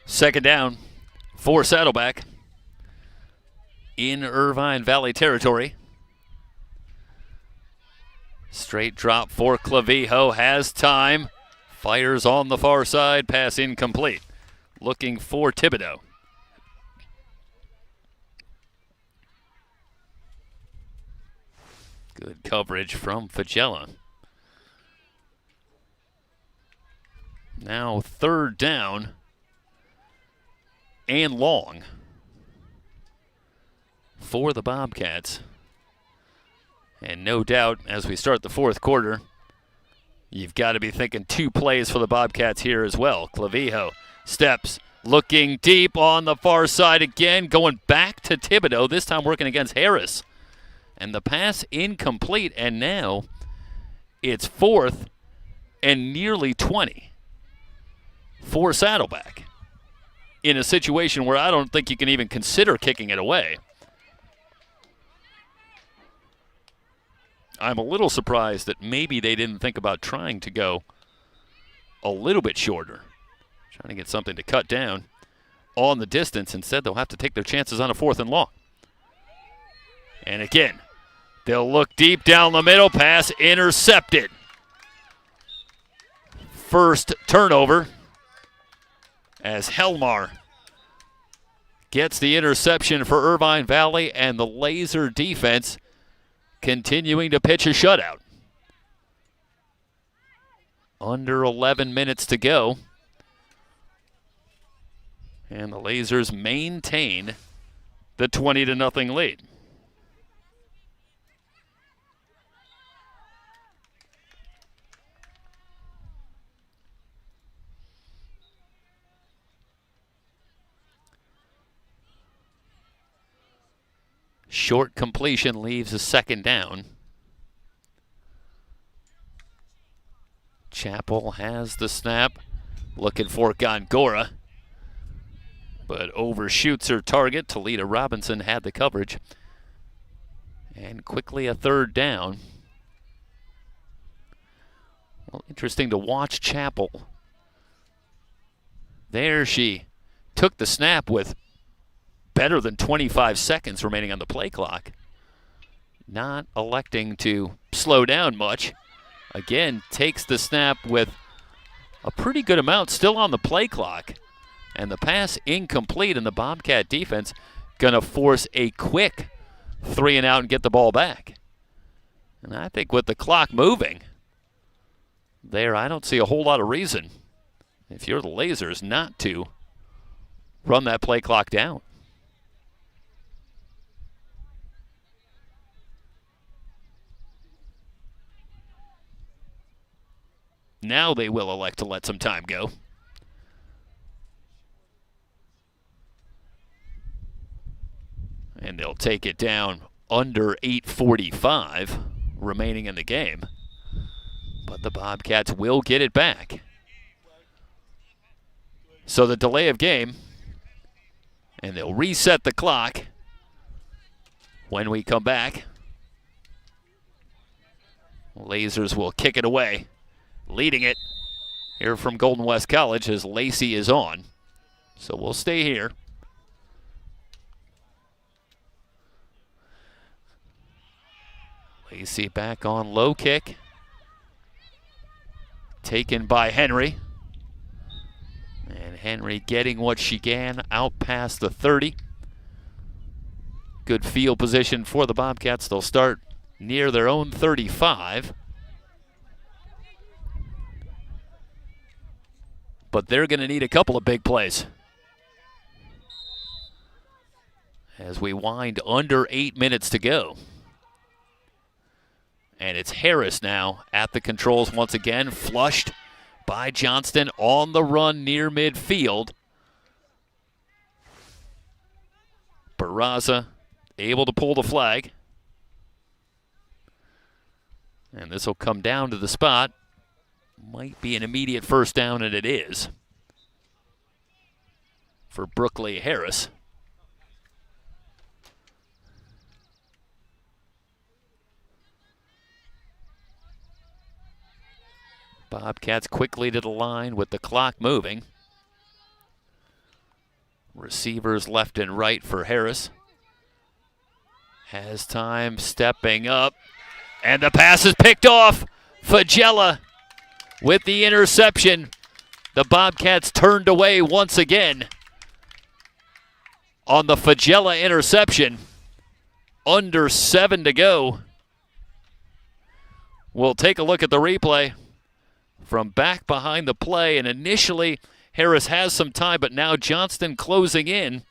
Second down for Saddleback in Irvine Valley territory. Straight drop for Clavijo, has time, fires on the far side, pass incomplete. Looking for Thibodeau. Good coverage from Fagella. Now third down and long for the Bobcats. And no doubt, as we start the fourth quarter, you've got to be thinking 2 plays for the Bobcats here as well. Clavijo steps, looking deep on the far side again, going back to Thibodeau, this time working against Harris. And the pass incomplete, and now it's 4th and nearly 20 for Saddleback in a situation where I don't think you can even consider kicking it away. I'm a little surprised that maybe they didn't think about trying to go a little bit shorter, trying to get something to cut down on the distance. Instead, they'll have to take their chances on a 4th and long. And again, they'll look deep down the middle, pass intercepted. First turnover as Helmar gets the interception for Irvine Valley, and the Laser defense continuing to pitch a shutout. Under 11 minutes to go. And the Lasers maintain the 20-0 lead. Short completion leaves a second down. Chappell has the snap, looking for Gongora, but overshoots her target. Talita Robinson had the coverage. And quickly a third down. Well, interesting to watch Chappell. There she took the snap with better than 25 seconds remaining on the play clock. Not electing to slow down much. Again, takes the snap with a pretty good amount still on the play clock. And the pass incomplete, and the Bobcat defense gonna force a quick 3 and out and get the ball back. And I think with the clock moving there, I don't see a whole lot of reason, if you're the Lasers, not to run that play clock down. Now they will elect to let some time go. And they'll take it down under 8:45 remaining in the game. But the Bobcats will get it back. So the delay of game, and they'll reset the clock when we come back. Lasers will kick it away. Leading it here from Golden West College as Lacey is on. So we'll stay here. Lacey back on low kick. Taken by Henry. And Henry getting what she can out past the 30. Good field position for the Bobcats. They'll start near their own 35. But they're going to need a couple of big plays as we wind under 8 minutes to go. And it's Harris now at the controls once again, flushed by Johnston on the run near midfield. Barraza able to pull the flag. And this will come down to the spot. Might be an immediate first down, and it is for Brooklyn Harris. Bobcats quickly to the line with the clock moving. Receivers left and right for Harris. Has time, stepping up, and the pass is picked off. Fagella with the interception. The Bobcats turned away once again on the Fagella interception. Under 7 to go. We'll take a look at the replay from back behind the play, and initially Harris has some time, but now Johnston closing in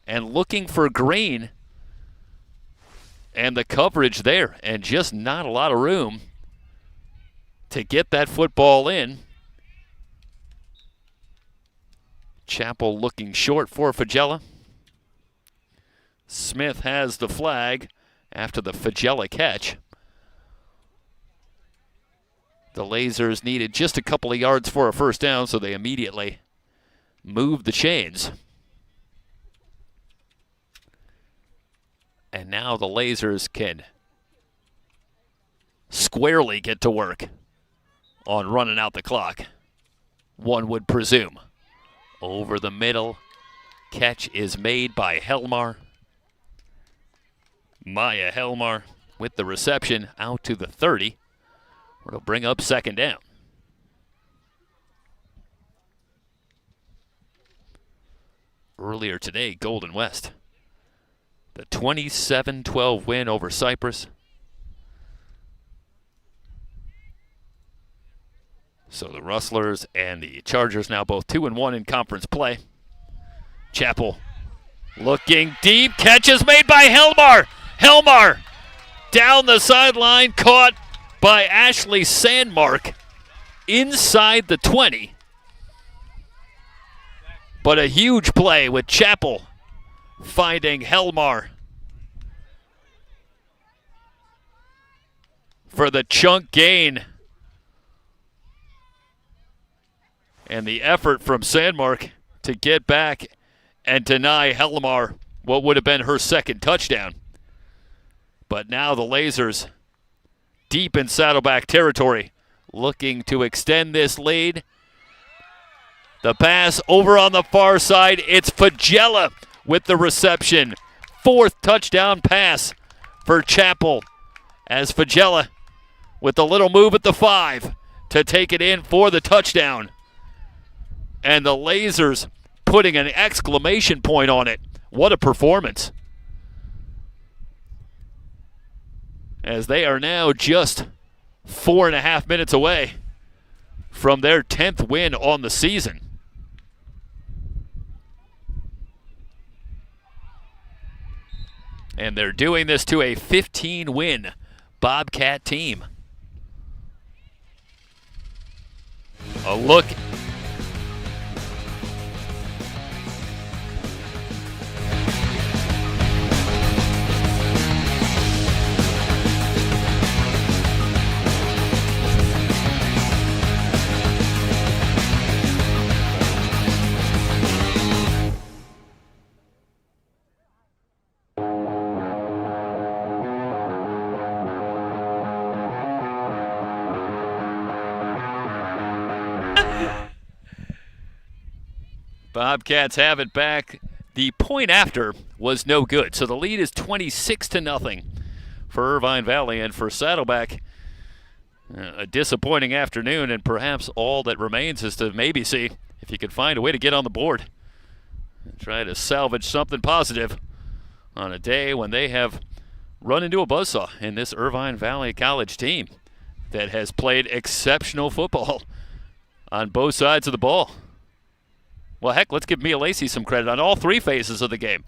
and looking for Green. And the coverage there, and just not a lot of room to get that football in. Chappell looking short for Fagella. Smith has the flag after the Fagella catch. The Lasers needed just a couple of yards for a first down, so they immediately moved the chains. And now the Lasers can squarely get to work on running out the clock, one would presume. Over the middle, catch is made by Helmar. Maya Helmar with the reception out to the 30. It'll bring up second down. Earlier today, Golden West, the 27-12 win over Cypress. So the Rustlers and the Chargers now both 2-1 in conference play. Chappell looking deep. Catch is made by Helmar. Helmar down the sideline, caught by Ashley Sandmark inside the 20. But a huge play with Chappell finding Helmar for the chunk gain. And the effort from Sandmark to get back and deny Helmar what would have been her second touchdown. But now the Lasers deep in Saddleback territory, looking to extend this lead. The pass over on the far side. It's Fagella with the reception. Fourth touchdown pass for Chappell, as Fagella with a little move at the 5 to take it in for the touchdown. And the Lasers putting an exclamation point on it. What a performance. As they are now just 4.5 minutes away from their 10th win on the season. And they're doing this to a 15-win Bobcat team. A look. Bobcats have it back. The point after was no good, so the lead is 26-0 for Irvine Valley, and for Saddleback, a disappointing afternoon, and perhaps all that remains is to maybe see if you can find a way to get on the board and try to salvage something positive on a day when they have run into a buzzsaw in this Irvine Valley College team that has played exceptional football on both sides of the ball. Well, heck, let's give Mia Lacey some credit on all three phases of the game.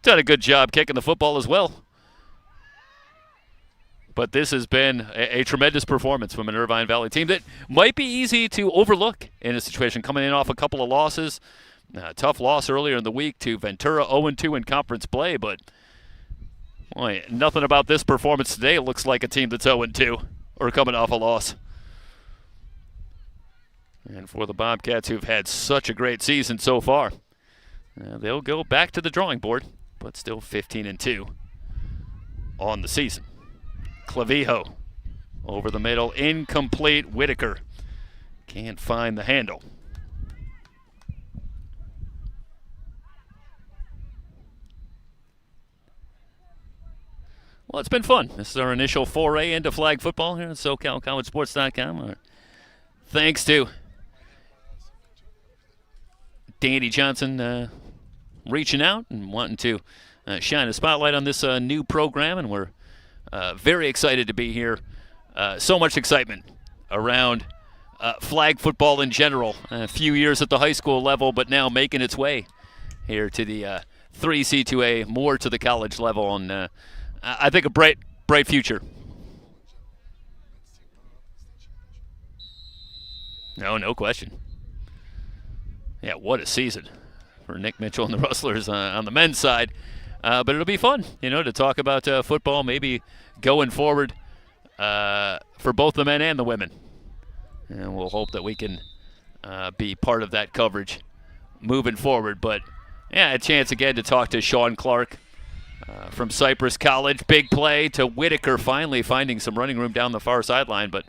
Done a good job kicking the football as well. But this has been a tremendous performance from an Irvine Valley team that might be easy to overlook in a situation, coming in off a couple of losses. Tough loss earlier in the week to Ventura, 0-2 in conference play, but boy, nothing about this performance today looks like a team that's 0-2 or coming off a loss. And for the Bobcats, who've had such a great season so far, they'll go back to the drawing board, but still 15-2 on the season. Clavijo over the middle, incomplete. Whitaker can't find the handle. Well, it's been fun. This is our initial foray into flag football here at SoCalCollegeSports.com. Thanks to Danny Johnson reaching out and wanting to shine a spotlight on this new program, and we're very excited to be here. So much excitement around flag football in general. A few years at the high school level, but now making its way here to the 3C2A, more to the college level, and I think a bright future. No question. Yeah, what a season for Nick Mitchell and the Rustlers on the men's side. But it'll be fun, to talk about football, maybe going forward for both the men and the women. And we'll hope that we can be part of that coverage moving forward. But, yeah, a chance again to talk to Sean Clark from CYPRESS College. Big play to Whitaker, finally finding some running room down the far sideline. But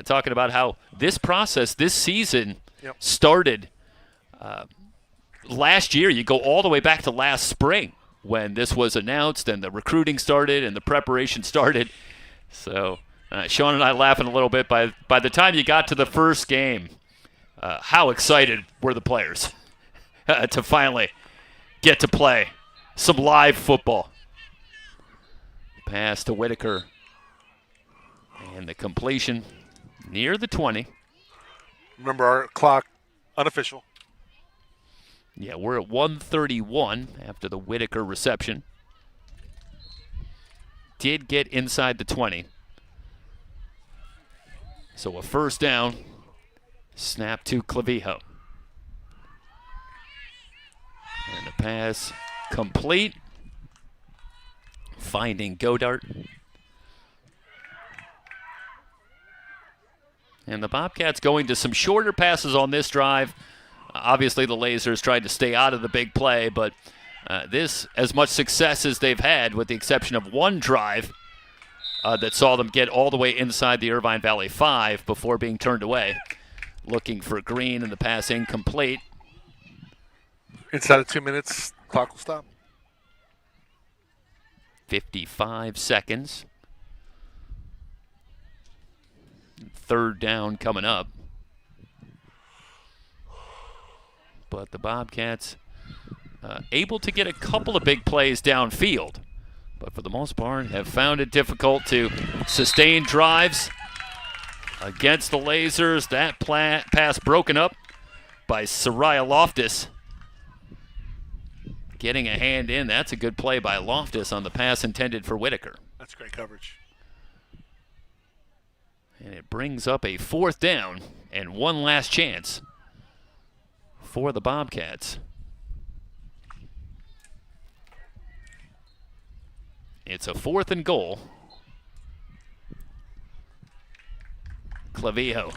talking about how this process, this season, started last year. You go all the way back to last spring when this was announced and the recruiting started and the preparation started. So Sean and I laughing a little bit. By the time you got to the first game, how excited were the players to finally get to play some live football. Pass to Whitaker. And the completion near the 20. Remember our clock, unofficial. Yeah, we're at 1:31 after the Whitaker reception. Did get inside the 20. So a first down. Snap to Clavijo. And the pass complete. Finding Godart. And the Bobcats going to some shorter passes on this drive. Obviously, the Lasers tried to stay out of the big play, but this, as much success as they've had, with the exception of one drive that saw them get all the way inside the Irvine Valley 5 before being turned away. Looking for Green, and the pass incomplete. Inside of 2 minutes, clock will stop. 55 seconds. Third down coming up. But the Bobcats able to get a couple of big plays downfield, but for the most part have found it difficult to sustain drives against the Lasers. That pass broken up by Soraya Loftus. Getting a hand in. That's a good play by Loftus on the pass intended for Whitaker. That's great coverage. And it brings up a fourth down and one last chance for the Bobcats. It's a 4th and goal. Clavijo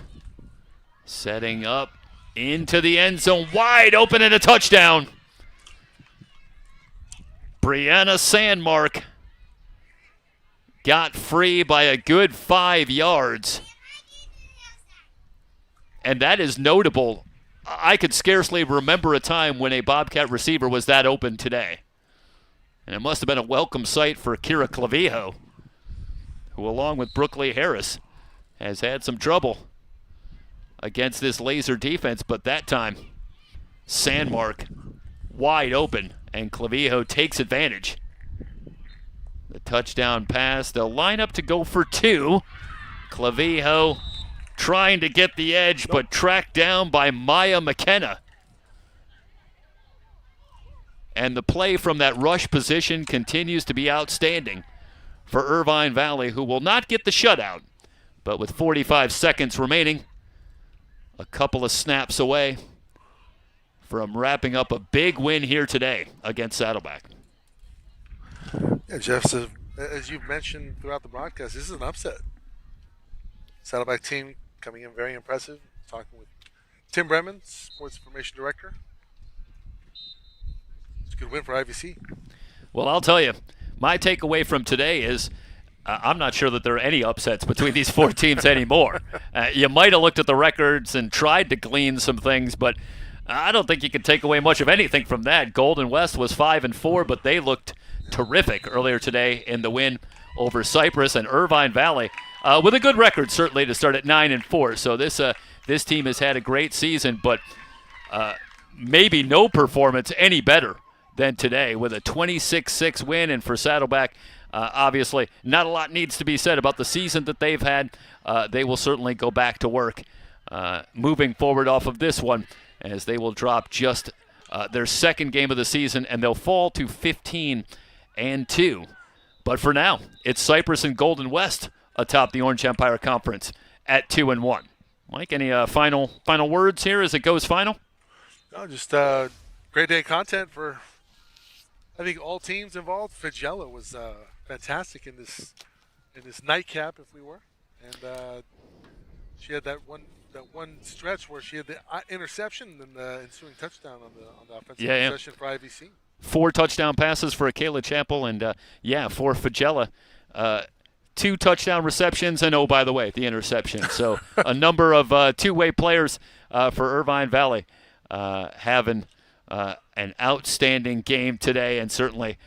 setting up into the end zone, wide open, and a touchdown. Brianna Sandmark got free by a good 5 yards. And that is notable. I could scarcely remember a time when a Bobcat receiver was that open today. And it must have been a welcome sight for Kira Clavijo, who, along with Brooklyn Harris, has had some trouble against this Laser defense. But that time, Sandmark wide open, and Clavijo takes advantage. The touchdown pass. They'll line up to go for 2. Clavijo trying to get the edge, but tracked down by Maya McKenna. And the play from that rush position continues to be outstanding for Irvine Valley, who will not get the shutout. But with 45 seconds remaining, a couple of snaps away from wrapping up a big win here today against Saddleback. Yeah, Jeff, so as you've mentioned throughout the broadcast, this is an upset. Saddleback team coming in very impressive. Talking with Tim Bremen, Sports Information Director. It's a good win for IVC. Well, I'll tell you, my takeaway from today is I'm not sure that there are any upsets between these 4 teams anymore. You might have looked at the records and tried to glean some things, but I don't think you can take away much of anything from that. Golden West was 5-4, but they looked terrific earlier today in the win over Cypress, and Irvine Valley with a good record certainly to start at 9-4. So this team has had a great season, but maybe no performance any better than today with a 26-6 win. And for Saddleback, obviously not a lot needs to be said about the season that they've had. They will certainly go back to work moving forward off of this one, as they will drop just their second game of the season, and they'll fall to 15-2. But for now, it's Cypress and Golden West atop the Orange Empire Conference at 2-1. Mike, any final words here as it goes final? No, just great day of content for, I think, all teams involved. Figella was fantastic in this nightcap, if we were, and she had that one stretch where she had the interception and the ensuing touchdown on the offensive possession for IVC. 4 touchdown passes for Akela Chappell, and for Figella, 2 touchdown receptions, and by the way, the interception. So a number of two-way players for Irvine Valley having an outstanding game today, and certainly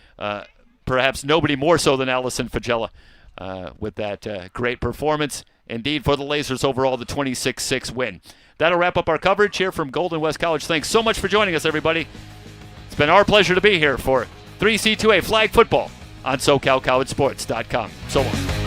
perhaps nobody more so than Allison Figella with that great performance. Indeed, for the Lasers overall, the 26-6 win. That'll wrap up our coverage here from Golden West College. Thanks so much for joining us, everybody. It's been our pleasure to be here for 3C2A Flag Football on SoCalCollegeSports.com. So long.